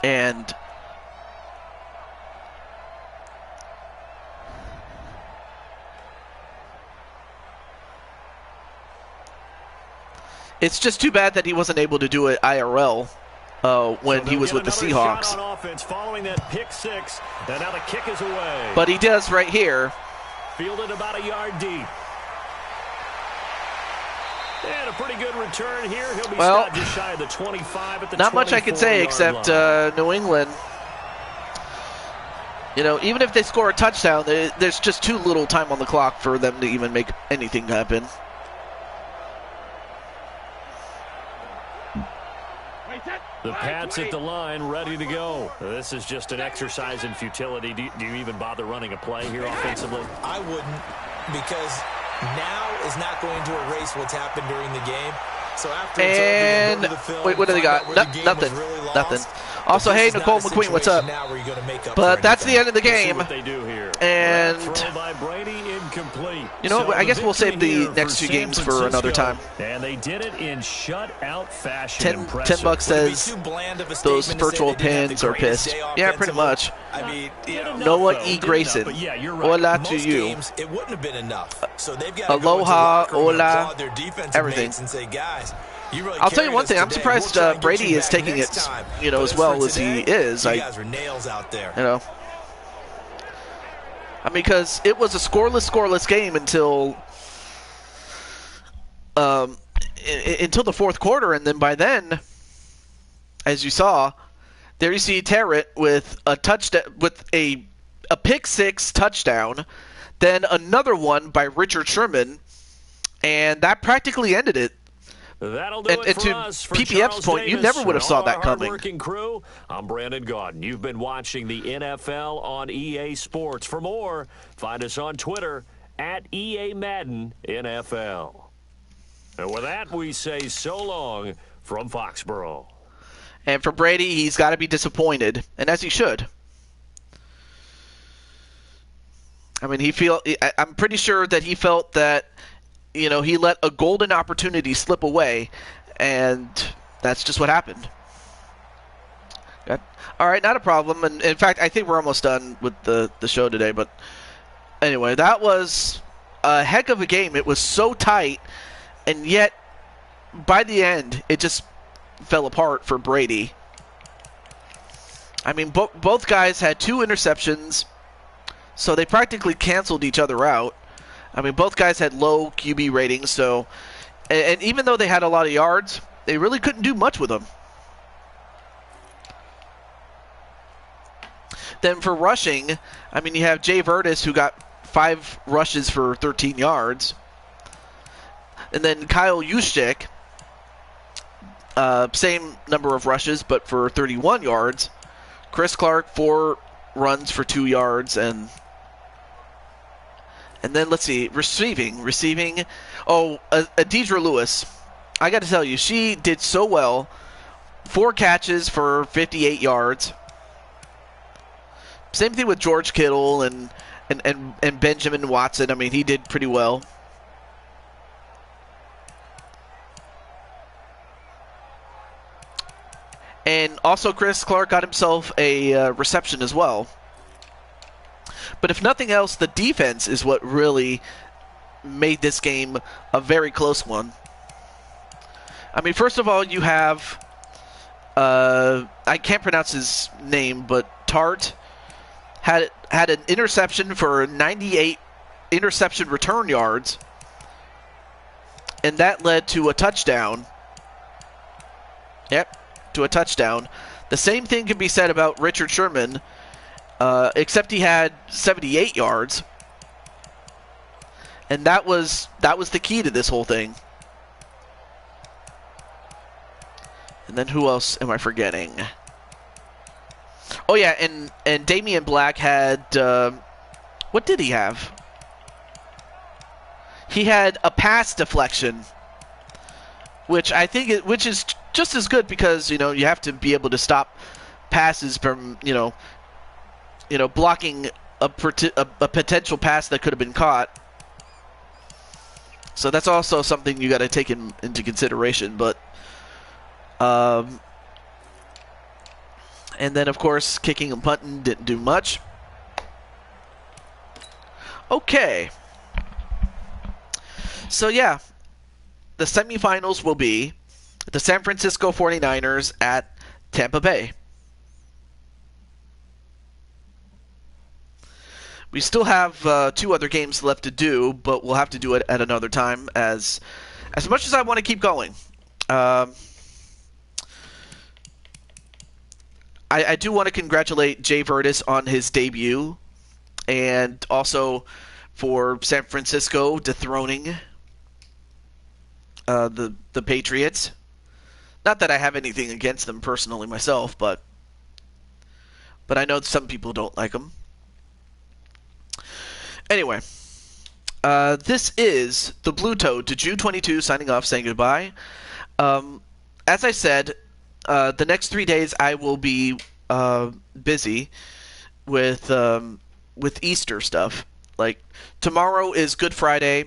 And it's just too bad that he wasn't able to do it IRL. When he was with the Seahawks. On offense following that pick six, and now the kick is away. But he does right here. Fielded about a yard deep. And a pretty good return here. He'll be stopped just shy of the 25 at the not much I can say except New England. You know, even if they score a touchdown, there's just too little time on the clock for them to even make anything happen. The Pats at the line, ready to go. This is just an exercise in futility. Do you even bother running a play here offensively? I wouldn't, because now is not going to erase what's happened during the game. So after and it's over, go to the film, wait, what do they got? Nothing. Really Nothing. Also, hey, Nicole McQueen, what's up? But that's the end of the game. What they do here. And by Brady, incomplete. You know, so I guess we'll save the next two games for another time. And they did it in shutout fashion. $10 says those virtual pins are pissed. Yeah, pretty much. I mean, you know, Noah E. Grayson. Yeah, you're right. Hola to you. Games, it wouldn't have been enough. So they've got Aloha, to hola, their defensive everything. mates and say, guys, I'll tell you one thing. I'm surprised Brady is taking it, you know, as well as he is. You guys are nails out there. You know, I mean, because it was a scoreless game until the fourth quarter, and then by then, as you saw, there you see Terrett with a touchdown, with a pick six touchdown. then another one by Richard Sherman, and that practically ended it. That'll do it for to us. For PPF's Charles point, you Davis never would have and saw all that our coming. hardworking crew, I'm Brandon Gaudin. You've been watching the NFL on EA Sports. For more, find us on Twitter at EA Madden NFL. And with that, we say so long from Foxborough. And for Brady, he's got to be disappointed, and as he should. I mean, I'm pretty sure that he felt that, he let a golden opportunity slip away, and that's just what happened. All right, not a problem. And in fact, I think we're almost done with the show today. But anyway, that was a heck of a game. It was so tight, and yet by the end, it just fell apart for Brady. I mean, both guys had 2 interceptions, so they practically canceled each other out. I mean, both guys had low QB ratings, so, and even though they had a lot of yards, they really couldn't do much with them. Then for rushing, I mean, you have Jay Vertis, who got 5 rushes for 13 yards. And then Kyle Juszczyk, same number of rushes, but for 31 yards. Chris Clark, 4 runs for 2 yards, and then let's see, receiving. Oh, Deidre Lewis. I got to tell you, she did so well. 4 catches for 58 yards. Same thing with George Kittle and Benjamin Watson. I mean, he did pretty well. And also Chris Clark got himself a reception as well. But if nothing else, the defense is what really made this game a very close one. I mean, first of all, you have, I can't pronounce his name, but Tart had an interception for 98 interception return yards, and that led to a touchdown. Yep, to a touchdown. The same thing can be said about Richard Sherman, except he had 78 yards, and that was the key to this whole thing. And then who else am I forgetting? Oh yeah, and Damian Black had what did he have? He had a pass deflection, which I think which is just as good because you have to be able to stop passes from blocking a potential pass that could have been caught. So that's also something you got to take into consideration. But and then, of course, kicking and punting didn't do much. Okay. So, yeah. The semifinals will be the San Francisco 49ers at Tampa Bay. We still have 2 other games left to do, but we'll have to do it at another time as much as I want to keep going. I do want to congratulate Jay Vertis on his debut, and also for San Francisco dethroning the Patriots. Not that I have anything against them personally myself, but I know some people don't like them. Anyway, this is the Blue Toad to Jew 22 signing off, saying goodbye. As I said, the next 3 days I will be busy with Easter stuff. Like tomorrow is Good Friday,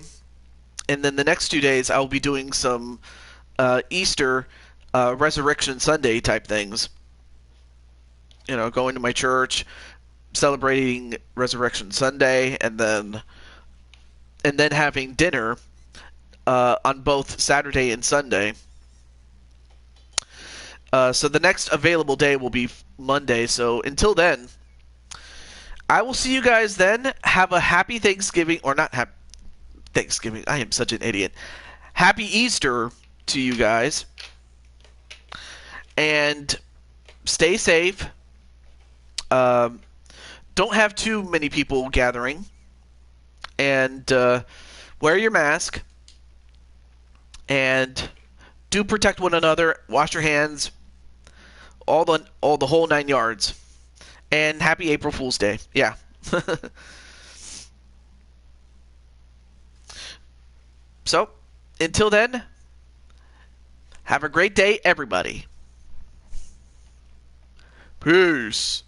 and then the next 2 days I'll be doing some Easter Resurrection Sunday type things. Going to my church, celebrating Resurrection Sunday, and then having dinner on both Saturday and Sunday. So the next available day will be Monday. So until then, I will see you guys then. Have a happy Thanksgiving, or not happy Thanksgiving. I am such an idiot. Happy Easter to you guys. And stay safe. Don't have too many people gathering. and wear your mask, and do protect one another. Wash your hands, all the whole 9 yards. And happy April Fool's Day. Yeah. So, until then, have a great day, everybody. Peace.